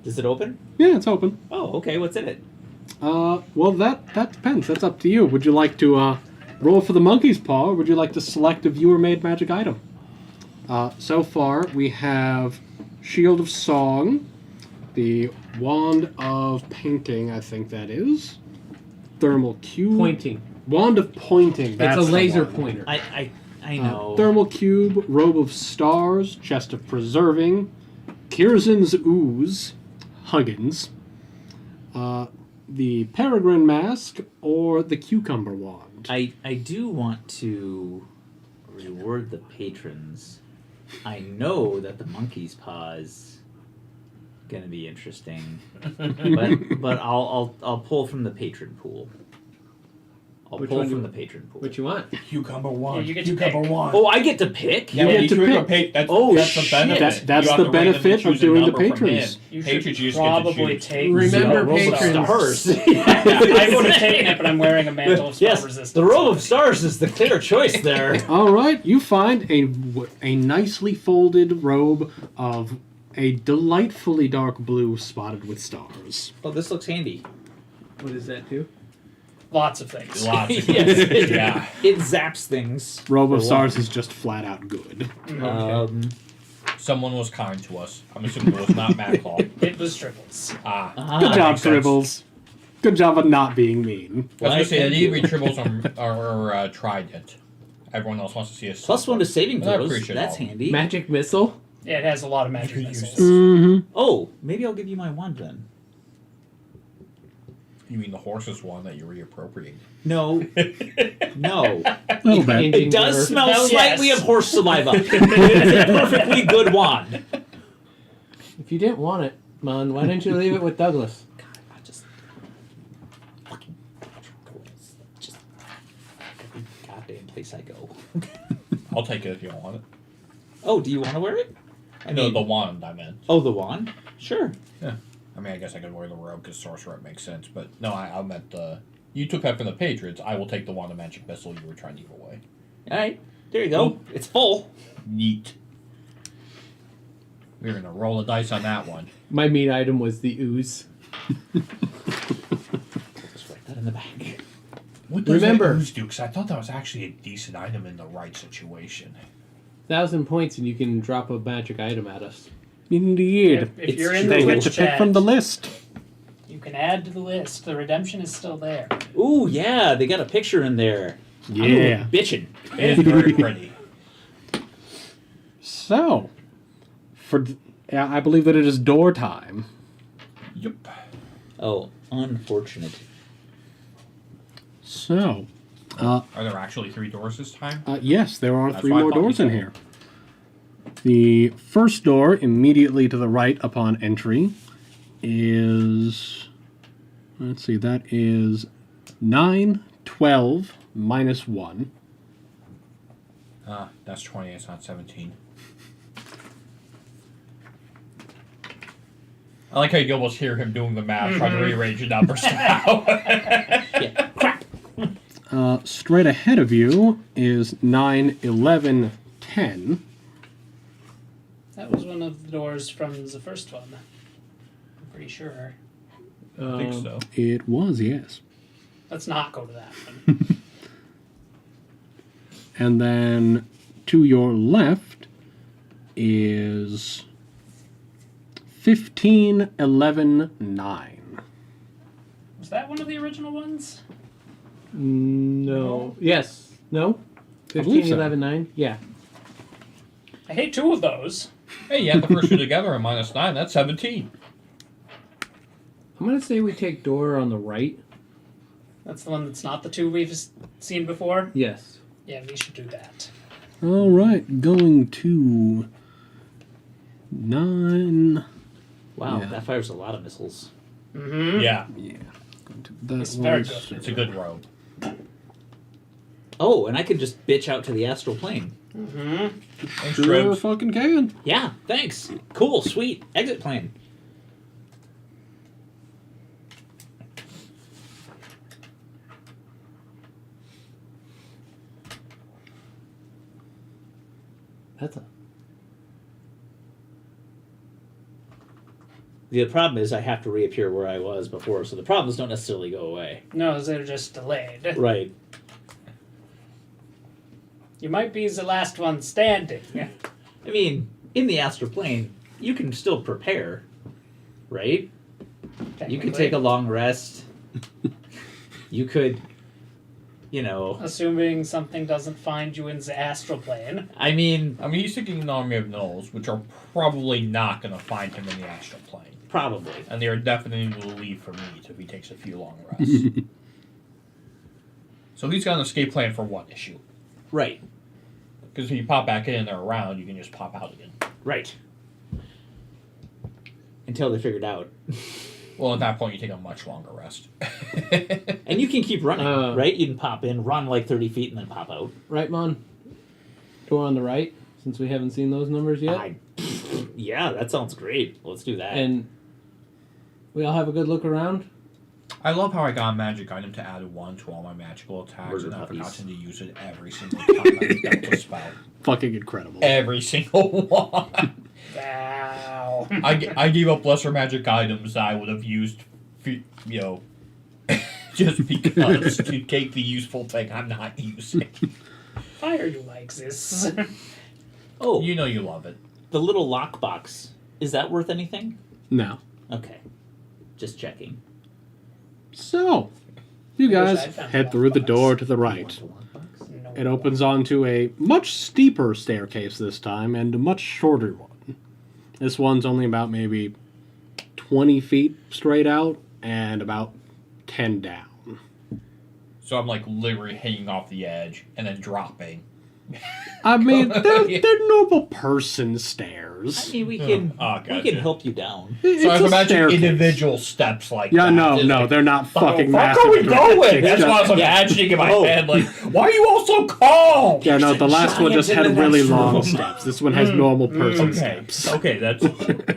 Does it open? Yeah, it's open. Oh, okay. What's in it? Well, that depends. That's up to you. Would you like to roll for the monkey's paw, or would you like to select a viewer-made magic item? So far, we have Shield of Song, the Wand of Painting, I think that is, Thermal Cube. Pointing. Wand of Pointing. That's It's a the laser one. pointer. I know. Thermal Cube, Robe of Stars, Chest of Preserving, Kirzin's Ooze, Huggins, the Peregrine Mask, or the Cucumber Wand. I do want to reward the patrons. I know that the monkey's paw is gonna be interesting, but I'll pull from the patron pool. I'll Which pull one from you- the patron pool. What you want? Cucumber wand. Yeah, you get to Cucumber pick. wand. Oh, I get to pick. Yeah, You when get you to choose a pick. that's Oh, the shit. benefit. That's You have the to randomly benefit of choose a doing the number from patrons. in. You Patrons should just get to probably choose. take Remember Roll of patrons. Stars. I would have taken it, but I'm wearing a mantle of spell Yes, resistance. the roll of stars is the clear choice there. All right, you find a nicely folded robe of a delightfully dark blue spotted with stars. Oh, this looks handy. What does that do? Lots of things. Lots of Yes. yeah. It zaps things. Robe of For Stars is just flat out good. Someone was kind to us. I'm assuming it was not Maclaw. It was triples. Ah. Good job, makes sense. Tribbles. Good job of not being mean. I was gonna say, Thank the you. Tribbles are Trident. Everyone else wants to see us. +1 to saving I throws. appreciate That's all. handy. Magic missile? Yeah, it has a lot of magic You could use missiles. Mm-hmm. Oh, maybe I'll give you my wand then. You mean the horses one that you reappropriate? No. No. A little bit. Ending It does there. smell Hell slightly yes. of horse saliva. It's a perfectly good wand. If you didn't want it, man, why didn't you leave it with Douglas? I just fucking just every goddamn place I go. I'll take it if you want it. Oh, do you want to wear it? I No, mean, the wand I meant. oh, the wand? Sure. I mean, I guess I could wear the robe because sorcerer makes sense. But no, I meant the. You took that from the patrons. I will take the wand of magic missile you were trying to give away. All right. There you go. Oh. It's full. Neat. We're gonna roll a dice on that one. My meat item was the ooze. Just write that in the back. What does Remember- that ooze do? Because I thought that was actually a decent item in the right situation. 1,000 points and you can drop a magic item at us. Indeed. If It's you're in true. the They get Twitch to pick chat, from the list. you can add to the list. The redemption is still there. Ooh, yeah, they got a picture in there. Yeah. I'm bitching. It is very pretty. So, I believe that it is door time. Yep. Oh, unfortunate. So, Are there actually 3 doors this time? yes, there are That's 3 what I more thought you doors in said. here. The first door immediately to the right upon entry is, let's see, that is 9, 12, minus 1. Ah, that's 20. It's not 17. I like how you almost hear him doing the math, trying to rearrange the numbers now. Yeah. Crap. Straight ahead of you is 9, 11, 10. That was one of the doors from the first one. I'm pretty sure. I think so. It was, yes. Let's not go to that one. And then to your left is 15, 11, 9. Was that one of the original ones? No. Yes. No? believe 15, so. 11, 9? Yeah. I hate two of those. Hey, you add the first two together and minus 9, that's 17. I'm going to say we take door on the right. That's the one that's not the two we've seen before. Yes. Yeah, we should do that. All right, going to 9. Wow, Yeah. that fires a lot of missiles. Mm-hmm. Yeah, Going to that It's very one. good. it's a good road. Oh, and I can just bitch out to the astral plane. Mm-hmm. Thanks, Sure Tribs. fucking can. Yeah, thanks. Cool, sweet. Exit plane. That's a. The problem is I have to reappear where I was before, so the problems don't necessarily go away. No, they're just delayed. Right. You might be the last one standing. I mean, in the astral plane, you can still prepare, right? You could take a long rest. You could, you know. Assuming something doesn't find you in the astral plane. I mean, He's thinking an army of gnolls, which are probably not going to find him in the astral plane. probably. And they are definitely will leave for meat if he takes a few long rests. So he's got an escape plan for one issue. Right. Because if you pop back in and they're around, you can just pop out again. Right. Until they figured out. Well, at that point, you take a much longer rest. And you can keep running, Uh. right? You can pop in, run like 30 feet, and then pop out. Right, Mon? Door on the right, since we haven't seen those numbers yet. Yeah, that sounds great. Let's do that. And we all have a good look around. I love how I got a magic item to add 1 to all my magical attacks, Murder and I've puppies. forgotten to use it every single time I dealt a spell. Fucking incredible. Every single one. Wow. I gave up lesser magic items that I would have used, just because to take the useful thing I'm not using. Why are you like this? oh, You know you love it. the little lockbox. Is that worth anything? No. Okay. Just checking. So, you I wish guys I'd found head a through the lockbox. door to the right. No. It opens onto a much steeper staircase this time and a much shorter one. This one's only about maybe 20 feet straight out and about 10 down. So I'm like literally hanging off the edge and then dropping. I mean, they're normal person stairs. I mean, we can Oh, we gotcha. can help you down. It's So I a was imagining staircase. individual steps like Yeah, that. no, It's no, like, they're not fucking fuck massive. are we going? It's That's just- what I was yeah. imagining in my Oh. head. Like, why are you all so calm? Yeah, no, the last one just had giant in the really next long room. steps. This one has normal person Okay, steps. okay, that's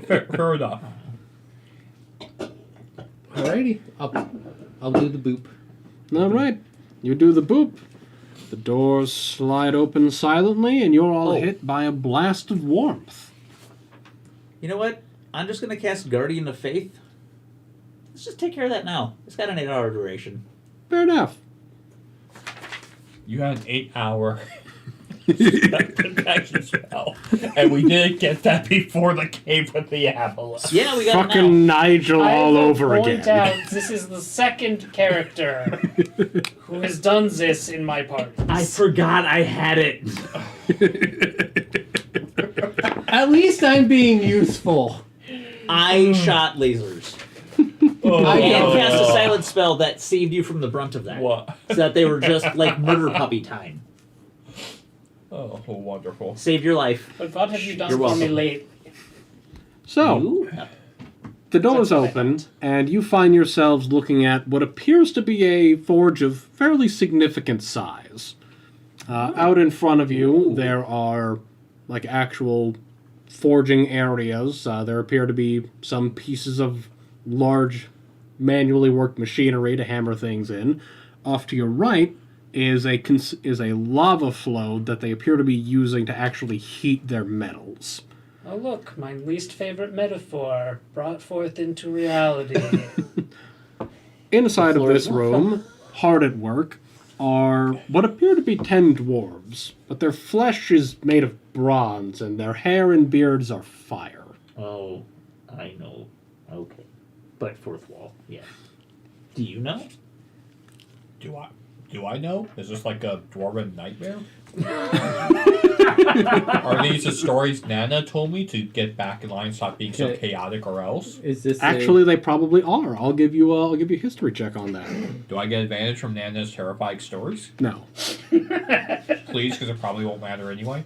fair enough. Alrighty. I'll do the boop. All right, you do the boop. The doors slide open silently, and you're all Oh. hit by a blast of warmth. You know what? I'm just gonna cast Guardian of Faith. Let's just take care of that now. It's got an 8-hour duration. Fair enough. You had an 8-hour protection spell, and we didn't get that before the cave with the avalanche. Yeah, we got it now. Fucking Nigel I all will over point again. out this is the second character who has done this in my party. I forgot I had it. At least I'm being useful. I shot lasers. Oh, I And know. cast a silent spell that saved you from the brunt of that. What? So that they were just like murder puppy time. Oh, wonderful. Saved your life. But what have you done You're for me welcome. lately? So, You? the doors That's what I open, thought. and you find yourselves looking at what appears to be a forge of fairly significant size. Out in front of you, there are like actual forging areas. There appear to be some pieces of large, manually worked machinery to hammer things in. Off to your right is a lava flow that they appear to be using to actually heat their metals. Oh, look, my least favorite metaphor brought forth into reality. Inside of floor this is room, hard at work, are what appear to be 10 dwarves, but their flesh is made of bronze and their hair and beards are fire. Oh, I know. Okay. But fourth wall, yeah. Do you know? Do I know? Is this like a dwarven nightmare? Are these the stories Nana told me to get back in line, stop being so Okay. chaotic, or else? Is this Actually, they probably are. I'll give you a history check on that. Do I get advantage from Nana's terrifying stories? No. Please, because it probably won't matter anyway.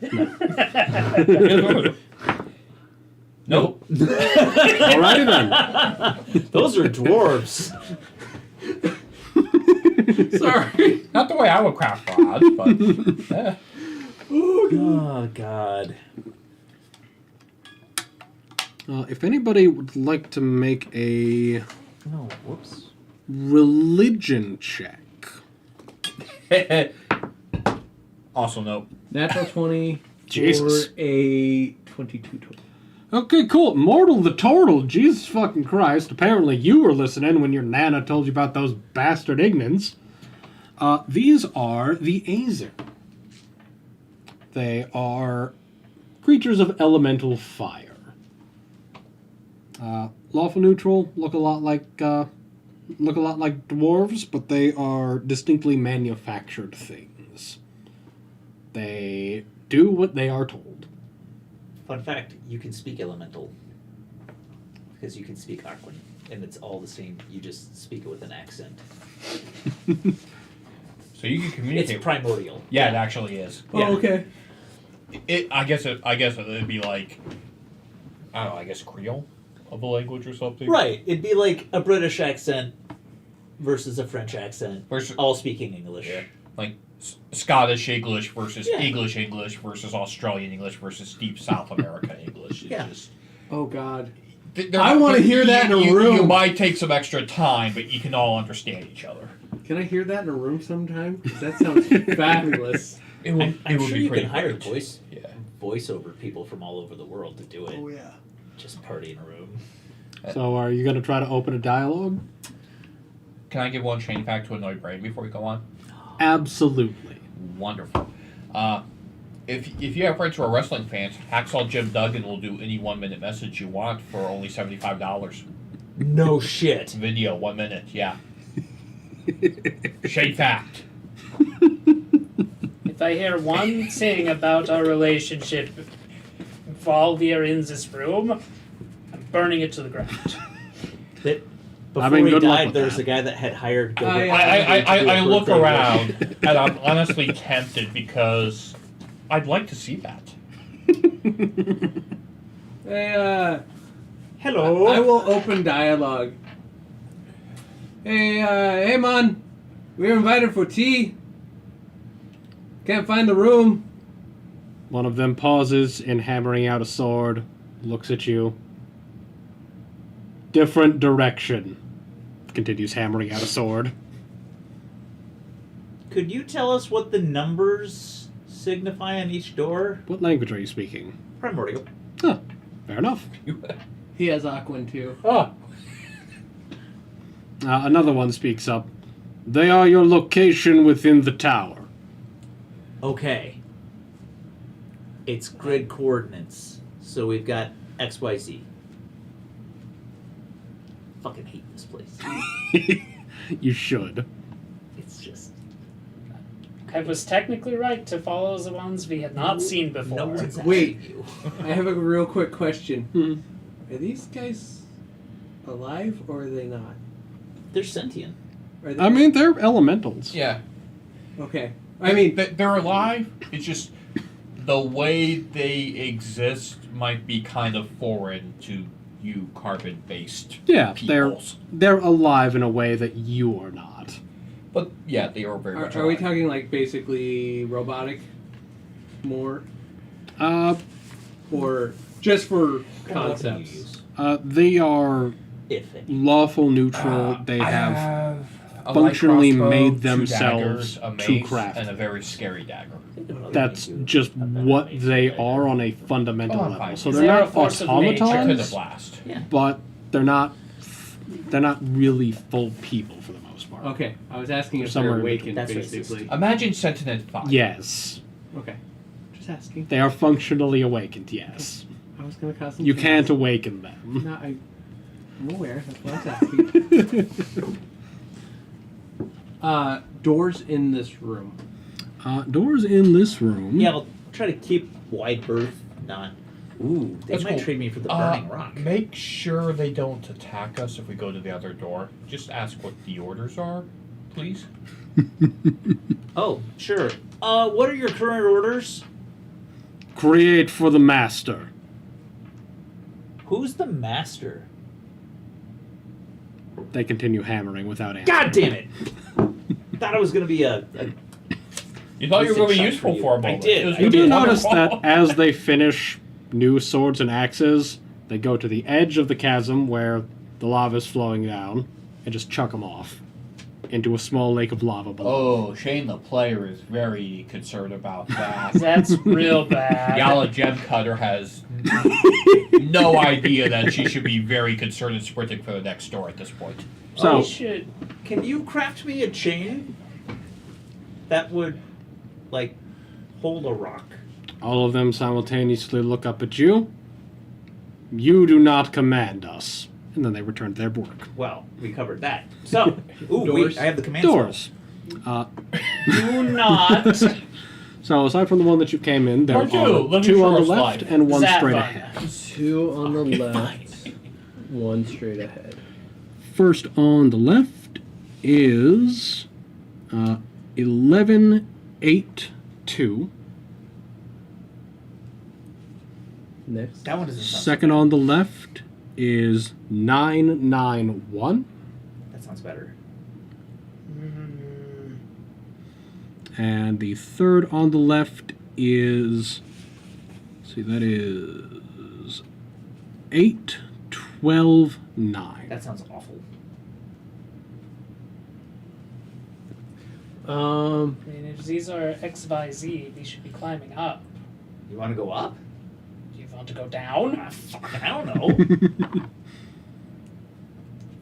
Nope. Alrighty then. Those are dwarves. Sorry. Not the way I would craft rods, but Oh, God. If anybody would like to make a No, whoops. religion check. also no. Natural 20 Jesus. for a 22 total. Okay, cool. Mortal the Turtle, Jesus fucking Christ. Apparently you were listening when your Nana told you about those bastard Ignans. These are the Azer. They are creatures of elemental fire. Lawful neutral, look a lot like dwarves, but they are distinctly manufactured things. They do what they are told. Fun fact, you can speak elemental. Because you can speak Aquan. And it's all the same. You just speak it with an accent. So you can communicate. It's primordial. Yeah, it actually is. Yeah. Oh, okay. I guess it'd be like, I don't know. I guess Creole of a language or something. Right. It'd be like a British accent versus a French accent. Versus- all speaking English. Yeah. Like Scottish English versus Yeah. English versus Australian English versus deep South America English. It's Yeah. just, Oh, God. they're- I wanna hear that in a you room. might take some extra time, but you can all understand each other. Can I hear that in a room sometime? 'Cause that sounds fabulous. It would, I'm it would sure be you pretty can hire great. voiceover people from all over the world to do it. Oh, yeah. Just party in a room. So are you going to try to open a dialogue? Can I give one chain fact to annoy Brain before we go on? Absolutely. Wonderful. If you have friends who are wrestling fans, Hacksaw Jim Duggan will do any 1 minute message you want for only $75. No shit. Video, 1 minute, yeah. Shade fact. If I hear one thing about our relationship while we are in this room, I'm burning it to the ground. That before I mean, he good luck died, with there was that. a guy that had hired Gilbert. I look around and I'm honestly tempted because I'd like to see that. Hey, Hello. I will open dialogue. Hey, man. We were invited for tea. Can't find the room. One of them pauses in hammering out a sword, looks at you. Different direction. Continues hammering out a sword. Could you tell us what the numbers signify on each door? What language are you speaking? Primordial. Huh, fair enough. He has Aquan too. Oh. Another one speaks up. They are your location within the tower. Okay. It's grid coordinates. So we've got XYZ. Fucking hate this place. You should. It's just I was technically right to follow the ones we had not seen before. no one's Wait. asking you. I have a real quick question. Hmm. Are these guys alive or are they not? They're sentient. Are they? I mean, they're elementals. Yeah. Okay. I mean, They're alive. It's just the way they exist might be kind of foreign to you carbon-based Yeah, peoples. they're alive in a way that you are not. But yeah, they are very much Are we alive. talking like basically robotic more? Or just for concepts? They are If any. lawful neutral. They I have a functionally light crossbow, made 2 themselves daggers, a to mace, craft. and a very scary dagger. That's just what they are on a fundamental Oh, I'm level. fine. So Is they're there a not force of I nature? could automatons, have blast. but they're not really full people for the most part. Okay, I was asking if Somewhere they're in awakened, That's basically. Imagine Sentinel 5. Yes, Okay, just asking. they are functionally awakened. Yes, I was gonna cause some you chaos. can't awaken them. No, I'm aware. That's what I was asking. Doors in this room. Doors in this room. Yeah, I'll try to keep wide berth, not. Ooh, they That's might cool. trade me for the burning rock. Make sure they don't attack us if we go to the other door. Just ask what the orders are, please. Oh, sure. What are your current orders? Create for the master. Who's the master? They continue hammering without answer. God damn it! Thought it was gonna be a You thought you were going to be Decent useful shot for for a you. I moment. did. It was I You gonna do be notice wonderful. that as they finish new swords and axes, they go to the edge of the chasm where the lava is flowing down and just chuck them off into a small lake of lava below. Oh, Shane the player is very concerned about that. That's real bad. Yala Gem Cutter has no idea that she should be very concerned and sprinting for the next door at this point. So, We should. Can you craft me a chain that would, like, hold a rock? all of them simultaneously look up at you. You do not command us. And then they return to their work. Well, we covered that. So, ooh, Doors. I have the command Doors. Do not. So aside from the one that you came in, there Or two. are Let me two on the first left slide. and one Zap straight on. ahead. 2 on the Okay, left, 1 straight ahead. First on the left is 1182. Next. That one doesn't sound. Second on the left is 991. That sounds better. And the third on the left is, let's see, that is 8129. That sounds awful. I mean, if these are X, Y, Z, we should be climbing up. You want to go up? Do you want to go down? Ah, fuck, I don't know.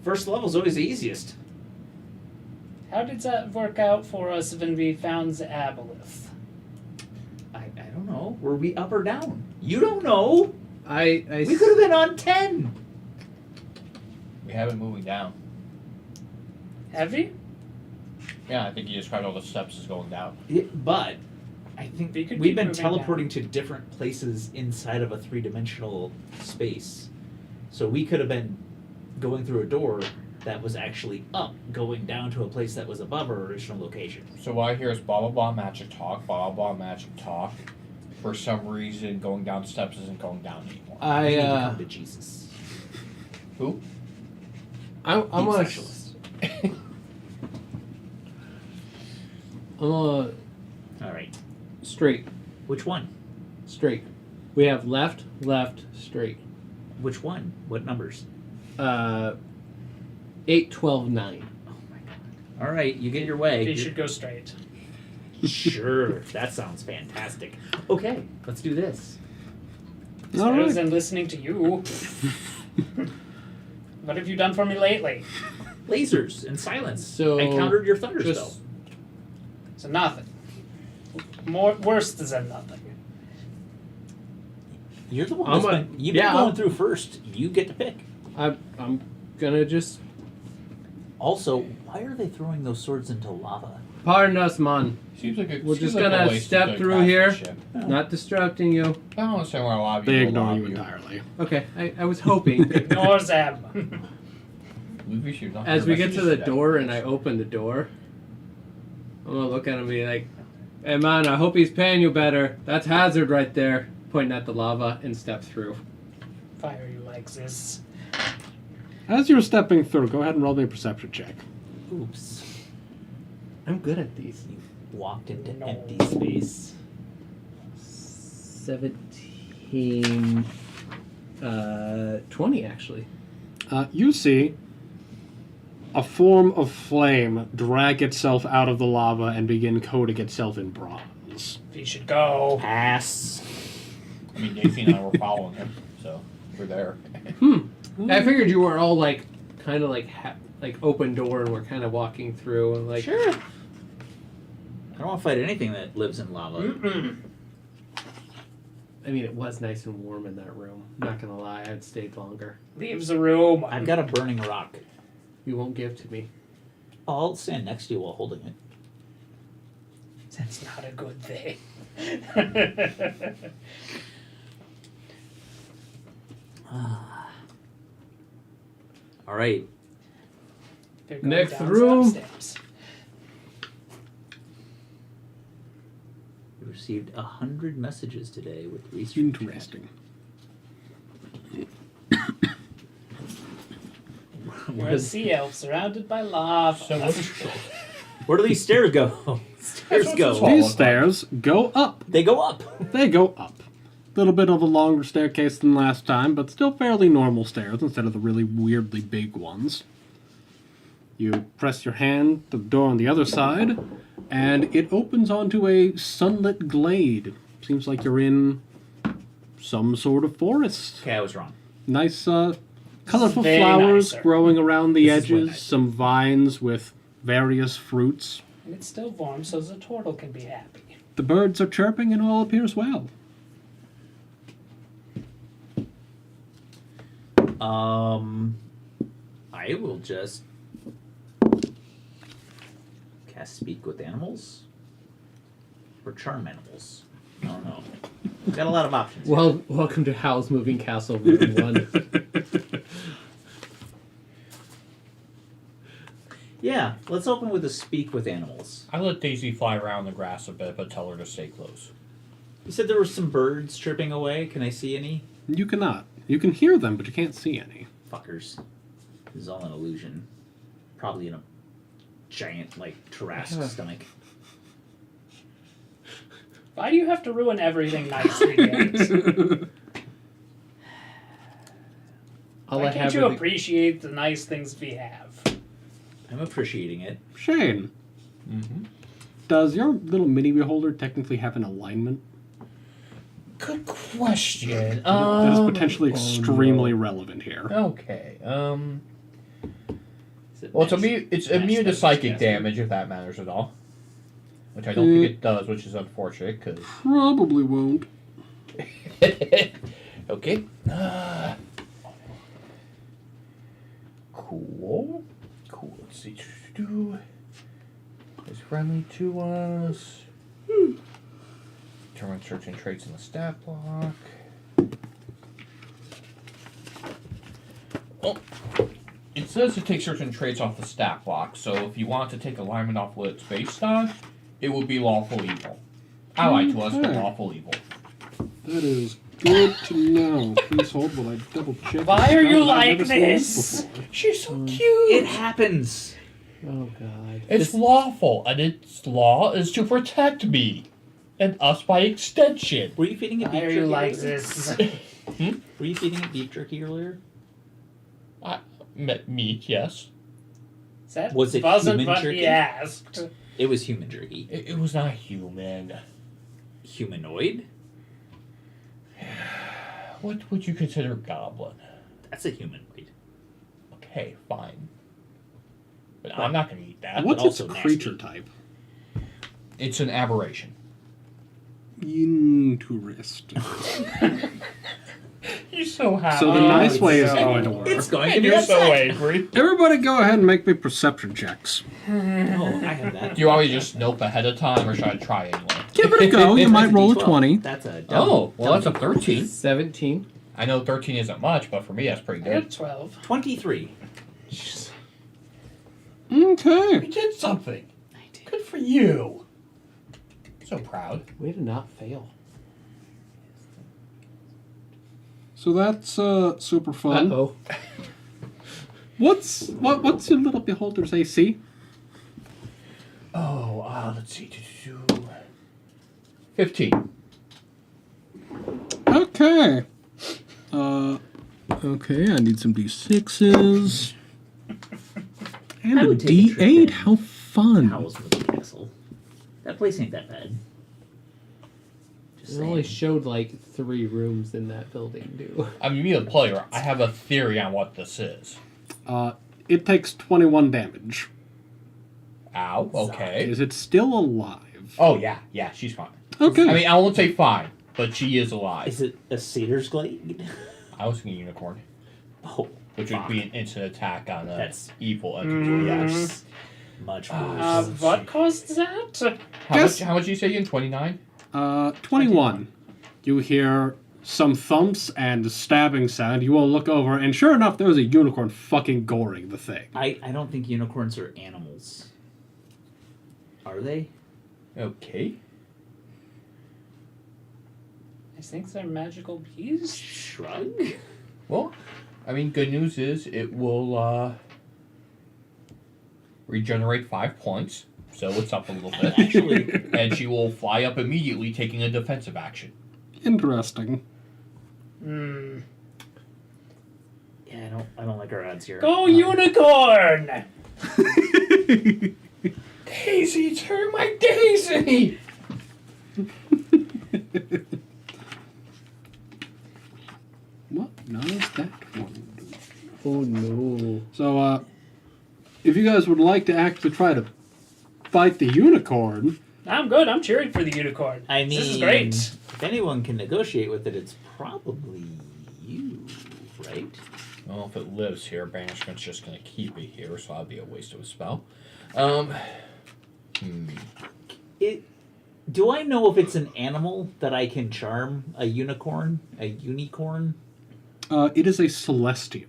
First level's always the easiest. How did that work out for us when we found the aboleth? I don't know. Were we up or down? You don't know. I We could have been on 10. We have it moving down. Heavy? Yeah, I think you described all the steps as going down. But I think We could we've keep been moving teleporting to different places inside of a 3-dimensional space. So we could have been going through a door that was actually up, going down to a place that was above our original location. So what I hear is blah blah blah magic talk, blah blah blah magic talk. For some reason, going down steps isn't going down anymore. We need to I come to Jesus. Who? I'm Deep on a specialist. I'm on All right. a straight. Which one? Straight. We have left, straight. Which one? What numbers? 8, 12, 9. Oh my god. All right, you get your way. We should go straight. Sure, that sounds fantastic. Okay, let's do this. All Other right. than listening to you. What have you done for me lately? Lasers and silence. So, I countered your thunder spell. Just So nothing. Worse than nothing. You're the one I'm that's a- been, you've yeah, been going I'll- through first. You get to pick. I'm gonna just Also, why are they throwing those swords into lava? pardon us, man. Seems like a, We're seems just like a gonna waste of step good through here. craftsmanship. Not distracting you. I don't understand why a lot of you They do a ignore lot you of entirely. Okay, I was hoping. Ignore them. We should not As hear we get to messages the today. door and I open the door, I'm gonna look at him and be like, Hey man, I hope he's paying you better. That's Hazard right there. Pointing at the lava and step through. Fire you like this. As you're stepping through, go ahead and roll me a perception check. Oops. I'm good at these. Walked into No. empty space. 17. 20 actually. You see a form of flame drag itself out of the lava and begin coating itself in bronze. You should go. Pass. I mean, Nathan and I were following him, so we're there. I figured you were all like, kind of like, like open door, and we're kind of walking through, and like. Sure. I don't want to fight anything that lives in lava. Mm-mm. I mean, it was nice and warm in that room. Not gonna lie, I'd stayed longer. Leaves the room. I've got a burning rock. You won't give to me. I'll stand next to you while holding it. That's not a good thing. All right. They're going Next down room. some steps. We received 100 messages today with research. Interesting. We're a sea elf surrounded by lava. So what is Where do these stairs go? Stairs That's go. what's These stairs go up. They go up. They go up. A little bit of a longer staircase than last time, but still fairly normal stairs instead of the really weirdly big ones. You press your hand to the door on the other side, and it opens onto a sunlit glade. Seems like you're in some sort of forest. Okay, I was wrong. Nice, colorful Very flowers nicer. growing around the This is way edges, nicer. some vines with various fruits. And it's still warm, so the turtle can be happy. The birds are chirping and all appears well. I will just cast Speak with Animals or Charm Animals. I don't know. We've got a lot of options. Well, welcome to Howl's Moving Castle Room 1. Yeah, let's open with a Speak with Animals. I let Daisy fly around the grass a bit, but tell her to stay close. You said there were some birds chirping away. Can I see any? You cannot. You can hear them, but you can't see any. Fuckers. This is all an illusion. Probably in a giant, like, Tarrasque stomach. Why do you have to ruin everything nice we get? I'll Why let can't you Haverly- appreciate the nice things we have? I'm appreciating it. Shane, Mm-hmm. does your little mini beholder technically have an alignment? Good question. That is potentially oh, extremely relevant here. Okay. Is it Well, magic? it's Magic immune to damage, psychic yes. damage if that matters at all. Which I don't think it does, which is unfortunate because. Probably won't. Okay. Cool. Cool. Let's see. Is friendly to us. Determine certain traits in the stat block. Oh. It says to take certain traits off the stat block, so if you want to take alignment off what it's based on, it would be lawful evil. Allied to us, but Okay. lawful evil. That is good to know. Please hold while I double check. Why are you I've like never seen this? before. She's so cute. It happens. Oh, God. It's lawful, and its law is to protect me. And us by extension. Were you feeding it Why beef are jerky you like earlier? this? Were you feeding it beef jerky earlier? Meat, yes. That Was it wasn't human what jerky? he asked. It was human jerky. It was not human. Humanoid? What would you consider goblin? That's a humanoid. Okay, fine. But I'm not going to eat that. What's its also creature nasty. type? It's an aberration. Interest. You're so happy. So the nice way is no. going to work. It's going to And be you're so upset. angry. Everybody go ahead and make me perception checks. Oh, I have that. Do you always just nope ahead of time, or should I try anyway? Give it a go. You might roll a D12. 20. That's a dumb, Oh, well, that's a dumb 13. 17. I know 13 isn't much, but for me, that's pretty I good. had 12. 23. Okay. We did something. I did. Good for you. so proud. Way to not fail. So that's super fun. Uh-oh. What's your little beholder's AC? Oh, let's see. 15. Okay. Okay, I need some D6s. And I a would take a trip D8. in. How fun. Howl's Moving Castle. That place ain't that bad. Just It only saying. showed like 3 rooms in that building, dude. I mean, me, the player, I have a theory on what this is. It takes 21 damage. Ow, okay. Is it still alive? Oh, yeah, she's fine. Okay. I mean, I won't say fine, but she is alive. Is it a Satyr's Glade? I was thinking unicorn, Oh, which would be an instant attack on a That's- evil entity. yes. Much worse. What caused that? How much you say in 29? 21. You hear some thumps and stabbing sound. You all look over, and sure enough, there was a unicorn fucking goring the thing. I don't think unicorns are animals. Are they? Okay. I think they're magical bees. Shrug? Well, I mean, good news is it will regenerate 5 points, so it's up a little bit. Actually, And she will fly up immediately, taking a defensive action. Interesting. Hmm. yeah, I don't like our odds here. Go unicorn! Daisy, turn my Daisy! What does that one do? Oh no. So, if you guys would like to actually try to fight the unicorn, I'm good. I'm cheering for the unicorn. I mean, This is great. If anyone can negotiate with it, it's probably you, right? Well, if it lives here, Banishment's just going to keep it here, so that'll be a waste of a spell. Do I know if it's an animal that I can charm? A unicorn? A unicorn? it is a celestial.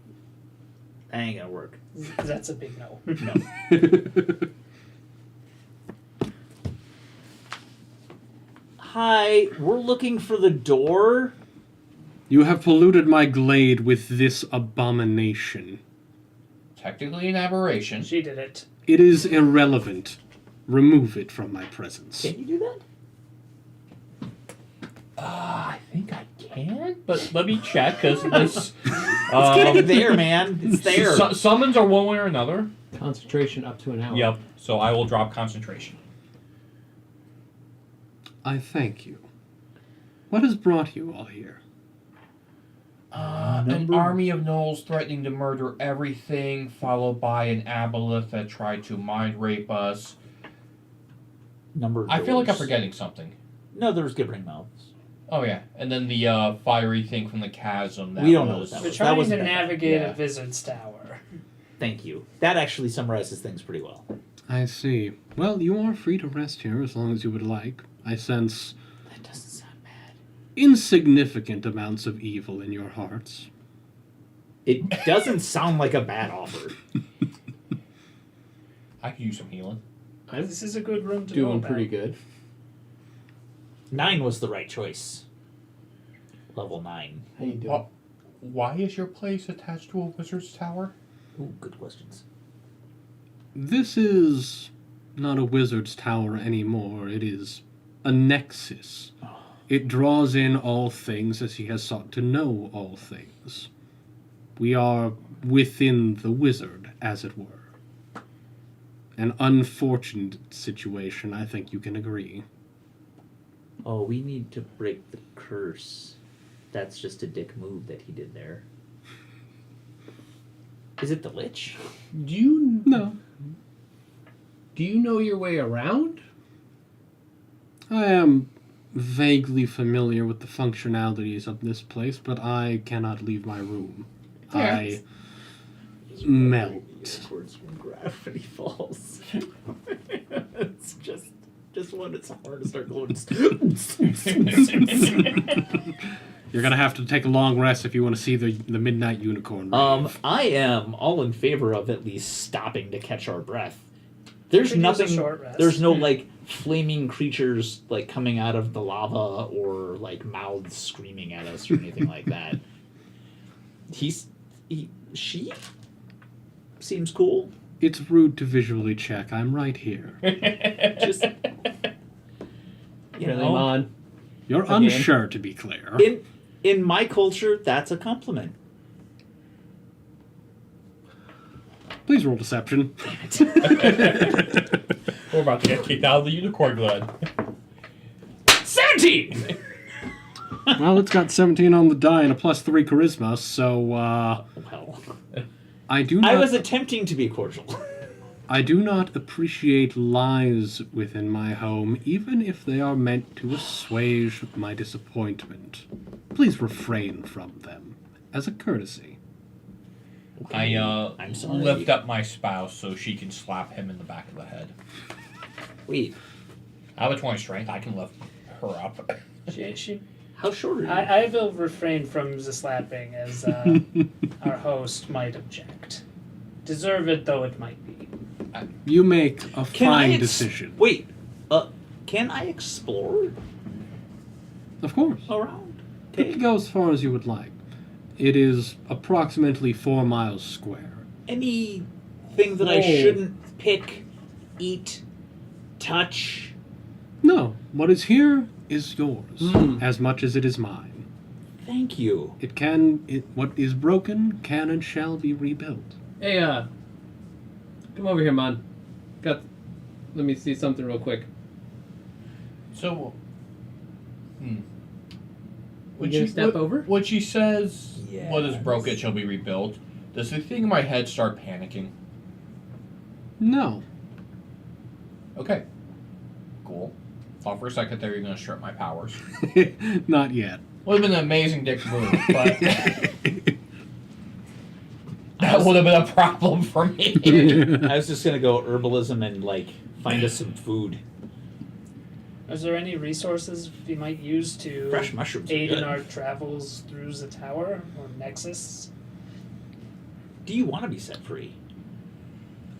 That ain't gonna work. That's a big no. No. Hi, we're looking for the door. You have polluted my glade with this abomination. Technically an aberration. She did it. It is irrelevant. Remove it from my presence. Can you do that? I think I can, but let me check, because this... It's there, man. It's there. Summons are one way or another. Concentration up to an hour. Yep, so I will drop concentration. I thank you. What has brought you all here? An army of gnolls threatening to murder everything, followed by an aboleth that tried to mind rape us. Number of I feel like I'm doors. forgetting something. No, there was Gibbering Mouths. Oh yeah, and then the fiery thing from the chasm. That We don't know was, what that We're was. trying to wasn't that bad. navigate Yeah. a wizard's tower. Thank you. That actually summarizes things pretty well. I see. Well, you are free to rest here as long as you would like. I sense That doesn't sound bad. insignificant amounts of evil in your hearts. It doesn't sound like a bad offer. I could use some healing. I'm This is a good room to know doing about. pretty good. 9 was the right choice. Level 9. How you doing? Well, why is your place attached to a wizard's tower? Ooh, good questions. This is not a wizard's tower anymore. It is a nexus. It draws in all things as he has sought to know all things. We are within the wizard, as it were. An unfortunate situation, I think you can agree. Oh, we need to break the curse. That's just a dick move that he did there. Is it the Lich? Do you No. know your way around? I am vaguely familiar with the functionalities of this place, but I cannot leave my room. Yeah. I melt. Towards when gravity falls. It's just when it's hard to start going. You're gonna have to take a long rest if you want to see the midnight unicorn. rave. I am all in favor of at least stopping to catch our breath. There's Could use a nothing. short rest. There's no like flaming creatures like coming out of the lava or like mouths screaming at us or anything like that. She seems cool. It's rude to visually check. I'm right here. Just you Really, know, Mon? You're Again? unsure, to be clear. in my culture, that's a compliment. Please roll deception. We're about to get kicked out of the unicorn glen. 17. Well, it's got 17 on the die and a +3 charisma, so Well, I do not. I was attempting to be cordial. I do not appreciate lies within my home, even if they are meant to assuage my disappointment. Please refrain from them, as a courtesy. I'm sorry. Lift up my spouse so she can slap him in the back of the head. Wait, I have a 20 strength. I can lift her up. She how short are you? I will refrain from the slapping, as our host might object. Deserved though it might be. You make a Can I fine decision. Wait, can I explore Of course. around? You can go as far as you would like. It is approximately 4 miles square. Anything that I Whoa. shouldn't pick, eat, touch? No, what is here is yours, Mm. as much as it is mine. Thank you. What is broken can and shall be rebuilt. Hey, come over here, Mon. Let me see something real quick. So, You gonna step over? When she says, what is Yes. broken shall be rebuilt, does the thing in my head start panicking? No. Okay. Cool. Thought for a second there you're going to strip my powers. Not yet. Would have been an amazing dick move, but that would have been a problem for me. I was just gonna go herbalism and like find us some food. Is there any resources we might use to Fresh mushrooms are aid good. in our travels through the tower or Nexus? Do you want to be set free?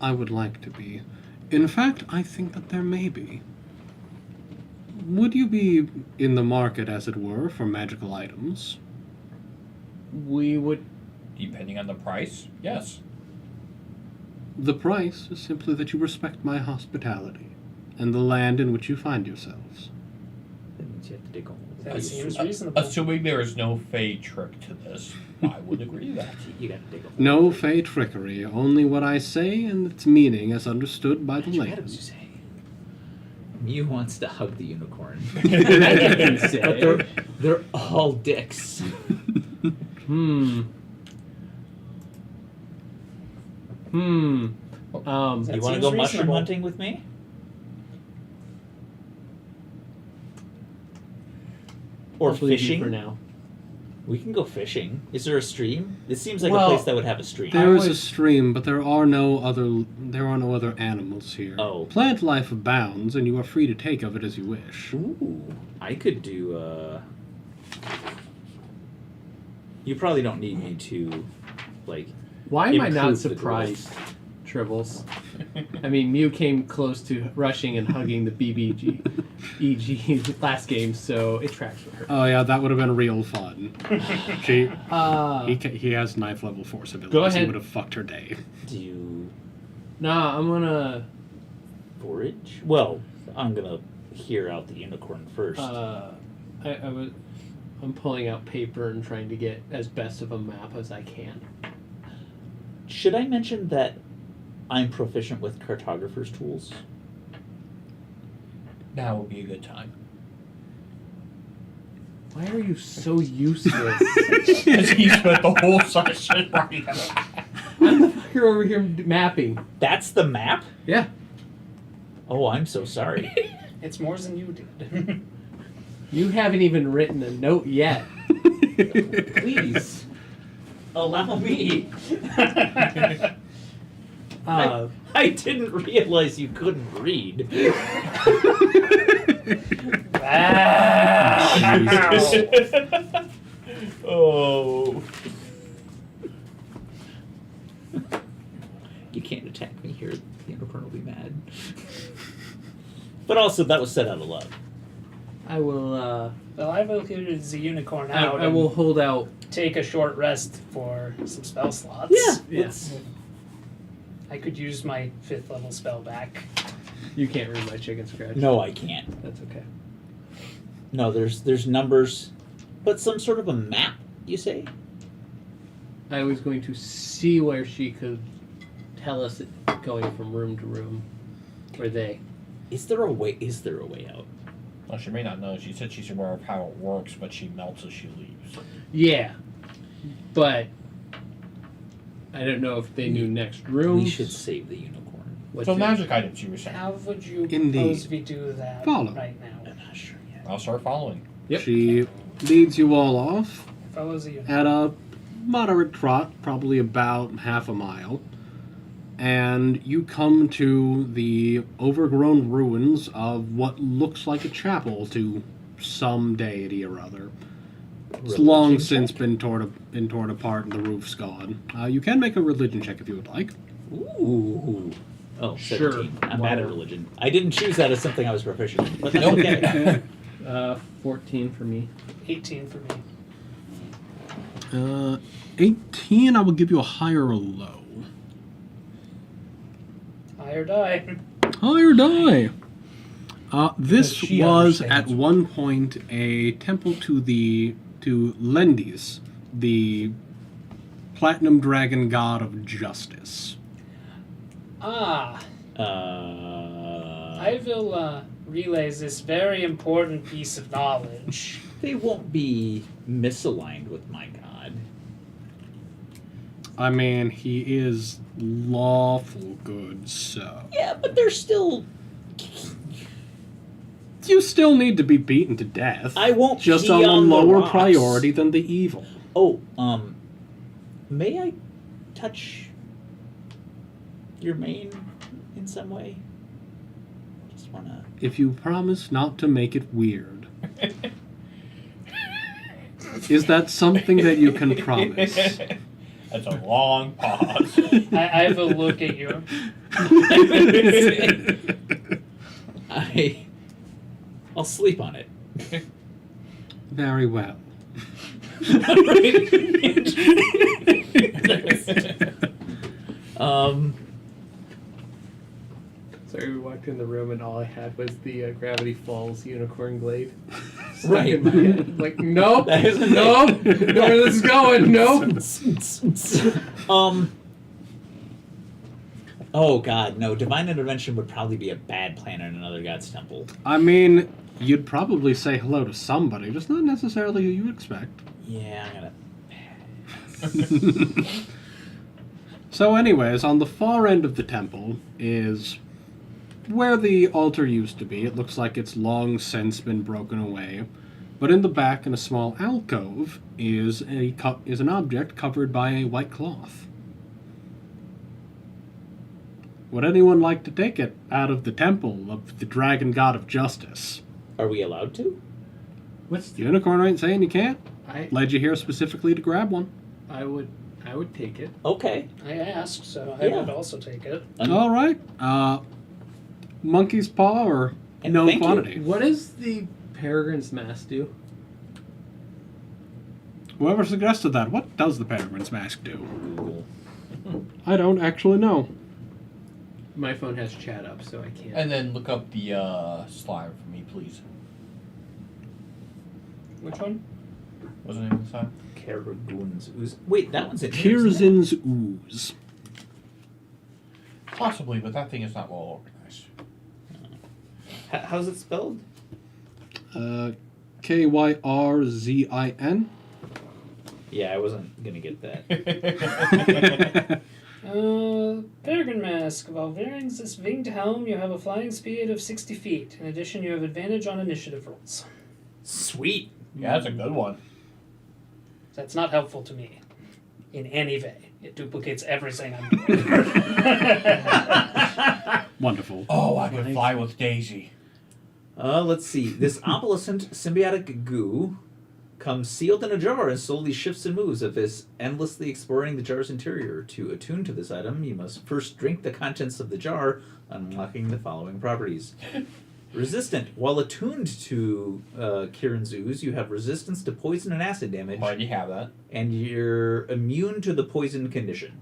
I would like to be. In fact, I think that there may be. Would you be in the market, as it were, for magical items? We would. Depending on the price, yes. The price is simply that you respect my hospitality and the land in which you find yourselves. That means you have to dig a hole. That seems reasonable. Assuming there is no fey trick to this, I would agree to that. You got to dig a hole. No fey trickery, only what I say and its meaning as understood by the What ladies. was you saying? Mew wants to hug the unicorn. Can say. But they're all dicks. Hmm. You That want to seems go mushroom reasonable. hunting with me? Or I'll believe you fishing? for now. We can go fishing. Is there a stream? It seems like Well, a place that would have a stream. There is a was- stream, but there are no other animals here. Oh. Plant life abounds, and you are free to take of it as you wish. Ooh, I could do. You probably don't need me to, like. Why am I not improve the surprised, Tribbles? I mean, Mew came close to rushing and hugging the BBG EG last game, so it tracks for her. Oh yeah, that would have been real fun. He has knife level force abilities. Go He ahead. would have fucked her day. Do you Nah, I'm gonna. forage? Well, I'm gonna hear out the unicorn first. I'm pulling out paper and trying to get as best of a map as I can. Should I mention that I'm proficient with cartographer's tools? Now would be a good time. Why are you so useless? Because he spent the whole session writing it. I'm the fucker over here mapping. That's the map? Yeah. Oh, I'm so sorry. It's more than you did. You haven't even written a note yet. Please. Allow me. Uh, I didn't realize you couldn't read. Oh. You can't attack me here. The unicorn will be mad. But also, that was said out of love. I will. Well, I will use the unicorn I, out I will hold out. and take a short rest for some spell slots. Yes. I could use my 5th level spell back. You can't read my chicken scratch. No, I can't. That's okay. No, there's numbers, but some sort of a map. You say? I was going to see where she could tell us it going from room to room. Where they. Is there a way? Is there a way out? Well, she may not know. She said she's aware of how it works, but she melts as she leaves. Yeah. But I don't know if they knew next room. We should save the unicorn. So magic items, you were saying. How would you Indeed. propose we do that Follow. right now? I'm not sure yet. I'll start following. Yep. She leads you all off Follows the unicorn. at a moderate trot, probably about half a mile. And you come to the overgrown ruins of what looks like a chapel to some deity or other. It's long Religion since check? been torn apart and the roof's gone. You can make a religion check if you would like. Ooh. Oh, 17. Sure. I'm Wow. bad at religion. I didn't choose that as something I was proficient in, but that's okay. 14 for me. 18 for me. 18, I will give you a higher or low. Higher die. Higher die. This Because she was at understands. one point a temple to Lendis, the platinum dragon god of justice. Ah, I I will relay this very important piece of knowledge. They won't be misaligned with my god. I mean, he is lawful good, so Yeah, but they're still. you still need to be beaten to death. I won't. Just pee on a the lower rocks. priority than the evil. Oh, may I touch your mane in some way? Just wanna. If you promise not to make it weird. Is that something that you can promise? That's a long pause. I will look at you. I'll sleep on it. Very well. Sorry, we walked in the room and all I had was the Gravity Falls unicorn glade. Stuck Right. in my head. Like, nope, That is- nope, know where this is going, nope. Oh god, no. Divine intervention would probably be a bad plan in another god's temple. I mean, you'd probably say hello to somebody, just not necessarily who you expect. Yeah, I'm gonna. So anyways, on the far end of the temple is where the altar used to be. It looks like it's long since been broken away. But in the back, in a small alcove, is an object covered by a white cloth. Would anyone like to take it out of the temple of the dragon god of justice? Are we allowed to? What's The unicorn ain't saying you can't. I Led you here specifically to grab one. would take it. Okay. I asked, so I Yeah. would also take it. All right. Monkey's paw or And known thank you. quantity. What does the Peregrine's Mask do? Whoever suggested that, what does the Peregrine's Mask do? Google. I don't actually know. My phone has chat up, so I can't. And then look up the slide for me, please. Which one? What's the name of the slide? Karagoon's ooze. Wait, that one's in here. isn't it? Kirzin's Ooze. Possibly, but that thing is not well organized. How's it spelled? Kyrzin. Yeah, I wasn't gonna get that. Peregrine Mask. While wearing this winged helm, you have a flying speed of 60 feet. In addition, you have advantage on initiative rolls. Sweet. Yeah, that's a good one. That's not helpful to me in any way. It duplicates everything I'm doing. Wonderful. Oh, I can fly with Daisy. Let's see. This opalescent symbiotic goo comes sealed in a jar and slowly shifts and moves as if endlessly exploring the jar's interior. To attune to this item, you must first drink the contents of the jar, unlocking the following properties. Resistant. While attuned to Kieran's ooze, you have resistance to poison and acid damage, Already have that. and you're immune to the poison condition.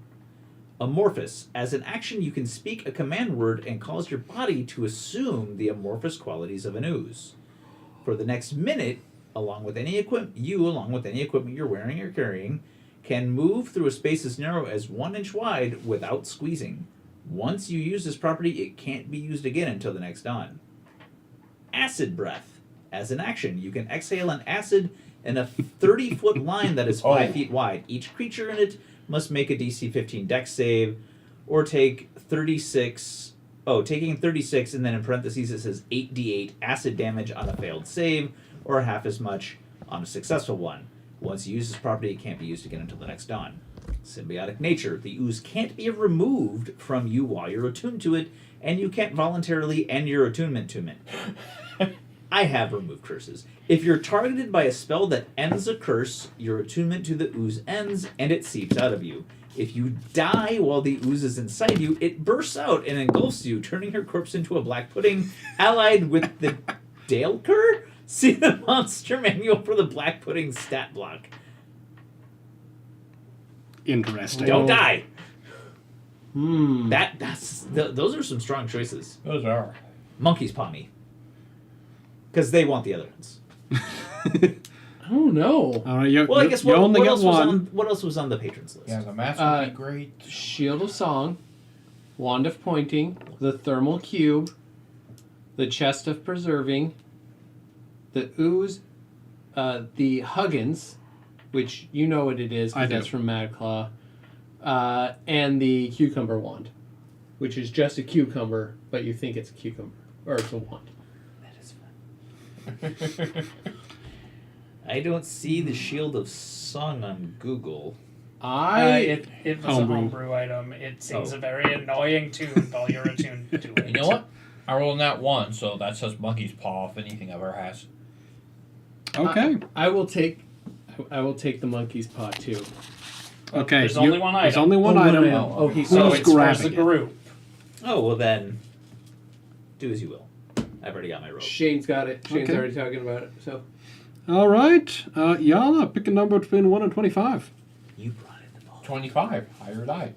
Amorphous. As an action, you can speak a command word and cause your body to assume the amorphous qualities of an ooze. For the next minute, along with any equipment you're wearing or carrying, can move through a space as narrow as 1 inch wide without squeezing. Once you use this property, it can't be used again until the next dawn. Acid breath. As an action, you can exhale an acid in a 30-foot line that is 5 feet wide. Each creature in it must make a DC 15 Dex save, or take 36. Taking 36, and then in parentheses it says 8d8 acid damage on a failed save, or half as much on a successful one. Once you use this property, it can't be used again until the next dawn. Symbiotic nature. The ooze can't be removed from you while you're attuned to it, and you can't voluntarily end your attunement to it. I have removed curses. If you're targeted by a spell that ends a curse, your attunement to the ooze ends, and it seeps out of you. If you die while the ooze is inside you, it bursts out and engulfs you, turning your corpse into a black pudding, allied with the Daleker? See the monster manual for the black pudding stat block. Interesting. Don't die. Hmm. Those are some strong choices. Those are. Monkey's paw me. Because they want the other ones. I don't know. All right, you Well, I guess you what, only what get else one. what else was on the patrons list? Yeah, the mask would be great. Shield of Song, Wand of Pointing, the Thermal Cube, the Chest of Preserving, the Ooze, the Huggins, which you know what it is I because do. that's from Mad Claw, and the Cucumber Wand, which is just a cucumber, but you think it's a cucumber, or it's a wand. That is fun. I don't see the Shield of Song on Google. It was Homebrew. a homebrew item. It sings Oh. a very annoying tune while you're attuned to it. You know what? I rolled that one, so that says monkey's paw if anything ever has. Okay. I will take the monkey's paw too. Okay. There's only one There's item. only one item. Oh, he's So Who's it's for grabbing the it? group. Oh, well then, do as you will. I've already got my robe. Shane's got it. Shane's Okay. already talking about it. So All right. Yana, pick a number between 1 and 25. You brought in the ball. 25. Higher die.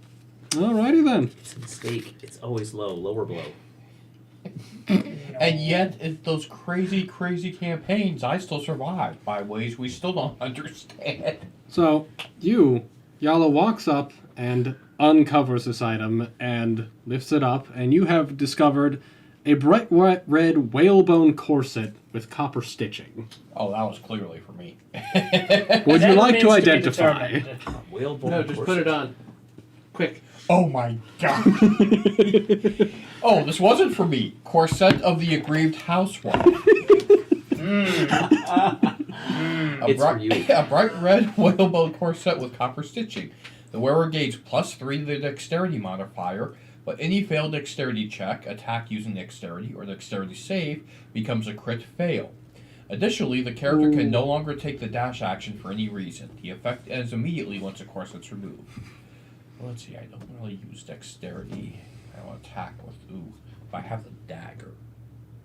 Alrighty then. It's a mistake. It's always low. Lower blow. And yet, in those crazy, crazy campaigns, I still survive by ways we still don't understand. So, Yala walks up and uncovers this item and lifts it up, and you have discovered a bright red whalebone corset with copper stitching. Oh, that was clearly for me. Would you That like to remains be identify? determined. Whalebone. no, just put it on, quick. Oh my god. Oh, this wasn't for me. Corset of the aggrieved housewife. It's for you. A bright red whalebone corset with copper stitching. The wearer gains +3 to the dexterity modifier, but any failed dexterity check, attack using dexterity, or dexterity save becomes a crit fail. Additionally, the character can no longer take the dash action for any reason. The effect ends immediately once the corset's removed. Well, let's see, I don't really use dexterity. I don't attack with, if I have the dagger,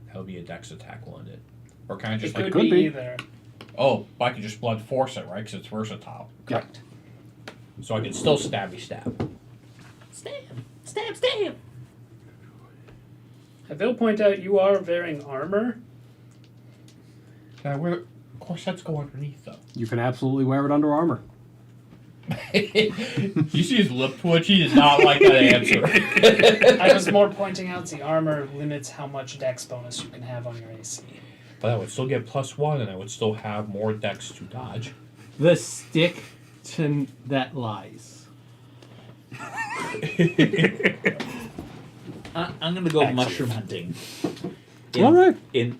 that would be a dex attack, wouldn't it? Or can I just It like, could could be be. either. oh, I can just blunt force it, right? Because it's versatile. Correct. So I can still stabby stab. Stab. Stab. Stab. I will point out you are wearing armor. Can I wear corsets go underneath though? You can absolutely wear it under armor. You see his lip twitch? He did not like that answer. I was more pointing out the armor limits how much dex bonus you can have on your AC. But I would still get +1 and I would still have more dex to dodge. The stick that lies. I'm gonna go mushroom hunting. All right. In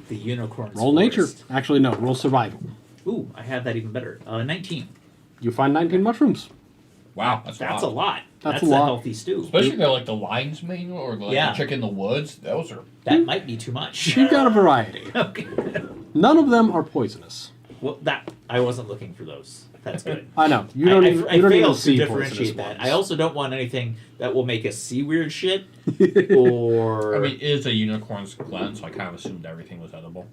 the unicorn's Roll nature. forest. Actually, no. Roll survival. Ooh, I have that even better. 19. You find 19 mushrooms. Wow, that's That's a lot. That's That's a a lot. healthy stew. Especially they're like the lion's mane or like Yeah. the chick in the woods. Those are. That might be too much. You've got a variety. Okay. None of them are poisonous. Well, that I wasn't looking for those. That's good. I know you don't. I even, you don't even failed to see differentiate poisonous that. ones. I also don't want anything that will make us see weird shit. Or I mean, it is a unicorn's glen, so I kind of assumed everything was edible.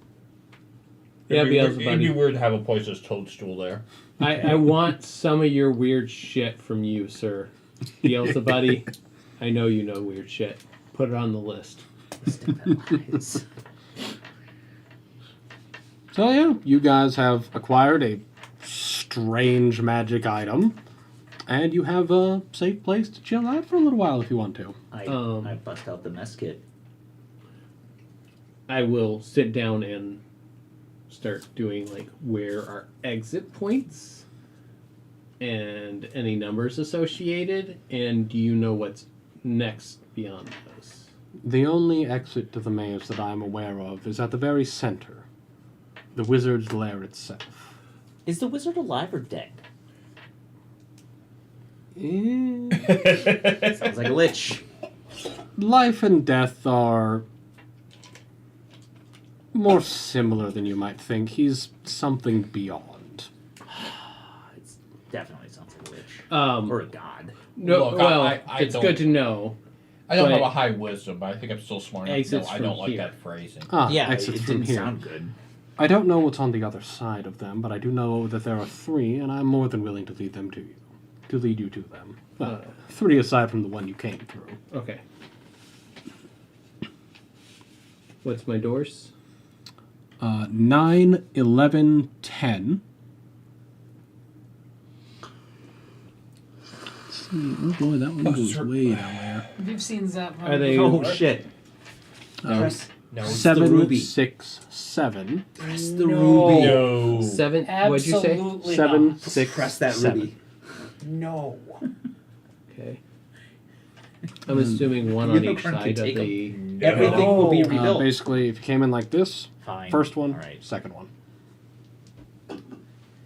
Yeah, it'd be Beelzebub. weird to have a poisonous toadstool there. I want some of your weird shit from you, sir. Beelzebub. I know you know weird shit. Put it on the list. So yeah, you guys have acquired a strange magic item, and you have a safe place to chill out for a little while if you want to. I bust out the mess kit. I will sit down and start doing like where are exit points and any numbers associated, and do you know what's next beyond those? The only exit to the maze that I'm aware of is at the very center, the wizard's lair itself. Is the wizard alive or dead? Eh, Sounds like a lich. Life and death are more similar than you might think. He's something beyond. It definitely sounds like a lich. Um, Or a god. no, Look, well, I it's don't- good to know. I don't But- have a high wisdom, but I think I'm still smart enough to know Exits I don't from like here. that phrasing. Ah, Yeah, exits it from didn't here. sound good. I don't know what's on the other side of them, but I do know that there are 3, and I'm more than willing to lead them to you. To lead you to them. Well, 3 aside from the one you came through. Okay. What's my doors? 9, 11, 10. Let's see. Oh boy, that one goes way down there. You've seen that one. Are they? Oh shit. Um, Press, No. the 7, ruby. 6, 7. press the No. ruby. No. 7? What'd you say? Absolutely 7, not. 6, Press that 7. ruby. No. Okay. I'm assuming one on each Unicorn can side of take the. Everything will be No. rebuilt. Basically, if you came in like this, Fine. first one, Alright. second one.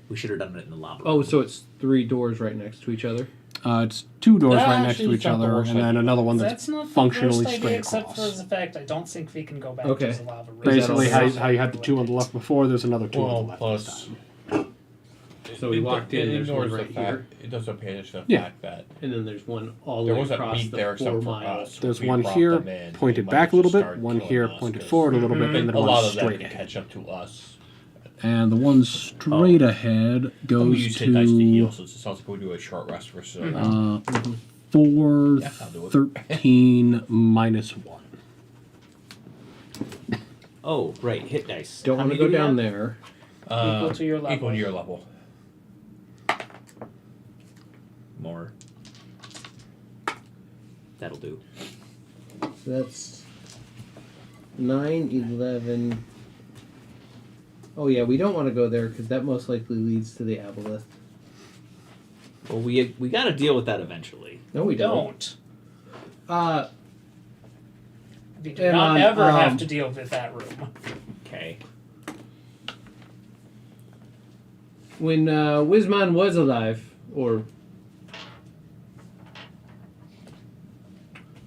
We should have done it in the lava. Oh, so it's 3 doors right next to each other? It's 2 doors Ah, right next to actually, each it's not the other, worst and then idea. another one That's that's not the functionally worst idea, straight except for across. the fact I don't think we can go back Okay. to the lava room. Basically, Is that how you had the 2 on the left before, there's another 2 on Well, the left plus, this time. So we walked in, It there's ignores one the right fact. here. It doesn't pay attention to the Yeah. fact that And then there's one all the there way wasn't across meat the there 4 except for miles. us. There's We one brought here, them in, pointed they back a might little just bit, start one killing here, us, pointed 'cause forward a little bit, and then a one lot of them straight can ahead. catch up to us. And the one straight ahead We goes use hit dice to heal, to so it sounds like we do a short rest for so. 4, Yeah, I'll do it. 13, minus 1. Oh, right. Hit dice. Don't How want to many go do we down have? there. Equal to your level. Equal to your level. More. That'll do. So that's 9, 11. Oh yeah, we don't want to go there because that most likely leads to the aboleth. Well, we got to deal with that eventually. No, we don't. Don't. We do And not on, ever have to deal with that room. Okay. When Wizman was alive, or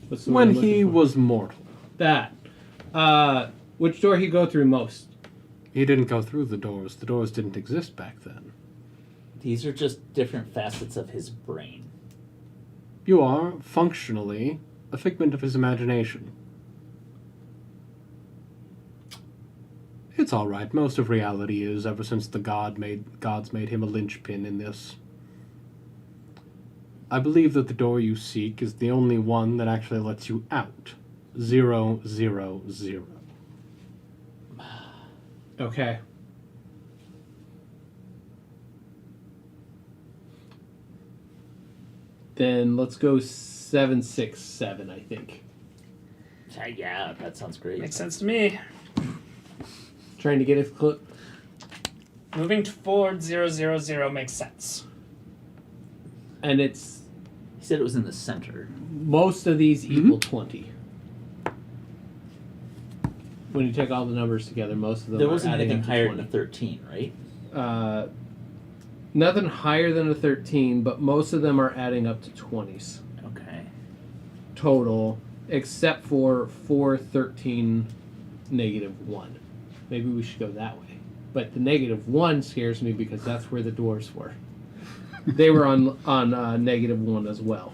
what's the word When I'm looking he for? was mortal. that, which door he go through most? He didn't go through the doors. The doors didn't exist back then. These are just different facets of his brain. You are, functionally, a figment of his imagination. It's all right. Most of reality is, ever since the gods made him a linchpin in this. I believe that the door you seek is the only one that actually lets you out. 0, 0, 0. Okay. Then let's go 7, 6, 7. I think. Yeah, that sounds great. Makes sense to me. Trying to get it close. Moving forward 000 makes sense. And it's He said it was in the center. most of these equal 20. When you take all the numbers together, most of them There are wasn't adding anything up to higher 20. than a 13, right? Nothing higher than a 13, but most of them are adding up to 20s Okay. total, except for 4, 13, negative 1. Maybe we should go that way. But the negative 1 scares me because that's where the doors were. They were on -1 as well.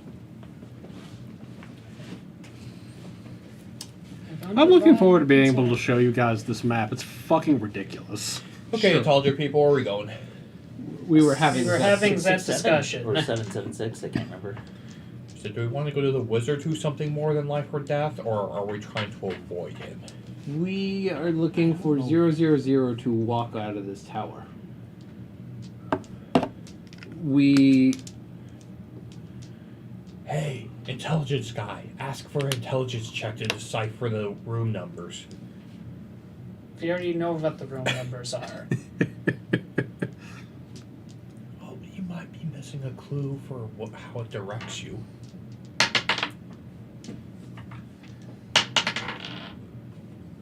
I'm looking forward to being able to show you guys this map. It's fucking ridiculous. Okay, Sure. intelligent people, where are we going? We were having We were that. having that 667 discussion. or 776. I can't remember. So do we want to go to the wizard who's something more than life or death, or are we trying to avoid him? We are looking for 000 to walk out of this tower. We Hey, intelligence guy, ask for an intelligence check to decipher the room numbers. We already know what the room numbers are. Oh, but you might be missing a clue for how it directs you.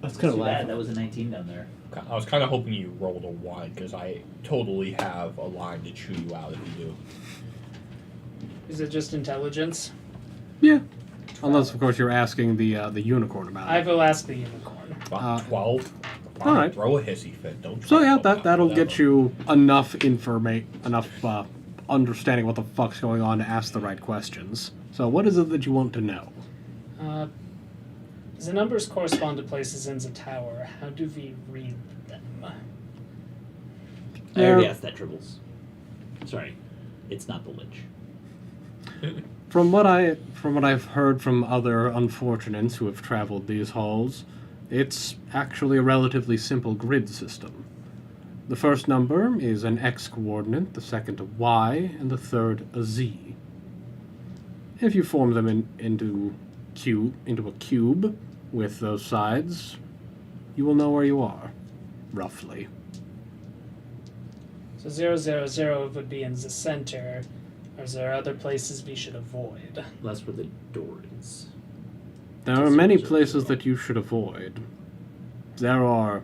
that's kind of Too bad, laughing. that was a 19 down there. I was kind of hoping you rolled a 1, because I totally have a line to chew you out if you do. Is it just intelligence? Yeah. Unless, of course, you're asking the unicorn about I it. will ask the unicorn. 12? Fine, alright. throw a hissy fit. Don't So try yeah, to that'll whatever. get you enough understanding what the fuck's going on to ask the right questions. So what is it that you want to know? As the numbers correspond to places in the tower, how do we read them? I already Yeah. asked that, Tribbles. Sorry, it's not the Lich. From what I've heard from other unfortunates who have traveled these halls, it's actually a relatively simple grid system. The first number is an X coordinate, the second a Y, and the third a Z. If you form them into a cube with those sides, you will know where you are, roughly. So 000 would be in the center. Or is there other places we should avoid? That's where the door is. There are many places that you should avoid. There are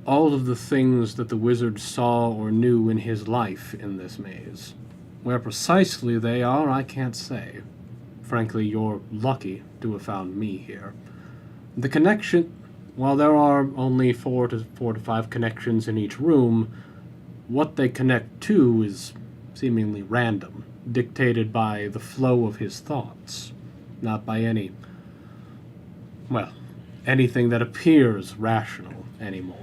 all of the things that the wizard saw or knew in his life in this maze. Where precisely they are, I can't say. Frankly, you're lucky to have found me here. The connection, while there are only four to five connections in each room, what they connect to is seemingly random, dictated by the flow of his thoughts, not by anything that appears rational anymore.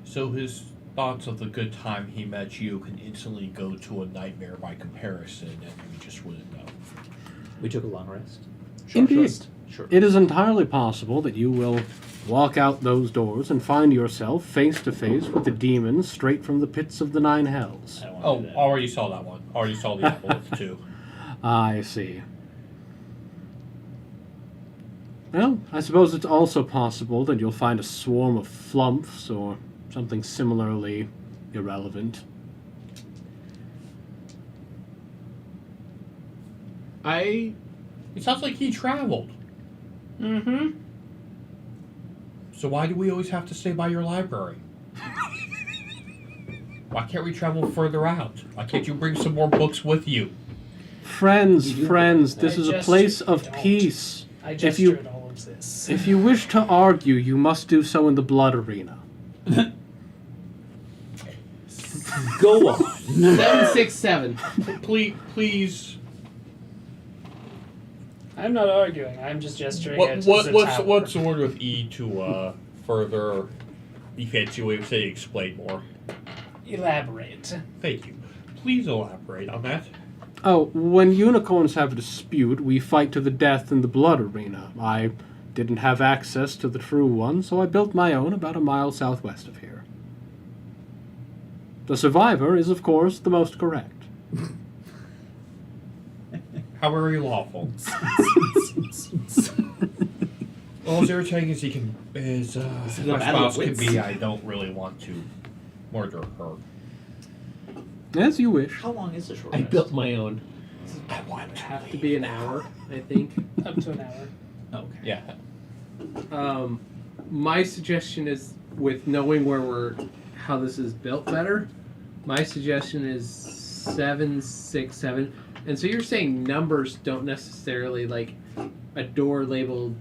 So his thoughts of the good time he met you can instantly go to a nightmare by comparison, and we just wouldn't know. We took a long rest. Indeed. Sure. It is entirely possible that you will walk out those doors and find yourself face to face with the demons straight from the pits of the nine hells. I don't wanna Oh, do that. already saw that one. Already saw the Aboleth too. I see. Well, I suppose it's also possible that you'll find a swarm of flumps or something similarly irrelevant. I It sounds like he traveled. Mm-hmm. So why do we always have to stay by your library? Why can't we travel further out? Why can't you bring some more books with you? Friends, You do friends, this I is a just place of don't. peace. I If you- gestured all of this. If you wish to argue, you must do so in the blood arena. Go on. 767. Please. I'm not arguing. I'm just gesturing at the tower. What's the word with E to further be fancy way of saying explain more? Elaborate. Thank you. Please elaborate on that. Oh, when unicorns have a dispute, we fight to the death in the blood arena. I didn't have access to the true one, so I built my own about a mile southwest of here. The survivor is, of course, the most correct. How very lawful. All they're saying is my spouse can be. I don't really want to murder her. As you wish. How long is the short I rest? built my own. I want Have to be an hour, I think. Up to an hour. Okay. Yeah. My suggestion is, with knowing how this is built better, my suggestion is 767. And so you're saying numbers don't necessarily, like, a door labeled,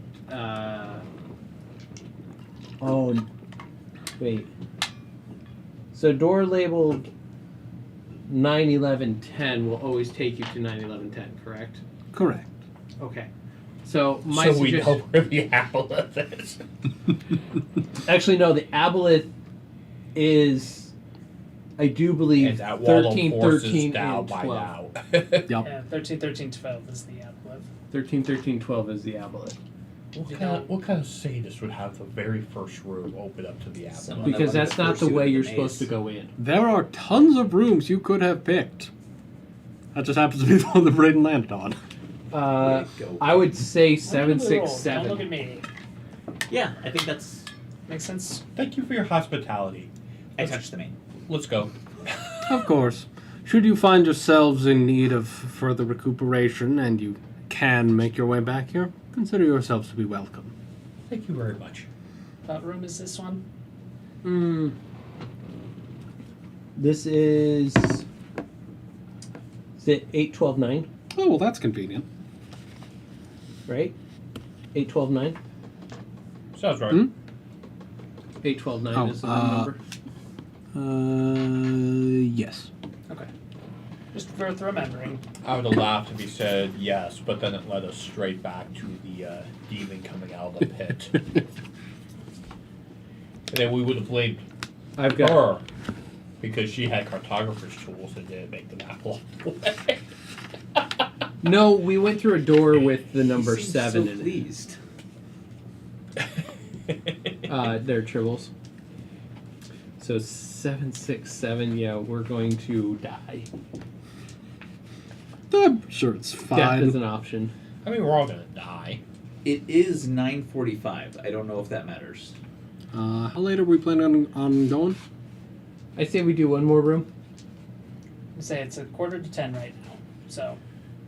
wait. So door labeled 91110 will always take you to 91110, correct? Correct. Okay. So my so we know suggestion. where the aboleth is. Actually, no. The aboleth is, I do believe, And that wall of 13, forces 13, down and by 12. now. Yep. Yeah, 13, 13, 12 is the aboleth. 13, 13, 12 is the aboleth. What kind of sadist would have the very first room open up to the aboleth? Someone that Because wanted that's to not the pursue way the you're maze. supposed to go in. There are tons of rooms you could have picked. That just happens to be the one that Braden landed on. Uh, Go. I would say Look at the roll, 7, 6, Don't look at 7. me. Yeah, I think that's. Makes sense? Thank you for your hospitality. I touched the main. Let's go. Of course. Should you find yourselves in need of further recuperation and you can make your way back here, consider yourselves to be welcome. Thank you very much. What room is this one? This is it 8, 12, 9, Oh, well, that's convenient. right? 8, 12, 9? Sounds right. Hmm? 8, 12, 9 Oh, is the number. Yes. Okay. Just worth remembering. I would have laughed if he said yes, but then it led us straight back to the demon coming out of the pit. And then we would have blamed I've got her because she had cartographer's tools and didn't make the map along the way. No, we went through a door with the number He seems 7 so in pleased. it. They're tribbles. So 7, 6, 7. Yeah, we're going to die. I'm sure it's Death fine. is an option. I mean, we're all gonna die. It is 9:45. I don't know if that matters. How late are we planning on going? I say we do one more room. I say it's 9:45 right now. So,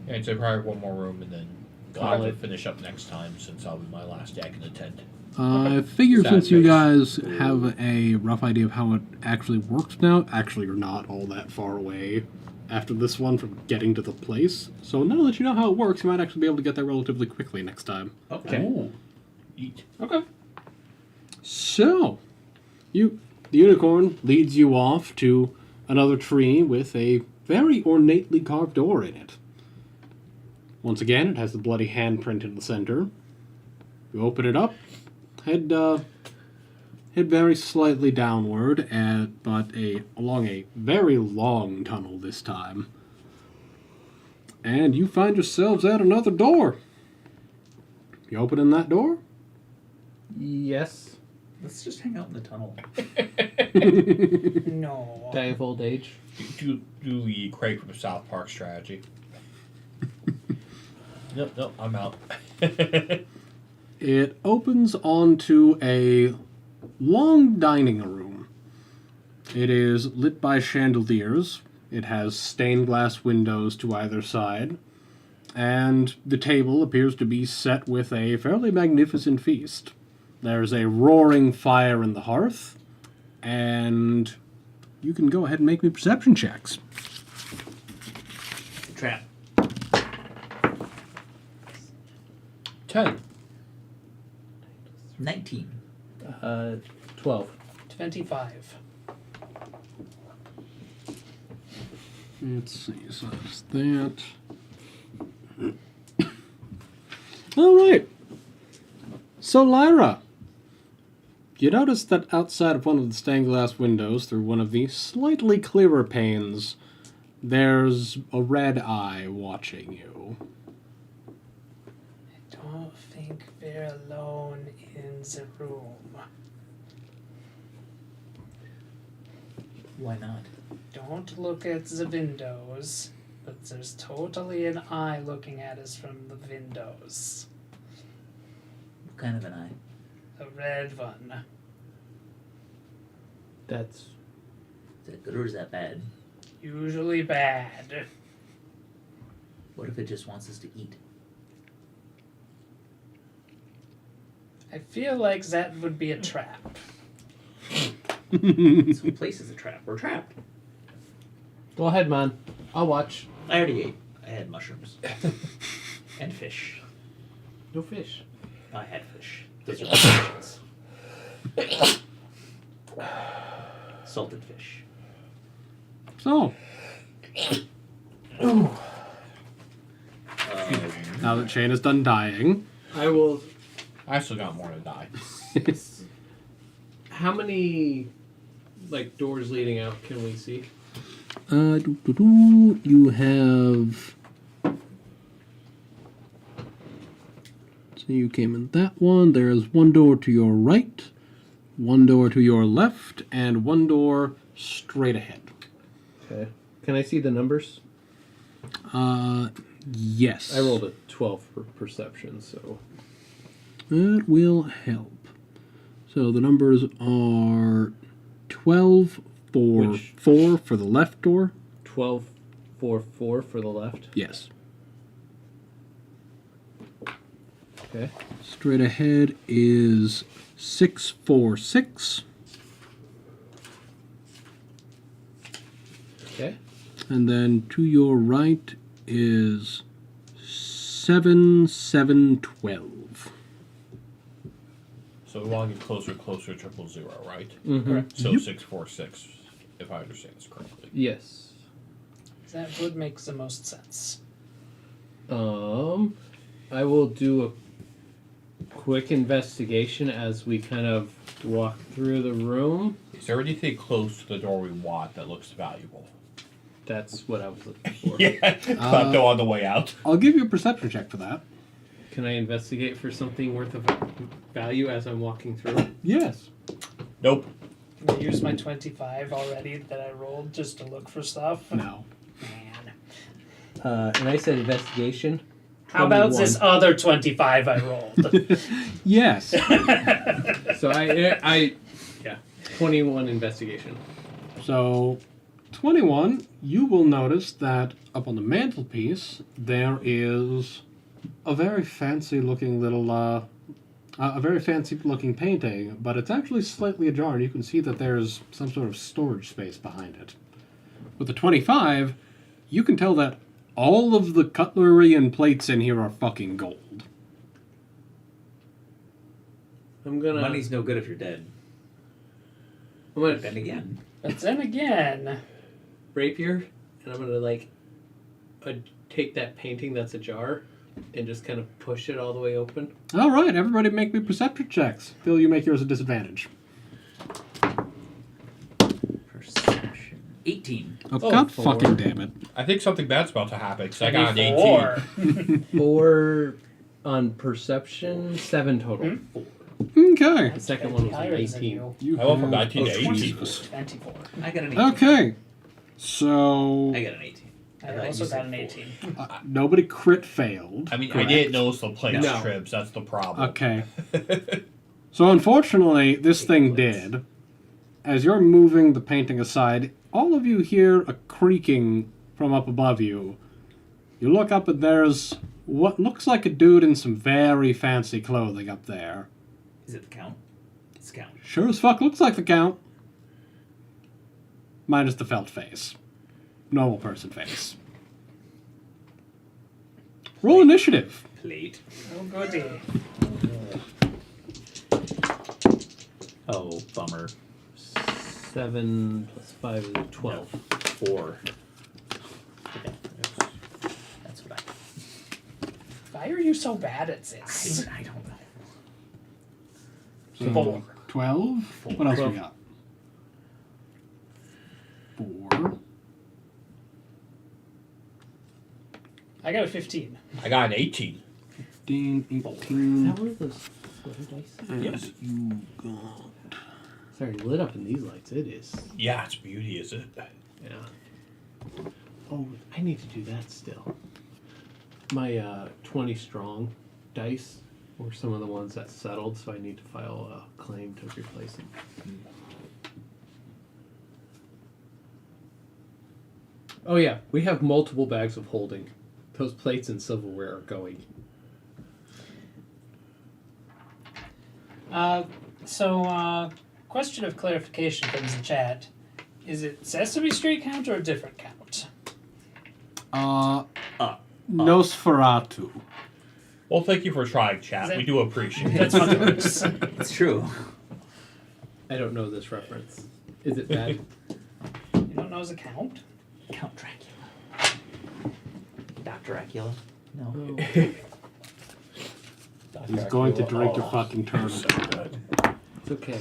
Yeah, I'd say probably one more room and then Call I'll have it. to finish up next time since I'll be my last day I can attend. I figure Sad since you face. guys have a rough idea of how it actually works now, actually you're not all that far away after this one from getting to the place. So now that you know how it works, you might actually be able to get there relatively quickly next time. Okay. Ooh. Eat. Okay. So, the unicorn leads you off to another tree with a very ornately carved door in it. Once again, it has the bloody handprint in the center. You open it up, head very slightly downward, but along a very long tunnel this time. And you find yourselves at another door. You opening that door? Yes. Let's just hang out in the tunnel. no. Die of old age. Do the Craig from South Park strategy. Nope, I'm out. It opens onto a long dining room. It is lit by chandeliers. It has stained glass windows to either side. And the table appears to be set with a fairly magnificent feast. There's a roaring fire in the hearth. And you can go ahead and make me perception checks. Trap. 10. 19. 12. 25. Let's see, so that's that. All right. So, Lyra, you notice that outside of one of the stained glass windows, through one of the slightly clearer panes, there's a red eye watching you. I don't think we're alone in the room. Why not? Don't look at the windows, but there's totally an eye looking at us from the windows. What kind of an eye? A red one. That's Is that good or is that bad? Usually bad. What if it just wants us to eat? I feel like that would be a trap. This whole place is a trap. We're trapped. Go ahead, man. I'll watch. I already ate. I had mushrooms. And fish. No fish. I had fish. Those are options. Salted fish. So, Shane is done dying. I will. I still got more to die. How many like doors leading out can we see? You have. So you came in that one. There is one door to your right, one door to your left, and one door straight ahead. Okay. Can I see the numbers? Yes. I rolled a 12 for perception, so. That will help. So the numbers are 12 for Which- 4 for the left door. 12, 4, 4 for the left. Yes. Okay. Straight ahead is 6, 4, 6. Okay. And then to your right is 7, 7, 12. So we want to get closer to 000, right? Mm-hmm. So Yep. 646, if I understand this correctly. Yes. That would make the most sense. I will do a quick investigation as we kind of walk through the room. Is there anything close to the door we want that looks valuable? That's what I was looking for. Yeah, klepto on the way out. I'll give you a perception check for that. Can I investigate for something worth of value as I'm walking through? Yes. Nope. Can I use my 25 already that I rolled just to look for stuff? No. Man. And I said investigation. How about 21. this other 25 I rolled? Yes. So I 21 investigation. So, 21, you will notice that up on the mantelpiece there is a very fancy looking little, a very fancy looking painting, but it's actually slightly ajar, and you can see that there's some sort of storage space behind it. With the 25, you can tell that all of the cutlery and plates in here are fucking gold. I'm gonna. Money's no good if you're dead. I'm gonna But then again, But then again, rapier, and I'm gonna like take that painting that's ajar and just kind of push it all the way open. All right, everybody make me perception checks. Phil, you make yours a disadvantage. perception. 18. Oh, Oh, God 4. fucking damn it. I think something bad's about to happen because I got an 18. 4 on perception, 7 total. Okay. The second one was an higher than 18. you. You I went from have- 19 to oh, 18. Jesus. 24. I got an 18. Okay. So, I got an 18. I thought also you said got an 4. 18. nobody crit failed. I mean, correct? I didn't notice the plate No. strips. That's the problem. Okay. So, unfortunately, this thing did. As you're moving the painting aside, all of you hear a creaking from up above you. You look up and there's what looks like a dude in some very fancy clothing up there. Is it the count? It's the count. Sure as fuck looks like the Count. Minus the felt face. Normal person face. Roll initiative. Plate. Oh, goody. Oh, bummer. 7 plus 5 is 12. 4. Okay. That's what Why are you so bad at this? I don't know. So, 4. 12. What else 12. we got? 4. I got a 15. I got an 18. 15, Is 18. that one of those slider dice? And Yes. you got... Sorry, lit up in these lights. It is. Yeah, it's beauty, is it? Yeah. Oh, I need to do that still. My 20 strong dice were some of the ones that settled, so I need to file a claim to replace them. Oh yeah, we have multiple bags of holding. Those plates and silverware are going. Question of clarification from the chat. Is it Sesame Street count or a different count? Nosferatu. Well, thank you for trying, chat. Is that- We do appreciate it. That's how it works. It's true. I don't know this reference. Is it bad? You don't know as a count? Count Dracula. Dr. Dracula? No. Oh. He's going to drink your fucking turtle. So good. It's okay.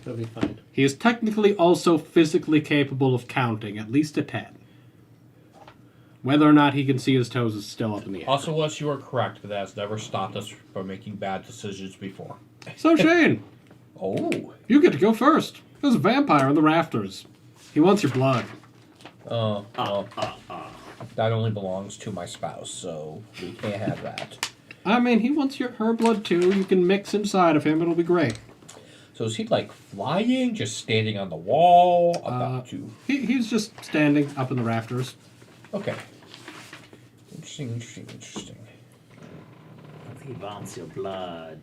It'll be fine. He is technically also physically capable of counting at least to 10. Whether or not he can see his toes is still up in the air. Also, was you are correct, but that has never stopped us from making bad decisions before. So Shane, Oh. you get to go first. There's a vampire on the rafters. He wants your blood. That only belongs to my spouse, so we can't have that. I mean, he wants her blood too. You can mix inside of him. It'll be great. So is he like flying, just standing on the wall, about to? He's just standing up in the rafters. Okay. Interesting. He wants your blood.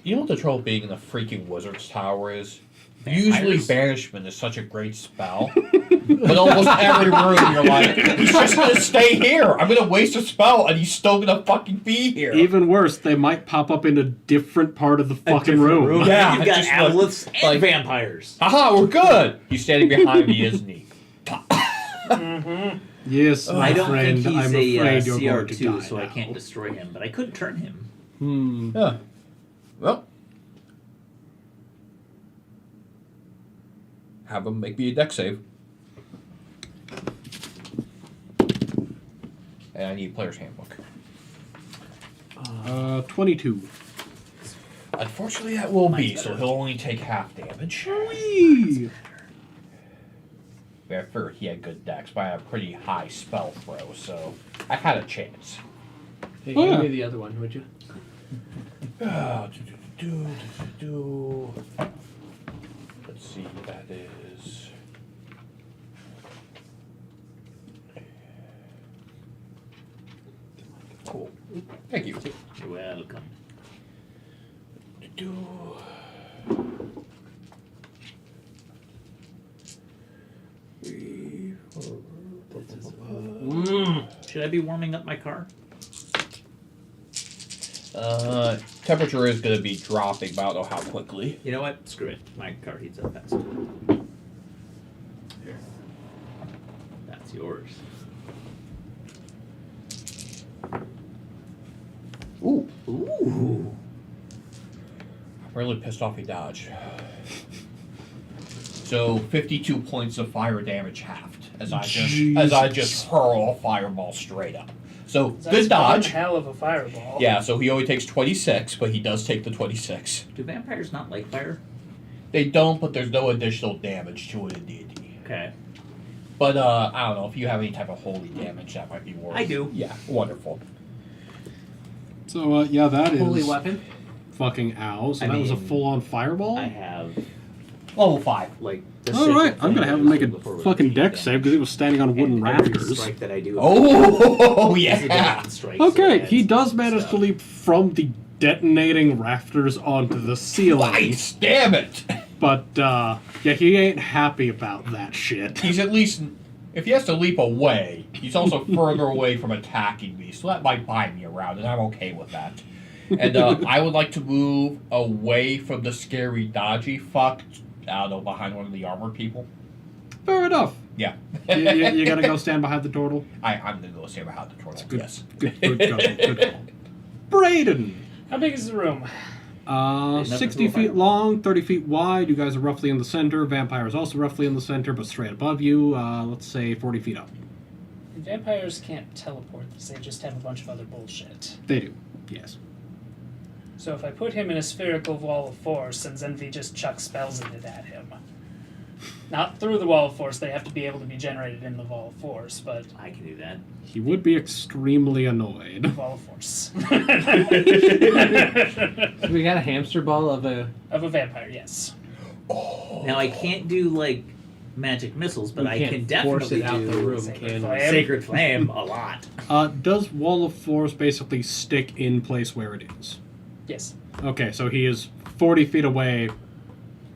You know what the trouble being in the freaking wizard's tower is? Usually banishment is such a great spell. But almost every room you're like, he's just gonna stay here. I'm gonna waste a spell and he's still gonna fucking be here. Even worse, they might pop up in a different part of the fucking room. Yeah, You've got just aboleths and like- vampires. Haha, we're good. He's standing behind me, isn't he? Yes, my I don't friend, think I'm he's afraid a you're going to die CR2, so I now. can't destroy him. But I could turn him. Yeah. Well. Have him make me a deck save. And I need a player's handbook. 22. Unfortunately, that will be, Mine's so better. he'll only take half damage. Whee! I figured he had good decks, but I had a pretty high spell throw, so I had a chance. Hey, Oh, give yeah. me the other one, would you? Let's see, that is. Cool. Thank you. You're welcome. Should I be warming up my car? Temperature is going to be dropping, but I don't know how quickly. You know what? Screw it. My car heats up fast. Here. That's yours. Ooh. Ooh. I'm really pissed off he dodged. So 52 points of fire damage halved as I just hurl a fireball straight up. So That's good dodge. one hell of a fireball. Yeah, so he only takes 26, but he does take the 26. Do vampires not like fire? They don't, but there's no additional damage to it in D&D. Okay. But I don't know if you have any type of holy damage, that might be worse. I do. Yeah, wonderful. So, yeah, that is Holy weapon. fucking ow. So I that was a mean, full-on fireball? I have Level 5. like. The All right, I'm going to have him make a before we fucking beat deck them. save because he was standing on wooden And every rafters. strike that I do. Oh, is a yeah. divine strike, so Okay, it he adds does manage stuff. to leap from the detonating rafters onto the ceiling. Nice, damn it. But, yeah, he ain't happy about that shit. He's at least, if he has to leap away, he's also further away from attacking me, so that might buy me around, and I'm okay with that. And I would like to move away from the scary, dodgy fuck, I don't know, behind one of the armored people. Fair enough. Yeah. You gotta go stand behind the turtle. I'm gonna go stand behind the turtle. Good. Yes. Good call. Good call. Braden! How big is the room? 60 feet long, 30 feet wide. You guys are roughly in the center. Vampire is also roughly in the center, but straight above you. Let's say 40 feet up. Vampires can't teleport this, they just have a bunch of other bullshit. They do. Yes. So if I put him in a spherical wall of force and Zenvi just chucks spells in it at him. Not through the wall of force, they have to be able to be generated in the wall of force, but I can do that. He would be extremely annoyed. wall of force. We got a hamster ball of a. Of a vampire, yes. Now I can't do like magic missiles, but We I can't can force definitely it out do the room, Sacred can we? Flame. Sacred Flame a lot. Does Wall of Force basically stick in place where it is? Yes. Okay, so he is 40 feet away,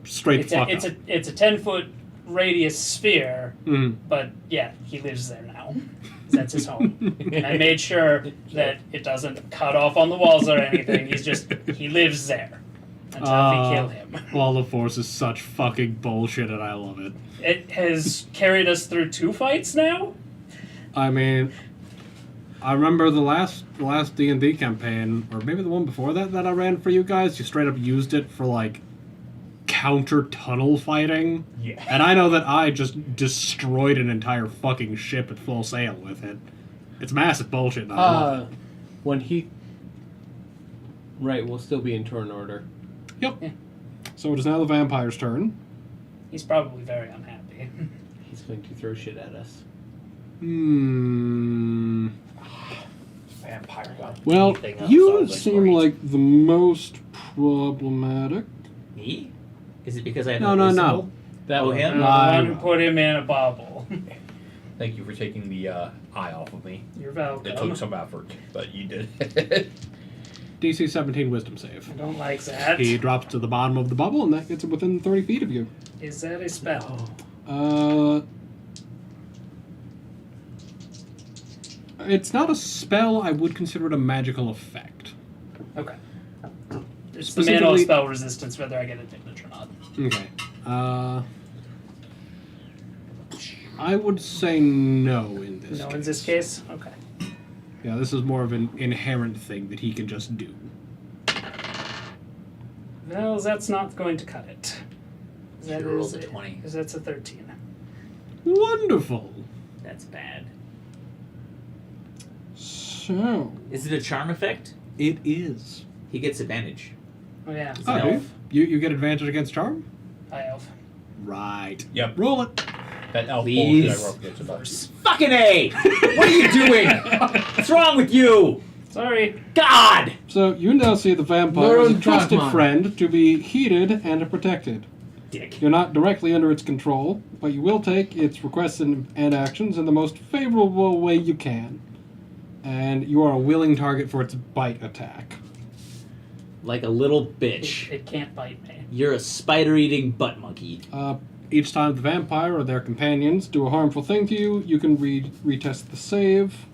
straight It's fuck a, up. it's a 10-foot radius sphere, Mhm. but yeah, he lives there now. That's his home. And I made sure that it doesn't cut off on the walls or anything. He lives there until we kill him. Wall of Force is such fucking bullshit, and I love it. It has carried us through 2 fights now. I mean, I remember the last D&D campaign, or maybe the one before that I ran for you guys. You straight up used it for like counter tunnel fighting. Yeah. And I know that I just destroyed an entire fucking ship at full sail with it. It's massive bullshit. And I love it. When he. Right, we'll still be in turn order. Yep. Yeah. So it is now the vampire's turn. He's probably very unhappy. He's going to throw shit at us. Vampire got Well, anything else you other than seem great. like the most problematic. Me? Is it because I have No. symbol? That Oh, one. him? The Lyra. one who put him in a bubble. Thank you for taking the eye off of me. You're It welcome. took some effort, but you did it. DC 17 wisdom save. I don't like that. He drops to the bottom of the bubble, and that gets him within 30 feet of you. Is that a spell? It's not a spell. I would consider it a magical effect. Okay. It's the Specifically- mana of spell resistance, whether I get advantage or not. Okay. I would say no in this No, case. in this case? Okay. Yeah, this is more of an inherent thing that he can just do. Well, that's not going to cut it. That Should've rolled is a 20. Because that's a 13. Wonderful. That's bad. So, Is it a charm effect? it is. He gets advantage. Oh, yeah. It's Oh, an do elf. you get advantage against charm? High elf. Right. Yep. Roll it. That elf Please. bullshit I wrote gets about. Fucking A! What are you doing? What's wrong with you? Sorry. God! So you now see the vampire Learn as a trusted Drachma. friend to be heeded and protected. Dick. You're not directly under its control, but you will take its requests and actions in the most favorable way you can. And you are a willing target for its bite attack. Like a little bitch. It can't bite me. You're a spider-eating butt monkey. Each time the vampire or their companions do a harmful thing to you, you can retest the save.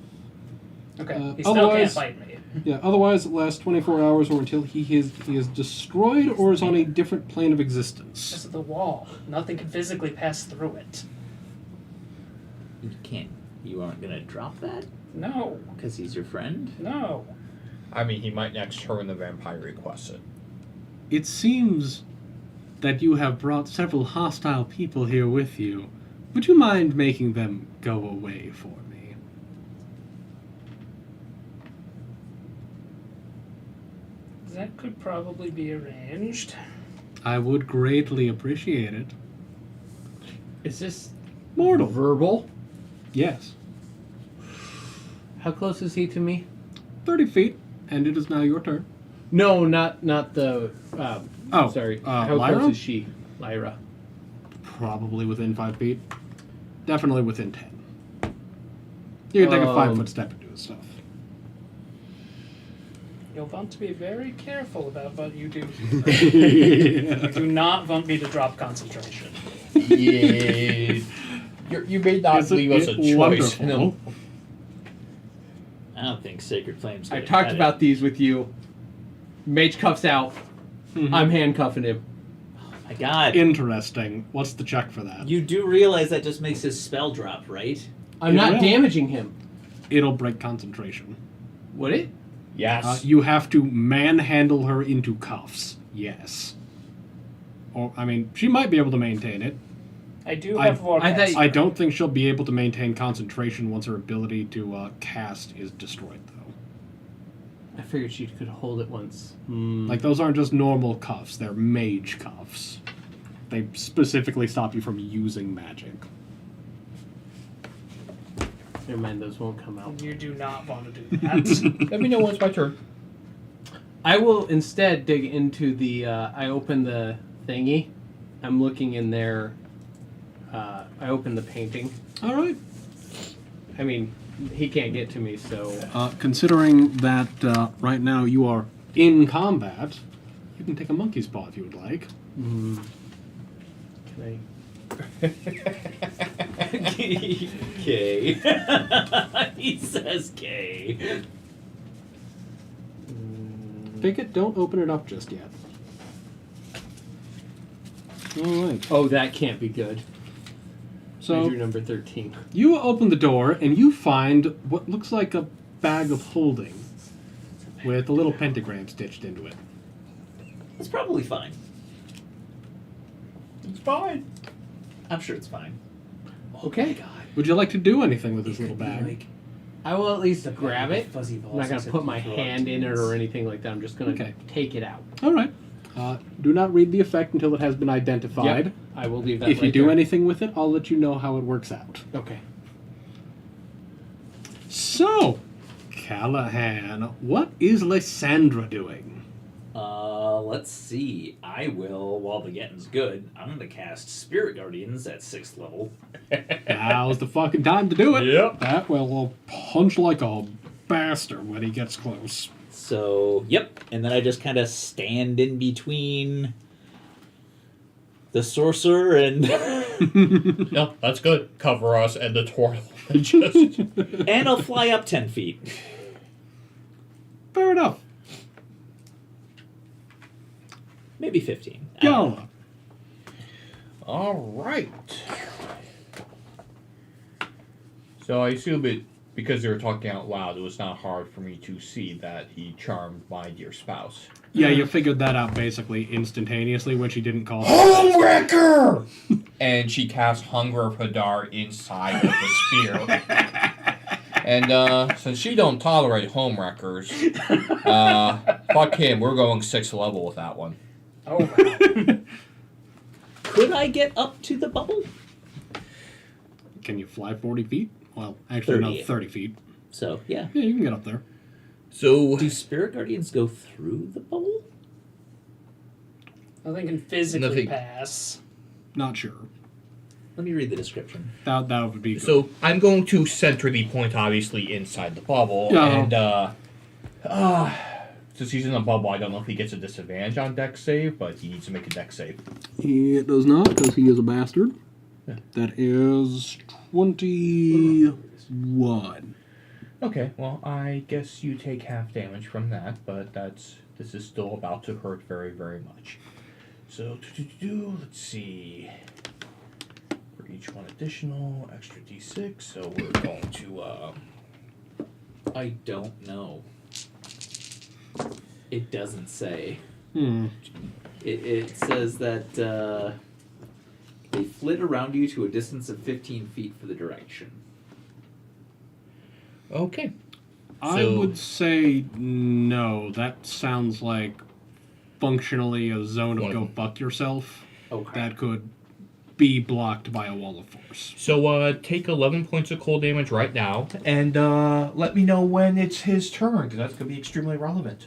Okay. He still otherwise- can't bite me. Yeah, otherwise it lasts 24 hours or until he is destroyed or is on a different plane of existence. This is the wall. Nothing can physically pass through it. You can't. You aren't gonna drop that? No. Because he's your friend? No. I mean, he might next turn the vampire requests it. It seems that you have brought several hostile people here with you. Would you mind making them go away for me? That could probably be arranged. I would greatly appreciate it. Is this Mortal. verbal? Yes. How close is he to me? 30 feet, and it is now your turn. No, not the. Oh, sorry. How Lyra? close is she, Lyra? Probably within 5 feet. Definitely within 10. You can take a 5-foot step into his stuff. You'll want to be very careful about what you do. You do not want me to drop concentration. Yeah. You may not Isn't leave us a it choice. wonderful? No. I don't think Sacred Flame's I gonna talked cut about these with you. Mage cuffs out. I'm handcuffing him. it. My God. Interesting. What's the check for that? You do realize that just makes his spell drop, right? I'm It not will. damaging him. It'll break concentration. Would it? Yes. You have to manhandle her into cuffs. Yes. Or, I mean, she might be able to maintain it. I do I- have Warcast. I thought- I don't think she'll be able to maintain concentration once her ability to cast is destroyed, though. I figured she could hold it once. Like, those aren't just normal cuffs, they're mage cuffs. They specifically stop you from using magic. Never mind, those won't come out. You do not want to do that. Let me know when it's my turn. I will instead dig into the. I open the thingy. I'm looking in there. I open the painting. All right. I mean, he can't get to me, so. Considering that right now you are in combat, you can take a monkey's paw if you would like. Can I? K. He says K. Take it, don't open it up just yet. All right. Oh, that can't be good. I So drew number 13. you open the door and you find what looks like a bag of holding with a little pentagram stitched into it. It's probably fine. It's fine. I'm sure it's fine. Okay. Would you like to do anything with this little bag? Like I will at least grab it. fuzzy I'm balls. not gonna except put my you throw out hand in it teens. or anything like that. I'm just gonna Okay. take it out. All right. Do not read the effect until it has been identified. Yep. I will leave that. If you right do there. anything with it, I'll let you know how it works out. Okay. So, Callahan, what is Lysandra doing? Let's see. I will, while the getting's good, I'm gonna cast Spirit Guardians at 6th level. Now's the fucking time to do it. Yep. That will punch like a bastard when he gets close. So, yep. And then I just kind of stand in between the sorcerer and No, that's good. Cover us and the turtle. Just and I'll fly up 10 feet. Fair enough. Maybe 15. I don't know. Gala. all right. So I assume it because they were talking out loud. It was not hard for me to see that he charmed my dear spouse. Yeah, you figured that out basically instantaneously when she didn't call. Homewrecker! And she cast Hunger of Hadar inside of the spear. And since she don't tolerate homewreckers, fuck him. We're going 6th level with that one. Oh, wow. Could I get up to the bubble? Can you fly 40 feet? Well, actually, 30. no, 30 feet. So, yeah. Yeah, you can get up there. So Do Spirit Guardians go through the bubble? Nothing can physically Nothing. pass. Not sure. Let me read the description. That would be good. So I'm going to center the point, obviously, inside the bubble. Yeah. And since he's in the bubble, I don't know if he gets a disadvantage on dex save, but he needs to make a dex save. It does not, because he is a bastard. Yeah. That is 21. Okay, well, I guess you take half damage from that, but this is still about to hurt very, very much. So, let's see. For each one additional, extra d6, so we're going to, I don't know. It doesn't say. It says that they flit around you to a distance of 15 feet for the direction. Okay. I So- would say no. That sounds like functionally a zone of One of go them. fuck yourself Okay. that could be blocked by a wall of force. So, take 11 points of cold damage right now, and let me know when it's his turn, because that's going to be extremely relevant.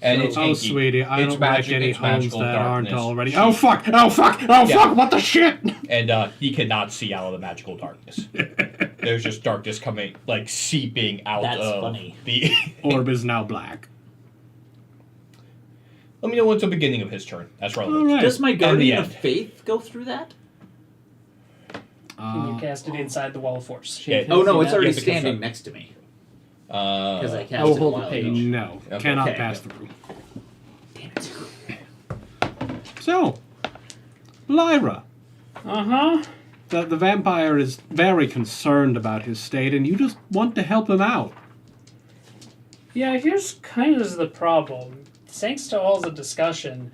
And it's Oh, hanky. sweetie, I It's don't like magic, any it's homes magical that aren't darkness. already. Oh fuck! Oh fuck! Oh Yeah. fuck! What the shit? And he cannot see out of the magical darkness. There's just darkness coming, like, seeping out That's of funny. the... Orb is now black. Let me know what's the beginning of his turn. That's relevant. All right. Does my Guardian of end. Faith go through that? Can you cast it inside the wall of force? Yeah. Oh no, it's that? already You have to standing confirm. next to me. Because Because I cast I will it a hold the while page. ago. No, Okay. cannot Okay. pass through. Damn it. So, Lyra, Uh-huh. the vampire is very concerned about his state, and you just want to help him out. Yeah, here's kind of the problem. Thanks to all the discussion,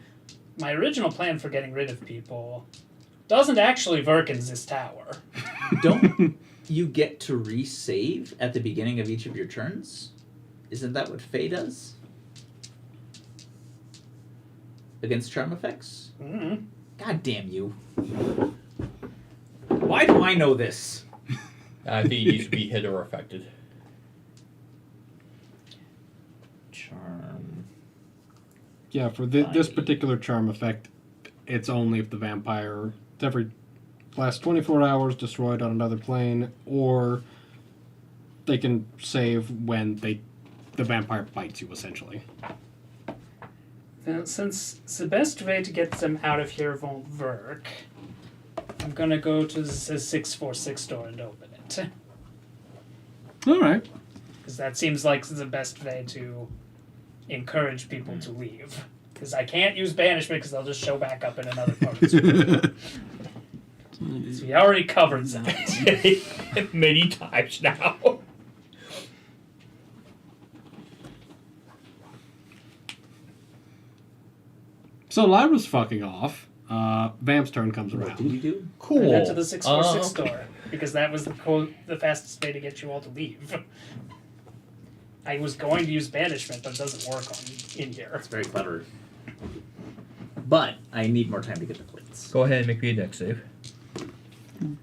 my original plan for getting rid of people doesn't actually work in this tower. Don't you get to resave at the beginning of each of your turns? Isn't that what Faye does? Against charm effects? Mm-hmm. God damn you. Why do I know this? I think he needs to be hit or affected. Charm. Yeah, for this Fine. particular charm effect, it's only if the vampire it's every last 24 hours destroyed on another plane, or they can save when the vampire bites you, essentially. Then, since the best way to get them out of here won't work, I'm gonna go to the 646 door and open it. All right. Because that seems like the best way to encourage people to leave. Because I can't use banishment because they'll just show back up in another part of the room. So we already covered that. Many times now. So Lyra's fucking off. Vamp's turn comes What did around. you do? Cool. I went to the 646 store because that was the fastest way to get you all to leave. I was going to use banishment, but it doesn't work in here. It's very clever. But I need more time to get the plates. Go ahead and make me a deck save.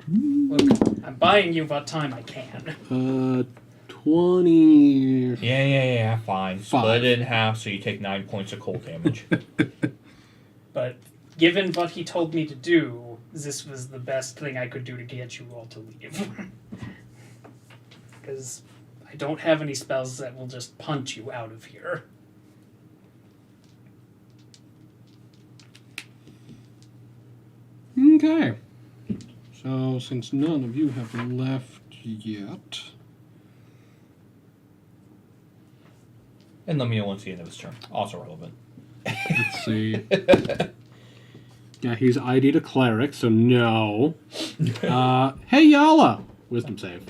Look, I'm buying you what time I can. 20. Yeah, fine. Five. Split it in half so you take 9 points of cold damage. But given what he told me to do, this was the best thing I could do to get you all to leave. Because I don't have any spells that will just punch you out of here. Okay. So, since none of you have left yet. And let me know once the end of his turn. Also relevant. Let's see. Yeah, he's ID'd a cleric, so no. Hey, Yala! Wisdom save.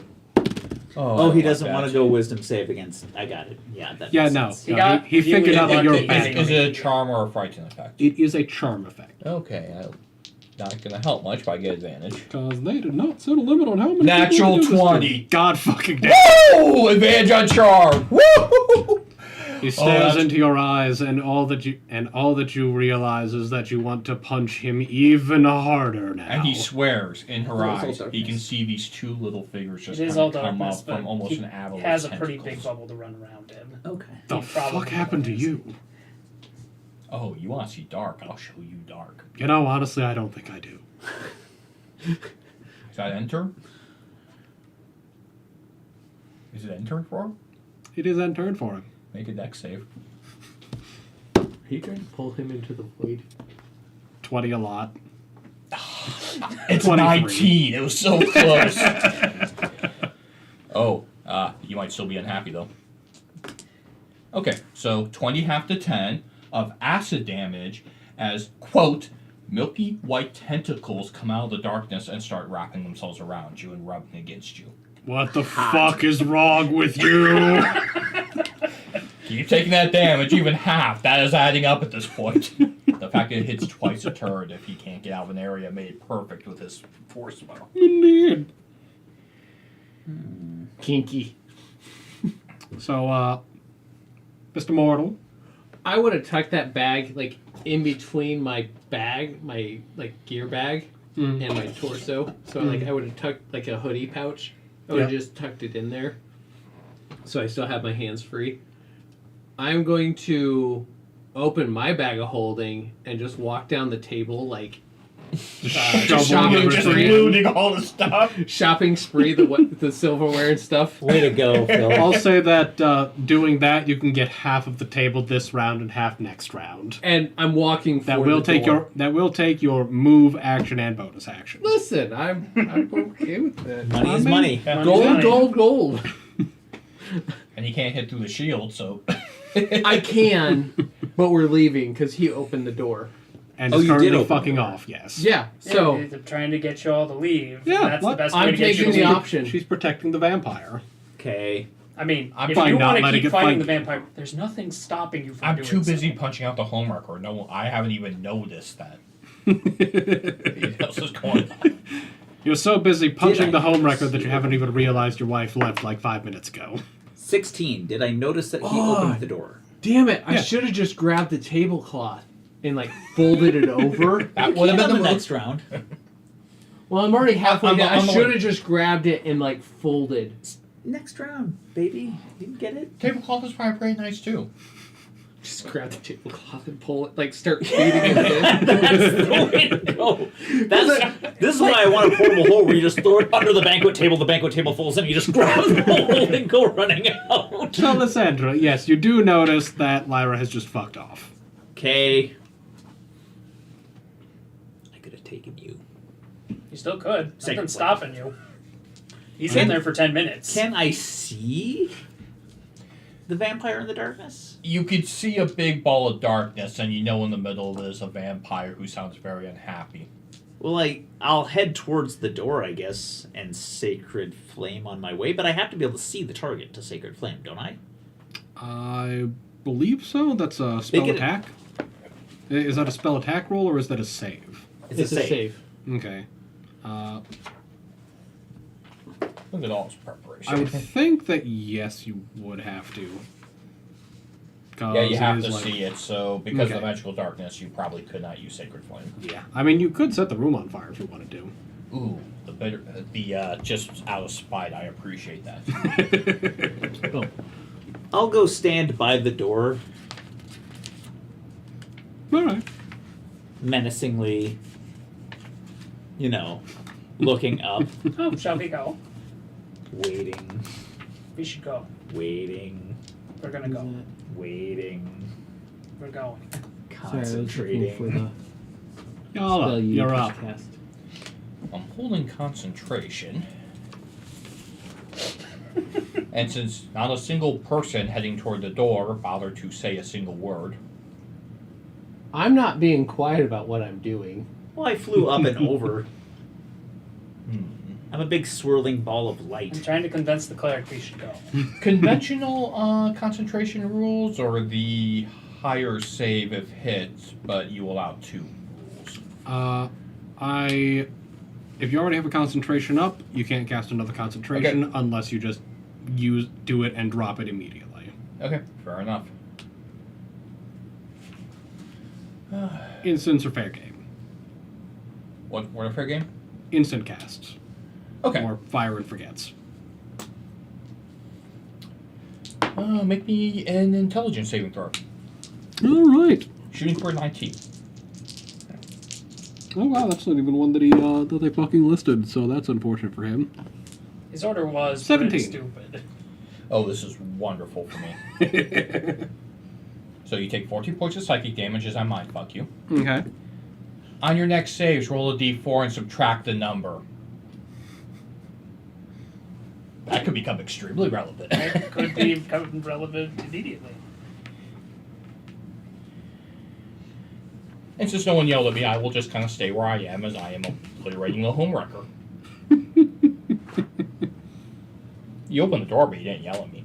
Oh, he doesn't want to go wisdom save against. I got it. Yeah, that Yeah, makes no. sense. He no, got- he he figured was out that you're lucky. back. Is it a charm or a frighten effect? It is a charm effect. Okay, not gonna help much, but I get advantage. Because they did not set a limit on how many Natural people can do this 20. to. God fucking damn. Woo! Advantage on charm! Woo! He stares that's- into your eyes, and all that you realize is that you want to punch him even harder now. And he swears in her Oh, it's all eyes. He darkness. can see these two little figures just It is kind all of come darkness, up but from almost he an avalanche. has a of pretty big tentacles. bubble to run around in. Okay. the he probably fuck happened to does. you? Oh, you want to see dark? I'll show you dark. You know, honestly, I don't think I do. Is that enter? Is it enter for him? It is end turn for him. Make a deck save. Are you trying to pull him into the void? 20 a lot. It's 23. 19. It was so close. Oh, you might still be unhappy though. Okay, so 20 half to 10 of acid damage as, quote, milky white tentacles come out of the darkness and start wrapping themselves around you and rubbing against you. What the fuck is wrong with you? Keep taking that damage, even half. That is adding up at this point. The fact that it hits twice a turn if he can't get out of an area made it perfect with his force spell. Indeed. Kinky. So, Mr. Mortal. I would have tucked that bag like in between my bag, my like gear bag, and my torso. So like I would have tucked like a hoodie pouch. I would have just tucked it in there, so I still have my hands free. I'm going to open my bag of holding and just walk down the table like shopping Just spree, looting all the stuff. shopping spree, the silverware and stuff. Way to go, Phil. I'll say that doing that, you can get half of the table this round and half next round. And I'm walking. That for will the take door. your move action and bonus action. Listen, I'm okay with that. Money is money. Gold. And he can't hit through the shield, so. I can, but we're leaving because he opened the door. And Oh, is you did currently open fucking the off, yes. Yeah, so I'm trying to get you all to leave. Yeah, That's what? the best way I'm to get you taking to the leave. option. She's protecting the vampire. Okay. I mean, I'm if fine you not want to letting keep it fighting fight the you. vampire, there's nothing stopping you from I'm doing too busy so. punching out the home record. No, I haven't even noticed that. What else is going on? You're so busy punching I the home notice record that you haven't even realized your wife left like 5 minutes ago. 16. Did I notice that he opened the door? damn it! I Yeah. should have just grabbed the tablecloth and like folded it over. That would have been On the the move. next round. Well, I'm already halfway I'm- down. I I'm the should one- have just grabbed it and like folded. Next round, baby. You can get it. Tablecloth is probably pretty nice too. Just grab the tablecloth and pull it, like start feeding it in. That's the way to go. This is why I want a portable hole where you just throw it under the banquet table folds, and you just grab the hole and go running out. So, Lysandra, yes, you do notice that Lyra has just fucked off. Okay. I could have taken you. You still could. Second Nothing's point. stopping you. He's in there for 10 minutes. Can I see the vampire in the darkness? You could see a big ball of darkness, and you know in the middle of it is a vampire who sounds very unhappy. Well, I'll head towards the door, I guess, and Sacred Flame on my way, but I have to be able to see the target to Sacred Flame, don't I? I believe so. That's a spell Make it a- attack. Is that a spell attack roll or is that a save? It's a save. Okay. Look at all his preparation. I would think that yes, you would have to. Yeah, you have it to is see it. So because of Okay. the magical darkness, you probably could not use Sacred Flame. Yeah. I mean, you could set the room on fire if you wanted to. Ooh, just out of spite, I appreciate that. Oh, I'll go stand by the door, All right. menacingly, looking up, Oh, shall we go? waiting, We should go. waiting, We're gonna go. waiting, We're going. sorry, I was looking for concentrating. the Y'all spell up. you You're just up. cast. I'm holding concentration. And since not a single person heading toward the door bothered to say a single word, I'm not being quiet about what I'm doing. Well, I flew up and over. hmm, I'm a big swirling ball of I'm light. trying to convince the cleric we should go. conventional concentration rules or the higher save if hit, but you allow 2 rules. If you already have a concentration up, you can't cast another concentration unless you just do it and drop it immediately. Okay, fair enough. Instants are fair game. What a fair game? Instant casts. Okay. Or fire and forgets. Make me an intelligence saving throw. All right. Shooting for 19. Oh wow, that's not even one that they fucking listed, so that's unfortunate for him. His order was 17. pretty stupid. Oh, this is wonderful for me. So you take 14 points of psychic damage as I mindfuck you. Okay. On your next saves, roll a d4 and subtract the number. That could become extremely relevant. It could become relevant immediately. And since no one yelled at me, I will just kind of stay where I am as I am obliterating a home wrecker. You opened the door, but you didn't yell at me.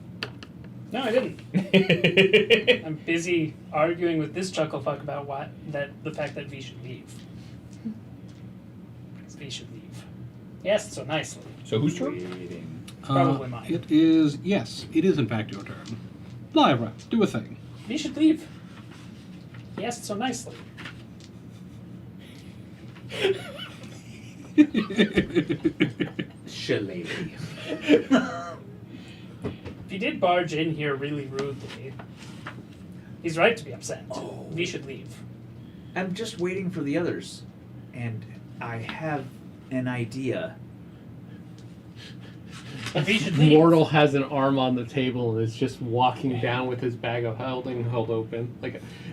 No, I didn't. I'm busy arguing with this chucklefuck about the fact that V should leave. V should leave. Yes, so nicely. So whose turn? Waiting. Probably mine. It is in fact your turn. Lyra, do a thing. V should leave. Yes, so nicely. Shillelagh. If he did barge in here really rudely, he's right to be upset. Oh. V should leave. I'm just waiting for the others, and I have an idea. V should leave. Mortal has an arm on the table and is just walking down with his bag of holding held open.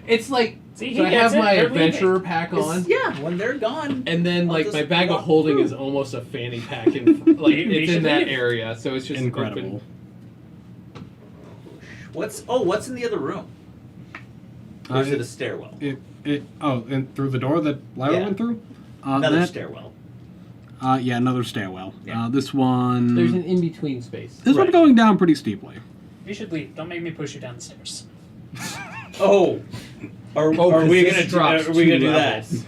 It's like See, so he I gets have it, my they're adventurer leaving. pack on, Yeah, when they're gone. and then I'll like just my bag of walk holding through. is almost a fanny pack, and like We it's in should that leave. area, so it's just Incredible. open. What's in the other room? Or is it a stairwell? And through the door that Lyra Yeah. went through? Another stairwell. Yeah, another stairwell. Yeah. This one. There's an in between space. This one Right. going down pretty steeply. V should leave. Don't make me push you down the stairs. Oh, are we 'cause gonna this drops are we gonna 2 do levels.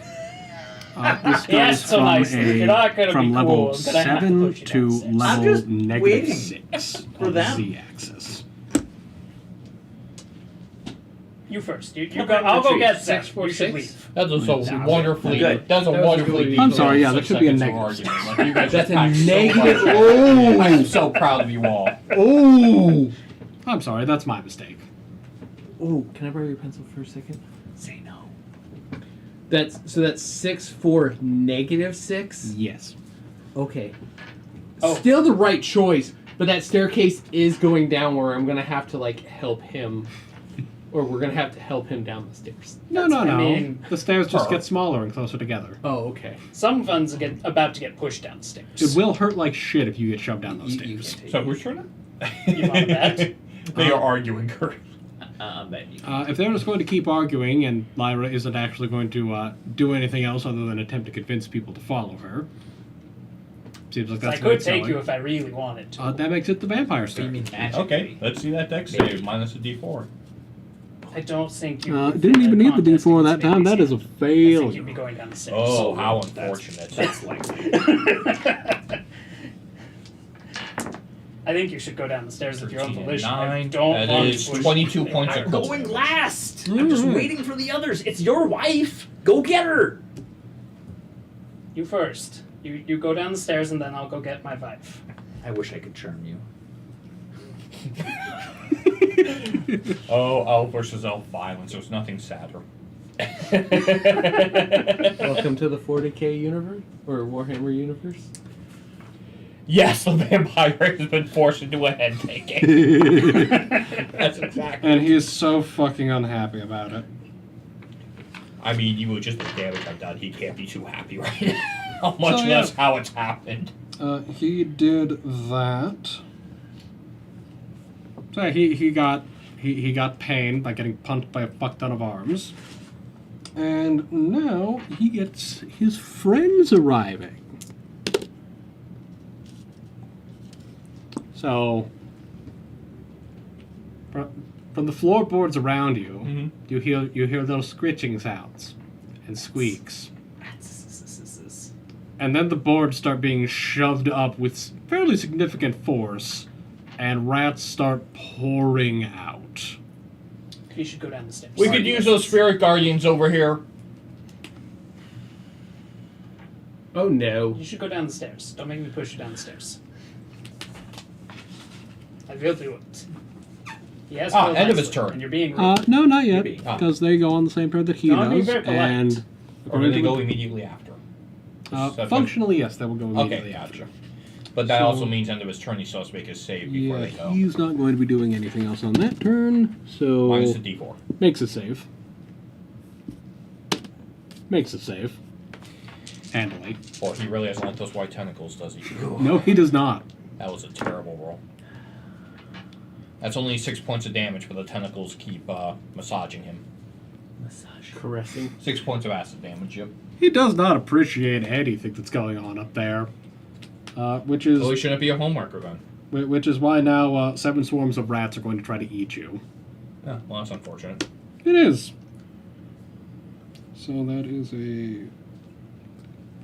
that? This Yes, goes so from nicely. If you're not gonna from be level cool, I'm gonna have to 7 push you to downstairs. I'm level just negative waiting 6 for on them. the Z-axis. You first. You Come go. on, I'll go retreat. get 6, them. 4, You should 6? leave. That's a so Sounds wonderfully. good. That's a That was wonderfully. really I'm sorry, yeah, detailed that should be a 6 seconds of negative. argument. Like, you guys That's a packed so negative- much. Oh! I'm so proud of you all. Oh! I'm sorry, that's my mistake. Oh, can I borrow your pencil for a second? Say no. That's 6 for negative 6. Yes. Okay. Oh. Still the right choice, but that staircase is going down where I'm gonna have to like help him, or we're gonna have to help him down the stairs. No. I mean- the stairs just Her. get smaller and closer together. Oh, okay. Some funds get about to get pushed down the It stairs. will hurt like shit if you get shoved down those You stairs. can take So it. whose turn? You want that? They are arguing, Kurt. I'm betting you. If they're just going to keep arguing and Lyra isn't actually going to do anything else other than attempt to convince people to follow her, seems like that's I the way could it's take going. you if I really wanted to. That makes it the vampire What do you turn. mean magically? Okay, let's see that dex save minus a d4. I don't think you. Didn't even need the D4 that time. That is a I think you'd be failure. going down the stairs. Oh, how That's- unfortunate. That's likely. I think you should go down the stairs of your own 13 and volition. I 9. don't That want is to push 22 you. points I'm of cold going damage. last. I'm just waiting for the others. It's your wife. Go get her. You first. You go down the stairs and then I'll go get my wife. I wish I could charm you. Oh, elf versus elf violence. There's nothing sadder. Welcome to the 40K universe or Warhammer universe. Yes, the vampire has been forced into a head taking. That's exactly. And he is so fucking unhappy about it. I mean, you would just the damage I've done. He can't be too happy right now. Much So, yeah. less how it's happened. He did that. So he got pain by getting punched by a fuck ton of arms. And now he gets his friends arriving. So from the floorboards around you, Mhm. you hear those scritching sounds and squeaks. And then the boards start being shoved up with fairly significant force, and rats start pouring out. You should go down the stairs. We could use those spirit guardians over here. Oh no. You should go down the stairs. Don't make me push you down the stairs. I will do it. He has Ah, full end of life his sword, turn. And you're being rude. No, not yet, Maybe. because they go on the same turn that he Don't be does, very polite. and Or do according they to go the- immediately after? Is that functionally, yes, they will go Okay, immediately after. gotcha. But that So- also means end of his turn he still has to make his save before Yeah, they go. he's not going to be doing anything else on that turn, so Minus a d4. makes a save. Makes a save. Handily. Well, he really doesn't like those white tentacles, does he? No, he does not. That was a terrible roll. That's only 6 points of damage, but the tentacles keep massaging him. Massage. Caressing. 6 points of acid damage, yep. He does not appreciate anything that's going on up there, which is So he shouldn't be a homeworker then. which is why now 7 swarms of rats are going to try to eat you. Yeah, well, that's unfortunate. It is. So that is a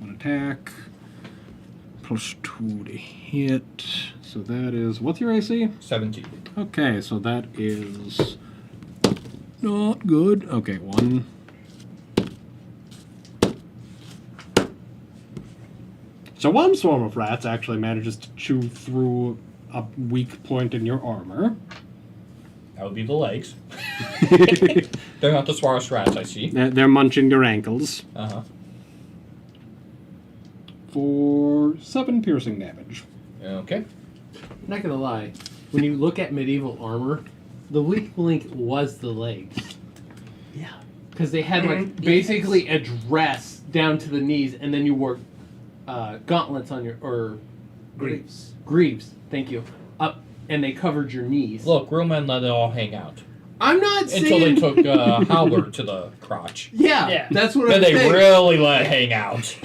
1 attack plus 2 to hit. So that is, what's your AC? 17. Okay, so that is not good. Okay, 1. So one swarm of rats actually manages to chew through a weak point in your armor. That would be the legs. They're not the smartest rats, I see. They're munching your ankles Uh-huh. for 7 piercing damage. Okay. I'm not gonna lie. When you look at medieval armor, the weak link was the legs. Yeah. Because they had like basically a dress down to the knees, and then you wore gauntlets on your Greaves. greaves. Thank you. Up, and they covered your knees. Look, real men let it all hang out. I'm not saying. Until they took Halberd to the crotch. Yeah, Yeah. that's what Then I'm they saying. really let it hang out.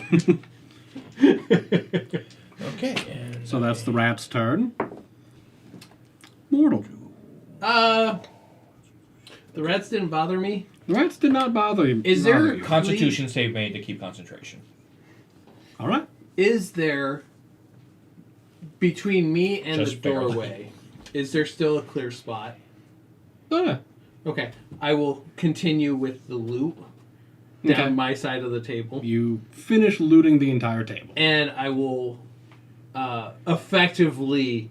Okay. So that's the rat's turn. Mortal. The rats didn't bother me. The rats did not bother you. Is there- bother you. Constitution save made to keep concentration. All right. Is there between me and Just the barely. doorway? Is there still a clear spot? Oh, yeah. Okay, I will continue with the loot down Okay. my side of the table, You finish looting the entire table. and I will effectively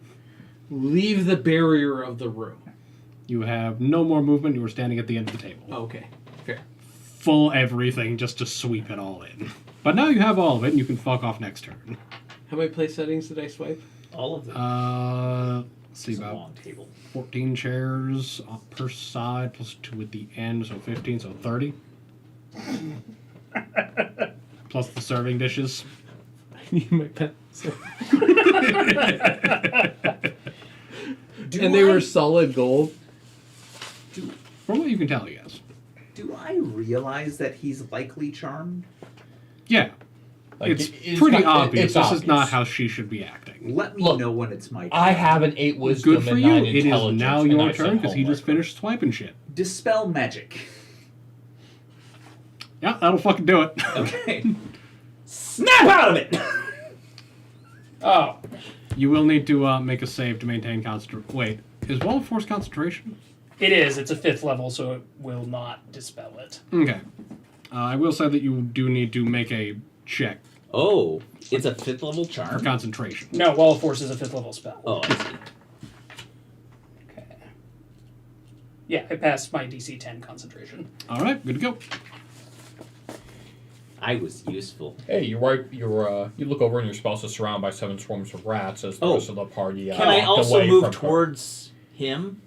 leave the barrier of the room. You have no more movement. You are standing at the end of the table. Okay, fair. Full everything just to sweep it all in. But now you have all of it, and you can fuck off next turn. How many place settings did I swipe? All of them. Let's see, It's a about long table. 14 chairs per side, plus 2 at the end, so 15, so 30. Plus the serving dishes. I need my pencil. And they were solid gold. From what you can tell, yes. Do I realize that he's likely charmed? Yeah. Like, It's pretty not- obvious. it's This obvious. is not how she should be acting. Let me Look, know when it's my turn. I have an 8 wisdom Good for and you. 9 It is intelligence. now and your I said turn because he homework. just finished swiping shit. Dispel magic. Yeah, that'll fucking do it. Okay. Snap out of it! Oh, You will need to make a save to maintain concentration. Wait, is Wall of Force concentration? it is. It's a 5th level, so it will not dispel it. Okay. I will say that you do need to make a check Oh, it's a 5th level for charm? concentration. No, Wall of Force is a 5th level spell. Oh, I see. Okay. Yeah, I passed my DC 10 concentration. All right, good to go. I was useful. Hey, you're right. You look over and your spouse is surrounded by 7 swarms of rats as the Oh. rest of the party. Can I walked also away move from her. towards him?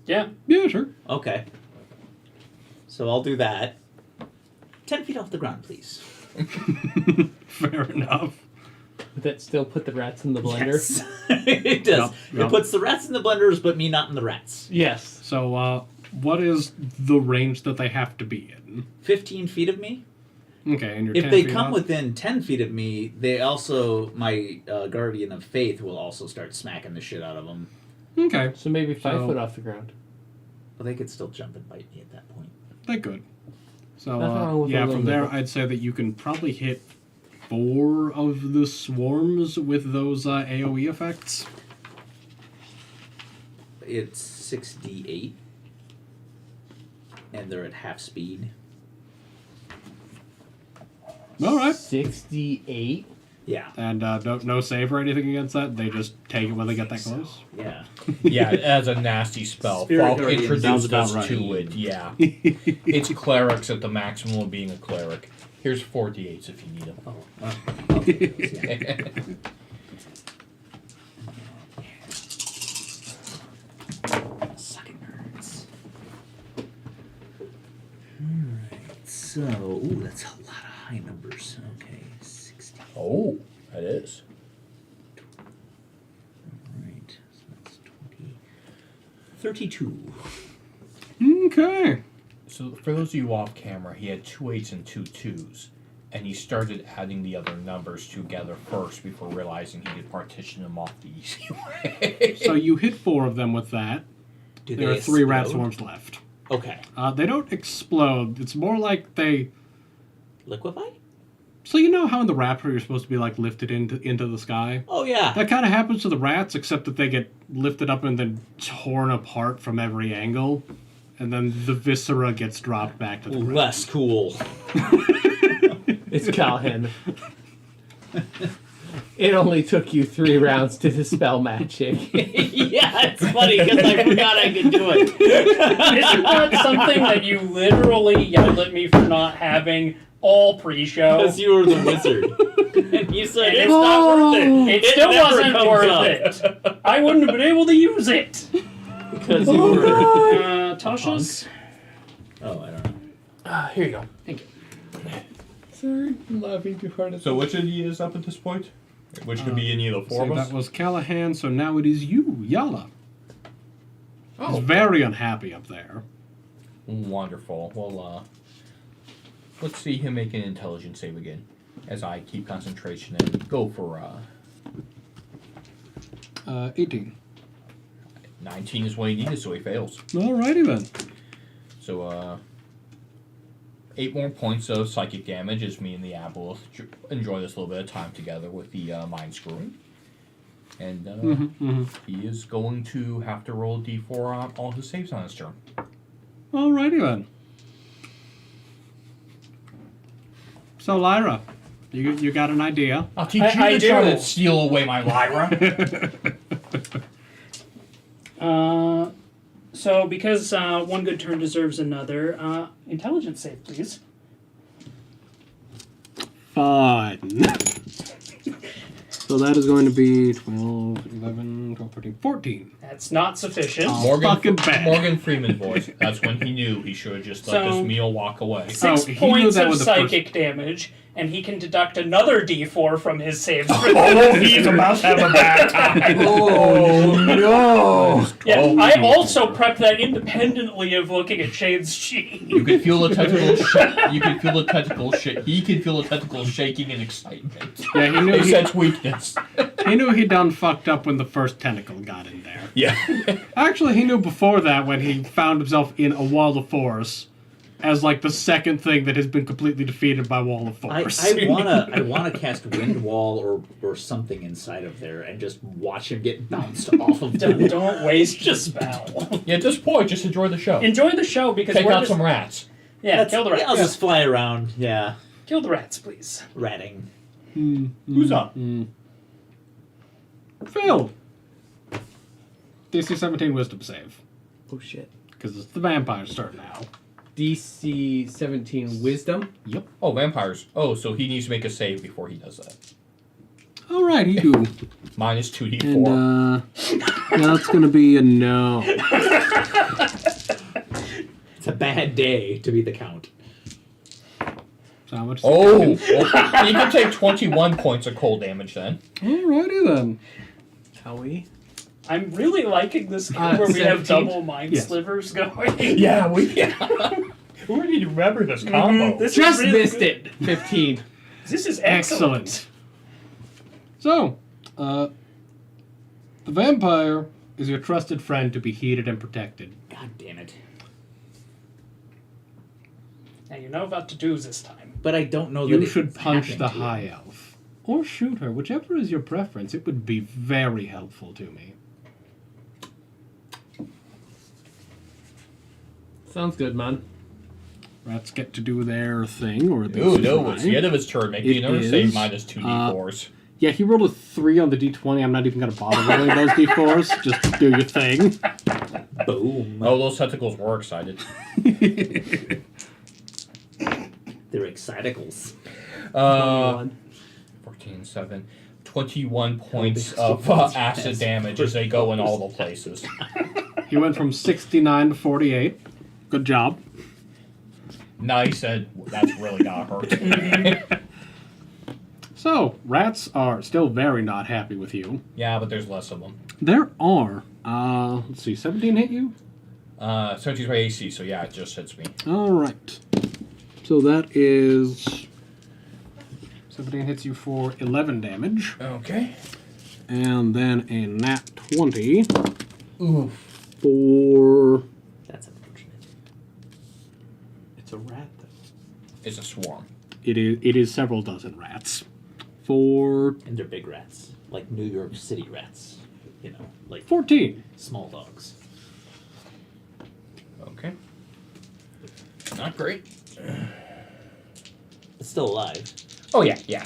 Yeah. Yeah, sure. Okay. So I'll do that. 10 feet off the ground, please. Fair enough. Would that still put the rats in the blender? Yes. It does. Yep. It puts the rats in the blenders, but me not in the rats. Yes. So, what is the range that they have to be in? 15 feet of me? Okay, and you're If 10 they feet come out? within 10 feet of me, they also, my Guardian of Faith will also start smacking the shit out of them. Okay, So maybe 5 So- foot off the ground. But they could still jump and bite me at that point. they could. So, Nothing wrong with a yeah, little from there, nibble. I'd say that you can probably hit 4 of the swarms with those AoE effects. It's 6d8. And they're at half speed. All right. 68. Yeah. And no save or anything against that. They just take it when they get that close. Yeah. Yeah, it has a nasty spell. Spirit Falk Guardian introduced sounds us about right. to it. Yeah, it's clerics at the maximum of being a cleric. Here's 48s if you need them. Oh, okay. Yeah. Suck it, nerds. Alright, so, ooh, that's a lot of high numbers. Okay, 60. Oh, that is. Alright, so that's 20. 32. Okay. So for those of you off camera, he had 2 8s and 2 2s, and he started adding the other numbers together first before realizing he could partition them off the easy way. So you hit 4 of them with that. Do There are they 3 rat explode? swarms left. Okay. They don't explode. It's more like they. Liquefy? So you know how in the Raptor you're supposed to be like lifted into the sky? Oh, yeah. That kind of happens to the rats, except that they get lifted up and then torn apart from every angle, and then the viscera gets dropped back to the ground. Less cool. It's Callahan. It only took you 3 rounds to dispel magic. Yeah, it's funny because I forgot I could do it. Isn't that something that you literally yelled at me for not having all pre-show? Because you were the wizard. And you said And it's not worth it. It still never wasn't comes worth up. it. I wouldn't have been able to use it. Because you were. Tasha's. Oh, I don't know. Here you go. Thank you. Sorry, I'm laughing too hard. So which of you is up at this point? Which could be any of the 4 So of us? that was Callahan, so now it is you, Yala. Oh. He's very unhappy up there. Wonderful. Well, let's see him make an intelligence save again, as I keep concentration and go for 18. 19 is what he needed, so he fails. Alrighty then. So 8 more points of psychic damage as me and the Aboleth enjoy this little bit of time together with the mind screwing. And he is going to have to roll a d4 on all his saves on his turn. Alrighty then. So Lyra, you got an idea? I'll teach I you the do. trouble to steal away my Lyra. So because one good turn deserves another, intelligence save, please. Fun. So that is going to be 12, 11, 12, 13, 14. That's not sufficient. Oh. Fucking bad. Morgan Freeman voice. That's when he knew knew he should have just let So- this meal walk away. 6 he knew points that of was the first- psychic damage, and he can deduct another d4 from his saves. For Oh, he's about to have a bad time. Oh no! Yeah, Oh, I geez. also prepped that independently of looking at Shane's sheet. You can feel the tentacles. You can feel the tentacles. He can feel the tentacles shaking in excitement. Yeah, he knew They he, sense weakness. he knew he done fucked up when the first tentacle got in there. Yeah. Actually, he knew before that when he found himself in a wall of force as like the second thing that has been completely defeated by wall of I force. wanna cast Wind Wall or something inside of there and just watch him get bounced off of the wall. Don't waste your spell. Yeah. At this point, just enjoy the show. Enjoy the show because Take we're out just, some rats. yeah, kill the rats. I'll just fly around. Yeah, Kill the rats, please. ratting. Who's up? Phil! DC 17 Wisdom save. Oh shit. Because it's the vampire's turn now. DC 17 Wisdom. Yep. Oh, vampires. Oh, so he needs to make a save before he does that. Alright, he do. Minus 2d4. And, that's gonna be a no. It's a bad day to be the count. So how much? Oh, well, he can take 21 points of cold damage then. Alrighty then. Howie. I'm really liking this game where we have 17? double mind Yes. slivers going. Yeah, we need to remember this combo. This Just is really missed good. it. 15. This is excellent. So, the vampire is your trusted friend to be heated and protected. God damn it! Now you know what to do this time. But I don't know that You it should punch happened the to him. high elf. Or shoot her, whichever is your preference. It would be very helpful to me. Sounds good, man. Rats get to do their thing, or at Ooh, least no, try. it's the end of his turn. Make me It another is, save minus 2d4s. Yeah, he rolled a 3 on the d20. I'm not even going to bother rolling those d4s. Just do your thing. Boom! Oh, those tentacles were excited. They're exciticals. 14, 7, 21 points of acid damage as they go in all the places. He went from 69 to 48. Good job. Nice, and that's really not hurt. So, rats are still very not happy with you. Yeah, but there's less of them. There are, let's see, 17 hit you? 17's my AC, so yeah, it just hits me. Alright. So that is... 17 hits you for 11 damage. Okay. And then a nat 20 Ooh. for... That's unfortunate. It's a rat, though. It's a swarm. It is several dozen rats. For And they're big rats, like New York City rats. You know, like 14. small dogs. Okay. Not great. It's still alive. Oh, yeah, yeah.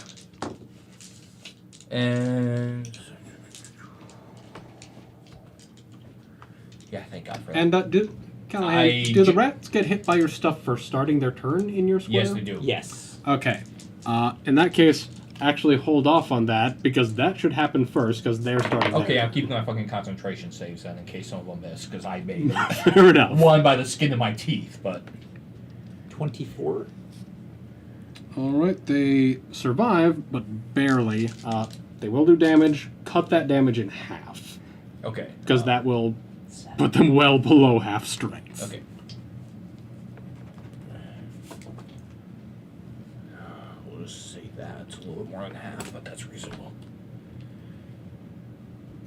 And... Yeah, thank God for that. And do the ju- rats get hit by your stuff for starting their turn in your square? Yes, they do. Yes. Okay. In that case, actually hold off on that, because that should happen first, because they're starting Okay, their I'm keeping my fucking concentration saves then in case some of them miss, because I made Fair enough. one by the skin of my teeth, but... 24. Alright, they survive, but barely. They will do damage. Cut that damage in half, Okay. because that will put them well below half strength. Okay. We'll just say that. It's a little bit more than half, but that's reasonable.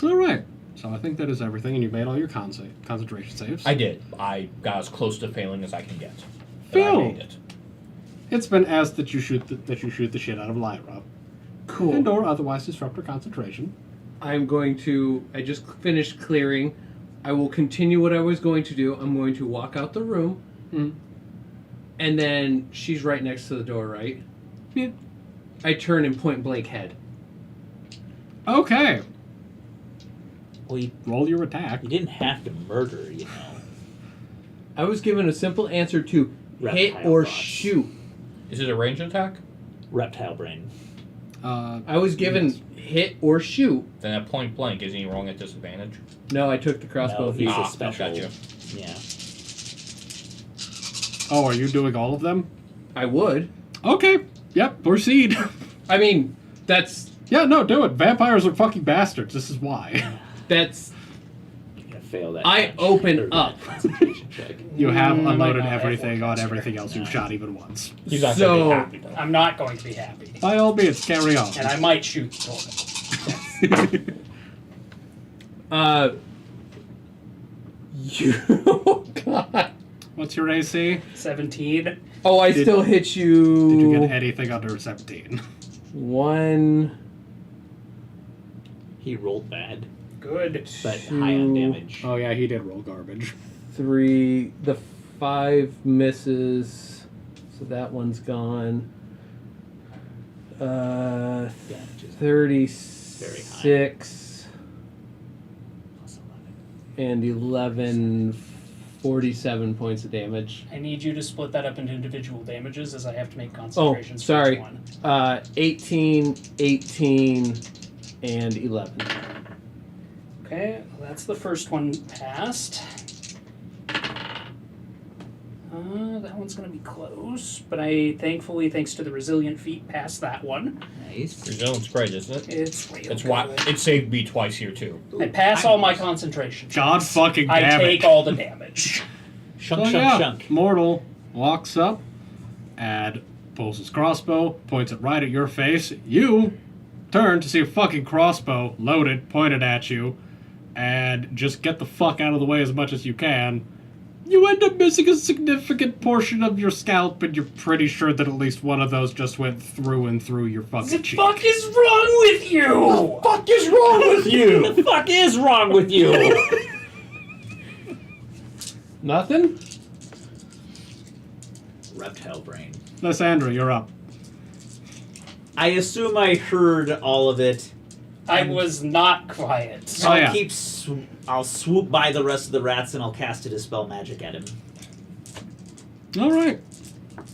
Alright, so I think that is everything, and you've made all your concentration saves. I did. I got as close to failing as I can get. But I Phil! made it. It's been asked that you shoot the shit out of Lyra. Cool. And or otherwise disrupt her concentration. I'm going to. I just finished clearing. I will continue what I was going to do. I'm going to walk out the room. And then she's right next to the door, right? Yeah. I turn and point blank head. Okay. Well, you Roll your attack. didn't have to murder, you know. I was given a simple answer to hit Reptile or thoughts. shoot. Is it a ranged attack? Reptile brain. I was given hit or shoot. Then at point blank, isn't he wrong at disadvantage? No, I took the crossbow. No, he's Ah, a special. gotcha. Yeah. Oh, are you doing all of them? I would. Okay. Yep. Proceed. I mean, that's Yeah. No. Do it. Vampires are fucking bastards. This is why. that's. You're gonna fail that. I much. open Or that up. concentration check. You have Mm, unloaded might not have everything one on cancer. everything else you've shot even once. He's not So- going to be happy, though. I'm not going to be happy. By all means, carry on. And I might shoot the total. You. Oh God. What's your AC? 17. Oh, I Did- still hit you. Did you get anything under 17? One. He rolled bad, Good. but high on damage. Oh yeah, he did roll garbage. 3. The 5 misses, so that one's gone. Damage is 36 plus 11. and 11. 47 points of damage. I need you to split that up into individual damages as I have to make concentrations for sorry. each one. 18, 18, and 11. Okay, well, that's the first one passed. That one's going to be close, but I thankfully, thanks to the resilient feat, passed that one. Nice. Resilience great, isn't it? It's real It's why good. it saved me twice here too. I pass all my concentration. God checks. fucking I damn take it. all the damage. Shunk, So shunk, yeah, shunk. Mortal walks up and pulls his crossbow, points it right at your face. You turn to see a fucking crossbow loaded, pointed at you, and just get the fuck out of the way as much as you can. You end up missing a significant portion of your scalp, and you're pretty sure that at least one of those just went through and through your What fucking the cheek. fuck is wrong with you? Fuck is wrong with you? The fuck is wrong with you? Nothing? Reptile brain. Lysandra, you're up. I assume I heard all of it. I was not quiet. Oh, I'll yeah. I'll swoop by the rest of the rats and I'll cast a dispel magic at him. All right.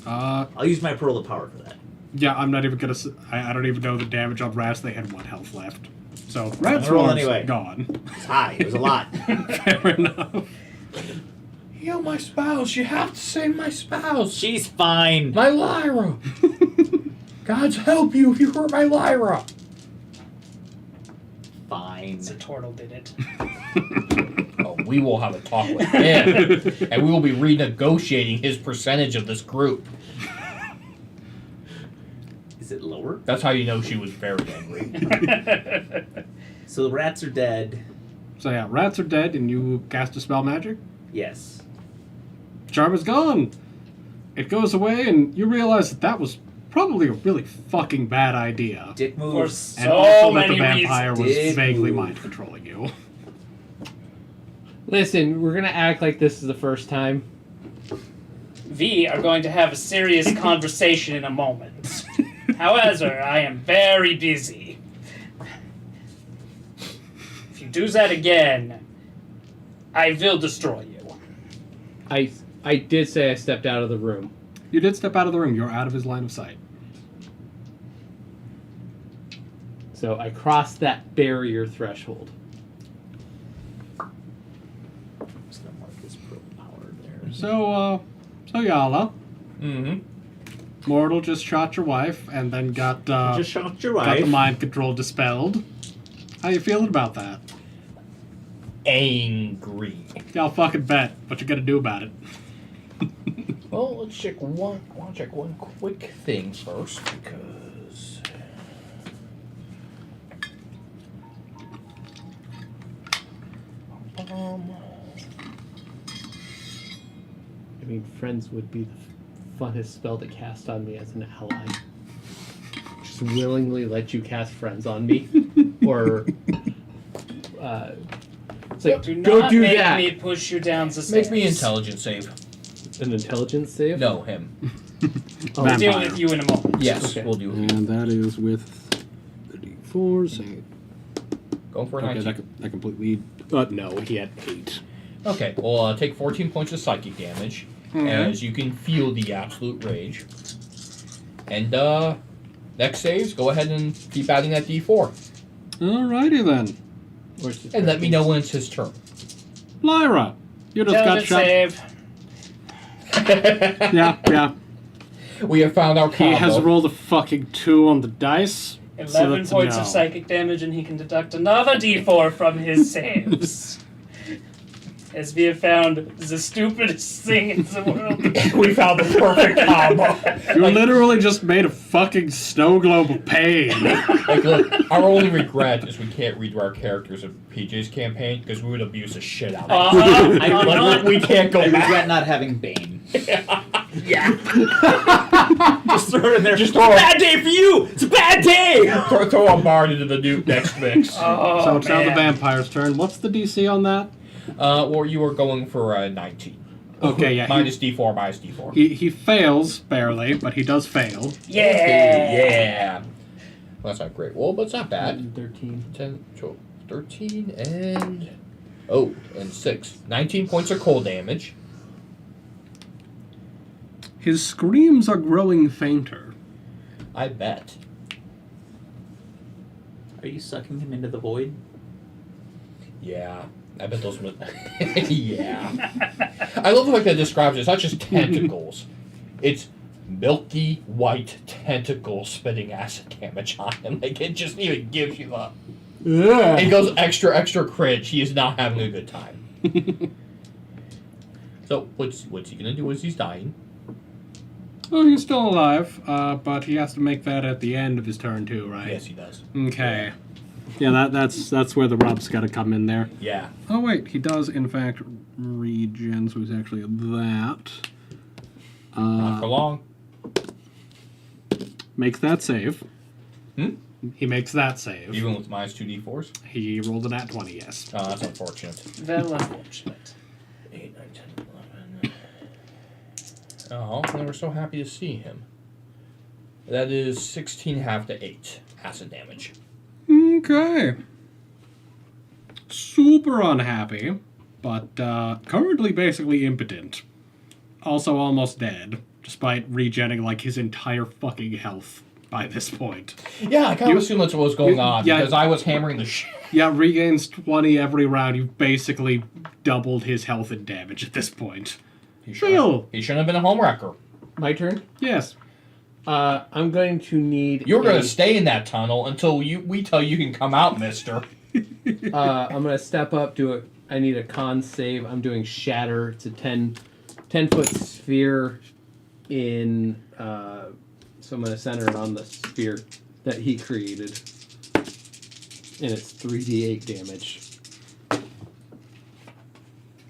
I'll use my pearl of power for that. Yeah, I'm not even gonna. I don't even know the damage on rats. They had 1 health left. So rat Roll swarm's anyway. gone. It's high. It was a lot. Fair enough. Heal my spouse. You have to save my spouse. She's fine. My Lyra. God's help you if you hurt my Lyra. Fine. The turtle did it. Oh, we will have a talk with him, and we will be renegotiating his percentage of this group. Is it lower? That's how you know she was very angry. So the rats are dead. So yeah, rats are dead, and you cast a spell magic. Yes. Charm is gone. It goes away, and you realize that was probably a really fucking bad idea. Dick For moves. And so also that the many vampire was Did vaguely move. mind controlling you. Listen, we're gonna act like this is the first time. We are going to have a serious conversation in a moment. However, I am very busy. If you do that again, I will destroy you. I did say I stepped out of the room. You did step out of the room. You're out of his line of sight. So I crossed that barrier threshold. I'm just gonna mark this pearl of power there. So Yala, Mm-hmm. Mortal just shot your wife, and then got Just shot your got the wife. mind control dispelled. How you feeling about that? Angry. Yeah, I'll fucking bet. What you gonna do about it? Well, let's check one. I want to check one quick thing first because. I mean, friends would be the funnest spell to cast on me as an ally. Just willingly let you cast friends on me, or it's like Do go not do make that. me push you down the stairs. Make me intelligence save. An intelligence save. No, him. Oh, We'll deal Vampire. with you in a moment. Yes, Okay. we'll do. And that is with the D4. Say, Go for a okay, 19. that completely. No, he had 8. Okay, well, take 14 points of psychic damage as you can feel the absolute rage. And next saves, go ahead and keep adding that D4. Alrighty then. Where's the And let me know when it's his turn. Lyra, you just got Intelligence shot. save. Yeah. We have found our He combo. has rolled a fucking 2 on the dice. 11 that's a points no. of psychic damage, and he can deduct another d4 from his saves. As we have found the stupidest thing in the world. We found the perfect combo. You literally just made a fucking snow globe of pain. Like, look, our only regret is we can't redo our characters of PJ's campaign because we would abuse the shit out of them. Like, we can't go I back. regret not having Bane. Yeah. Just throw it in there. Just It's throw a it. bad day for you! It's a bad day! Throw a bard into the new next mix. Oh, So it's now the man. vampire's turn. What's the DC on that? Or you were going for 19. Okay, yeah. Minus D4, minus D4. He fails, barely, but he does fail. Yeah. Yeah. Well, that's not a great roll, but it's not bad. 13. 10, 12, 13, and... Oh, and 6. 19 points of cold damage. His screams are growing fainter. I bet. Are you sucking him into the void? Yeah. I bet those... yeah. I love the way that describes it. It's not just tentacles. It's milky white tentacles spitting acid damage on him. Like, it just even gives you the... It goes extra cringe. He is not having a good time. So, what's he gonna do as he's dying? Oh, he's still alive, but he has to make that at the end of his turn too, right? Yes, he does. Okay. Yeah, that's where the rub's got to come in there. Yeah. Oh wait, he does in fact regen, so he's actually that. Not for long. Makes that save. Hmm? He makes that save. Even with minus 2d4s? He rolled a nat 20, yes. Oh, that's unfortunate. Well, unfortunate. 8, 9, 10, 11. Oh, and we're so happy to see him. That is 16 half to 8 acid damage. Okay. Super unhappy, but currently basically impotent. Also almost dead, despite regenning like his entire fucking health by this point. Yeah, I kind of assumed that's what was going on yeah. because I was hammering the shit. Yeah, regains 20 every round. You've basically doubled his health and damage at this point. He Phil! shouldn't have been a home wrecker. My turn? Yes. I'm going to need. You're going to stay in that tunnel until we tell you can come out, mister. I'm going to step up, do it. I need a con save. I'm doing Shatter. It's a 10-foot sphere in. So I'm going to center it on the sphere that he created. And it's 3d8 damage.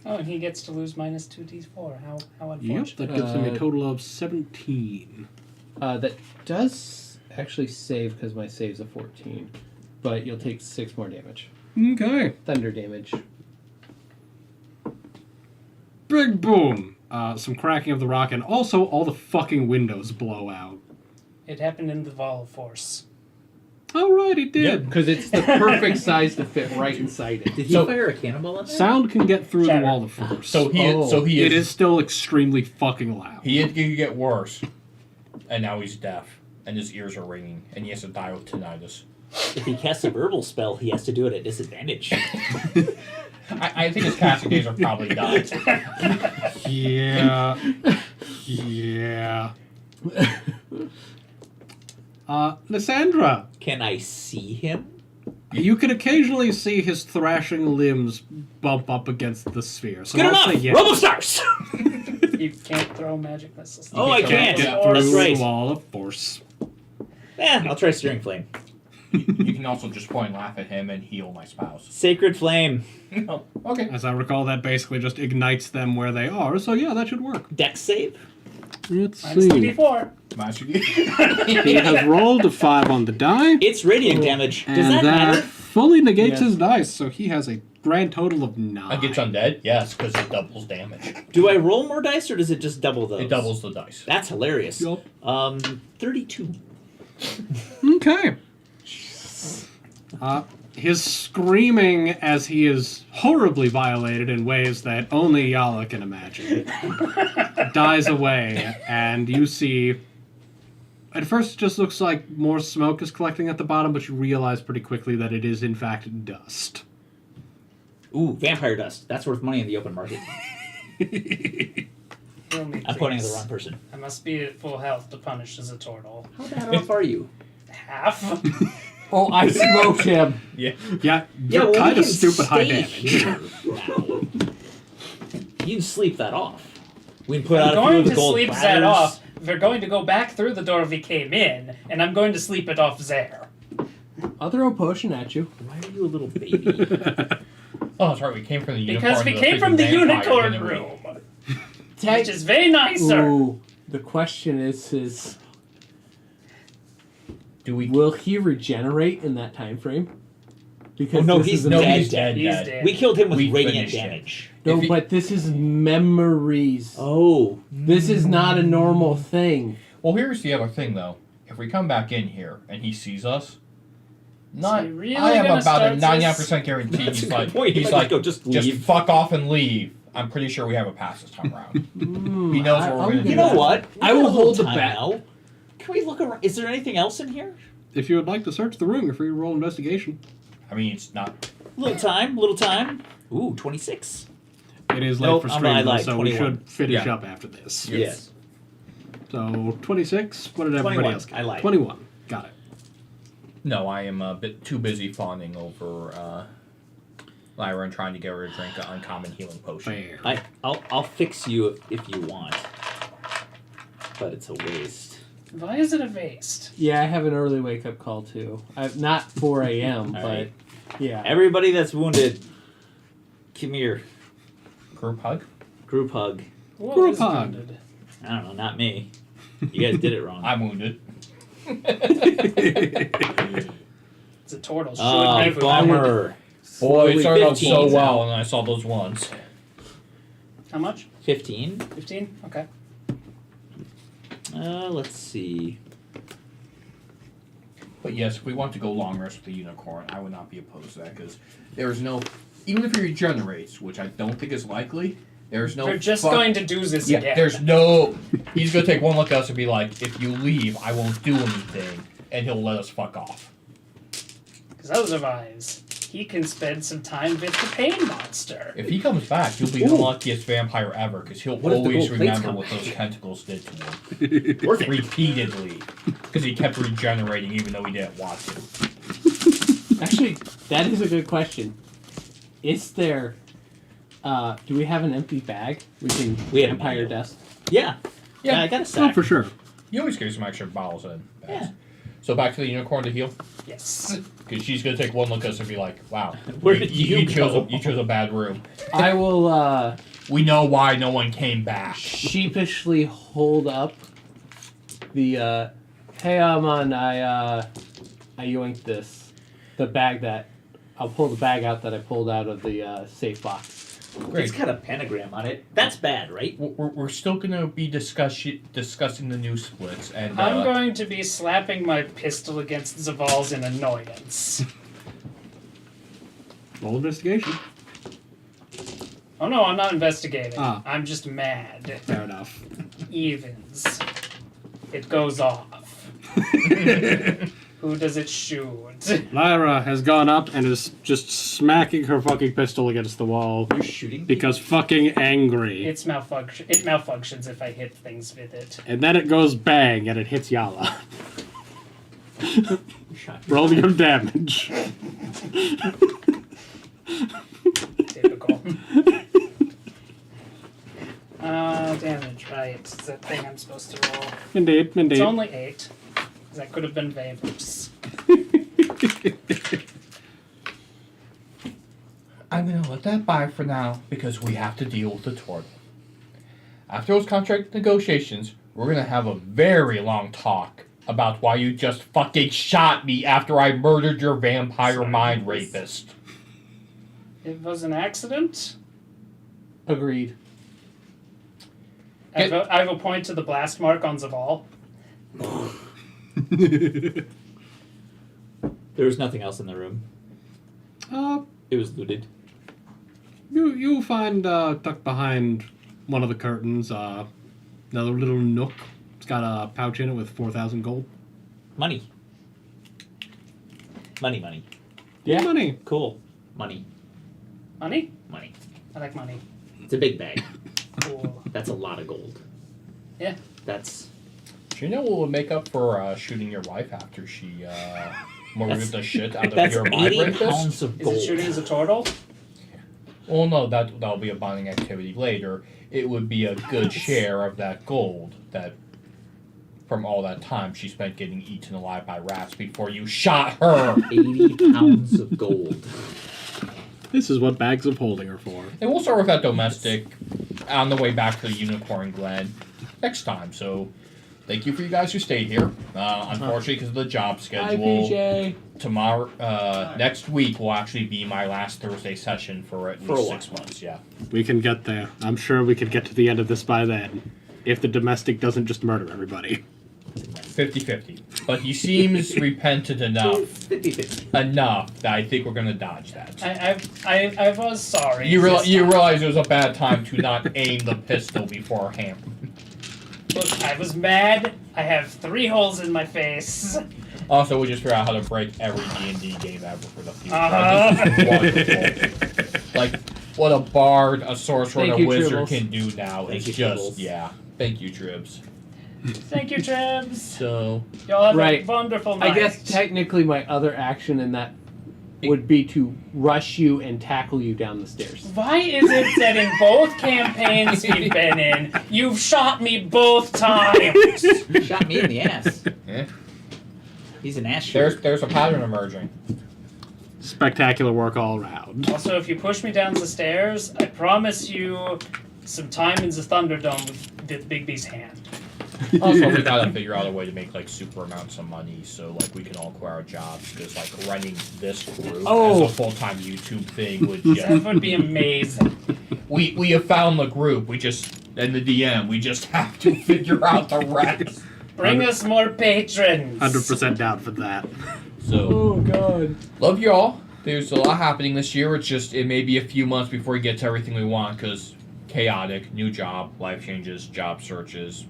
Oh, and he gets to lose minus 2d4. How Yep, unfortunate. that gives him a total of 17. That does actually save because my save's a 14. But you'll take 6 more damage. Okay. Thunder damage. Big boom. Some cracking of the rock, and also all the fucking windows blow out. It happened in the Vol Force. Oh, right, it did. Because it's the perfect size to fit right inside it. Did he So- fire a cannonball in there? Sound can get through Shatter. the wall of force. So he It is still extremely fucking loud. He could get worse, and now he's deaf, and his ears are ringing, and he has to die with tinnitus. If he casts a verbal spell, he has to do it at disadvantage. I think his casting days are probably done. Yeah. Yeah. Lysandra, Can I see him? you can occasionally see his thrashing limbs bump up against the sphere. So Good I'll enough! say yes. Robostars! You can't throw magic missiles. Oh, I can't can't. Get Or- through That's right. the wall of force. I'll try Steering Flame. You can also just point and laugh at him and heal my spouse. Sacred Flame. Oh, okay. As I recall, that basically just ignites them where they are. So yeah, that should work. Dex save. Let's Minus see. 2d4. He has rolled a 5 on the die. It's radiant damage. Does And that matter? fully negates Yes. his dice, so he has a grand total of 9. It gets undead? Yes, because it doubles damage. Do I roll more dice or does it just double those? It doubles the dice. That's hilarious. Yup. 32. Okay. His screaming as he is horribly violated in ways that only Yala can imagine dies away, and you see. At first, it just looks like more smoke is collecting at the bottom, but you realize pretty quickly that it is, in fact, dust. Ooh, vampire dust. That's worth money in the open market. Heal me, I'm pointing at the please. wrong person. I must be at full health to punish as a turtle. How bad off are you? Half? Oh, I smoked him. Yeah, Yeah, you're well, kind we of can stupid high stay damage. here now. You can sleep that off. We can put out I'm a few going of the to gold sleep platters. Zed off. We're going to go back through the door we came in, and I'm going to sleep it off Zare. I'll throw a potion at you. Why are you a little baby? Oh, that's right. We came from the unicorn. Because we to came from the vampire, unicorn didn't we? room. Which is very nicer. Ooh, the question is Do we? will he regenerate in that time frame? Because Oh, no, this he's is a no, mem- he's dead. He's dead. We killed him with We radiant finished it. damage. No, If he- but this is memories. Oh. This is not a normal thing. Well, here's the other thing, though. If we come back in here and he sees us, not he really I have gonna about a start 99% guarantee. That's a He's good like, point. He he's might like, go, just leave. fuck off and leave. I'm pretty sure we have a pass this time around. He knows what we're I'm gonna do. You know what? I We will got a little hold the time bet. now. Can we look around? Is there anything else in here? If you would like to search the room, you're free to roll investigation. I mean, it's not. Little time. Ooh, 26. It is late Nope, for I stream, lied, so we 21. should finish Yeah. up after this. Yes. So 26. What did everybody 21. else get? I lied. 21. Got it. No, I am a bit too busy fawning over Lyra and trying to get her to drink an uncommon healing potion. Fair. I'll fix you if you want. But it's a waste. Why is it a waste? Yeah, I have an early wake up call too. Not 4 a.m., All but right. yeah. Everybody that's wounded, come here. Group hug? Group hug. What Group is hug. wounded? I don't know, not me. You guys did it wrong. I'm wounded. It's a turtle. Should Oh, never. bummer. Boy, it started out 15 so is well, out. and I saw those ones. How much? 15. 15? Okay. Let's see. But yes, if we want to go long rest with the unicorn, I would not be opposed to that, because there's no... Even if he regenerates, which I don't think is likely, there's no... We're just fuck- going to do this Yeah, again. there's no... He's going to take one look at us and be like, if you leave, I won't do anything, and he'll let us fuck off. Because otherwise, he can spend some time with the pain monster. If he comes back, he'll be the luckiest vampire ever, because he'll What if the always gold plates remember come what back? those tentacles did to him. Worth it. Repeatedly. Because he kept regenerating even though he didn't want to. Actually, that is a good question. Is there? Do we have an empty bag we can We have vampire manual. dust? Yeah. Yeah. Yeah, I got a Oh, sack. for sure. You always carry some extra bottles in. Yeah. So back to the unicorn to heal? Yes. Because she's going to take one look at us and be like, wow. Where did you go? You chose a bad room. I will We know why no one came back. sheepishly hold up the. Hey, Amon, I yoinked this. The bag that. I'll pull the bag out that I pulled out of the safe box. It's Great. got a pentagram on it. That's bad, right? We're still going to be discussing the new splits. And I'm going to be slapping my pistol against Zaval's in annoyance. Roll investigation. Oh no, I'm not investigating. Ah. I'm just mad. Fair enough. Evens. It goes off. Who does it shoot? Lyra has gone up and is just smacking her fucking pistol against the wall You're shooting because fucking angry. It malfunctions if I hit things with it. And then it goes bang and it hits Yala. Shot. Roll your damage. Typical. Damage, right. It's that thing I'm supposed to roll. Indeed, It's indeed. only 8. That could have been way worse. I'm going to let that by for now because we have to deal with the turtle. After those contract negotiations, we're going to have a very long talk about why you just fucking shot me after I murdered your vampire mind rapist. It was an accident. Agreed. I will point to the blast mark on Zaval. There was nothing else in the room. uh, It was looted. you'll find tucked behind one of the curtains another little nook. It's got a pouch in it with 4,000 gold. Money. Money. Yeah. Money. Cool. Money. Money? Money. I like money. It's a big bag. Cool. That's a lot of gold. Yeah. That's Do you know what would make up for shooting your wife after she murdered the shit out of that's your 80 rapist? pounds of Is gold. it shooting as a turtle? Well, no, that'll be a bonding activity later. It would be a good share of that gold that from all that time she spent getting eaten alive by rats before you shot her. 80 pounds of gold. This is what bags of holding are for. And we'll start with that domestic on the way back to the Unicorn Glen next time. So, thank you for you guys who stayed here. Unfortunately, because of the job Hi, schedule, PJ. tomorrow, next week will actually be my last Thursday session for at For a least while. 6 months. Yeah. We can get there. I'm sure we could get to the end of this by then. If the domestic doesn't just murder everybody. 50-50. But he seems repentant enough 50-50. that I think we're gonna dodge that. I was sorry. You this time. realize it was a bad time to not aim the pistol beforehand. Look, I was mad. I have 3 holes in my face. Also, we just figured out how to break every D&D game ever for the future. Uh-huh. This is wonderful. Like, what a bard, a sorcerer, Thank and a you, wizard Tribbles. can do now Thank is you, just, Tribbles. yeah. Thank you, Tribs. Thank you, Trebs. So, Y'all have Right. a wonderful night. I guess technically my other action in that would be to rush you and tackle you down the stairs. Why is it that in both campaigns we've been in, you've shot me both times? Shot me in the ass. eh. He's an ass shooter. there's a pattern emerging. Spectacular work all around. Also, if you push me down the stairs, I promise you some time in the Thunderdome with Bigby's hand. Also, we gotta figure out a way to make like super amounts of money so like we can all quit our jobs because like running this group Oh. as a full-time YouTube thing would That just would be amazing. we have found the group. We just and the DM. We just have to figure out the rest. Bring us more patrons. 100% down for that. So Oh god. love you all. There's a lot happening this year. It may be a few months before we get to everything we want because chaotic, new job, life changes, job searches.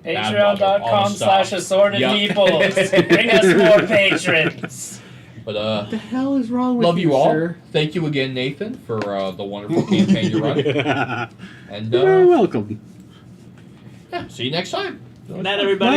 all the Patreon.com/assorted Yep. peoples. Bring us more patrons. But What the hell is wrong with love you all. sir? Thank you again, Nathan, for the wonderful campaign you're running. And You're very welcome. yeah, see you next time. Good night, everybody.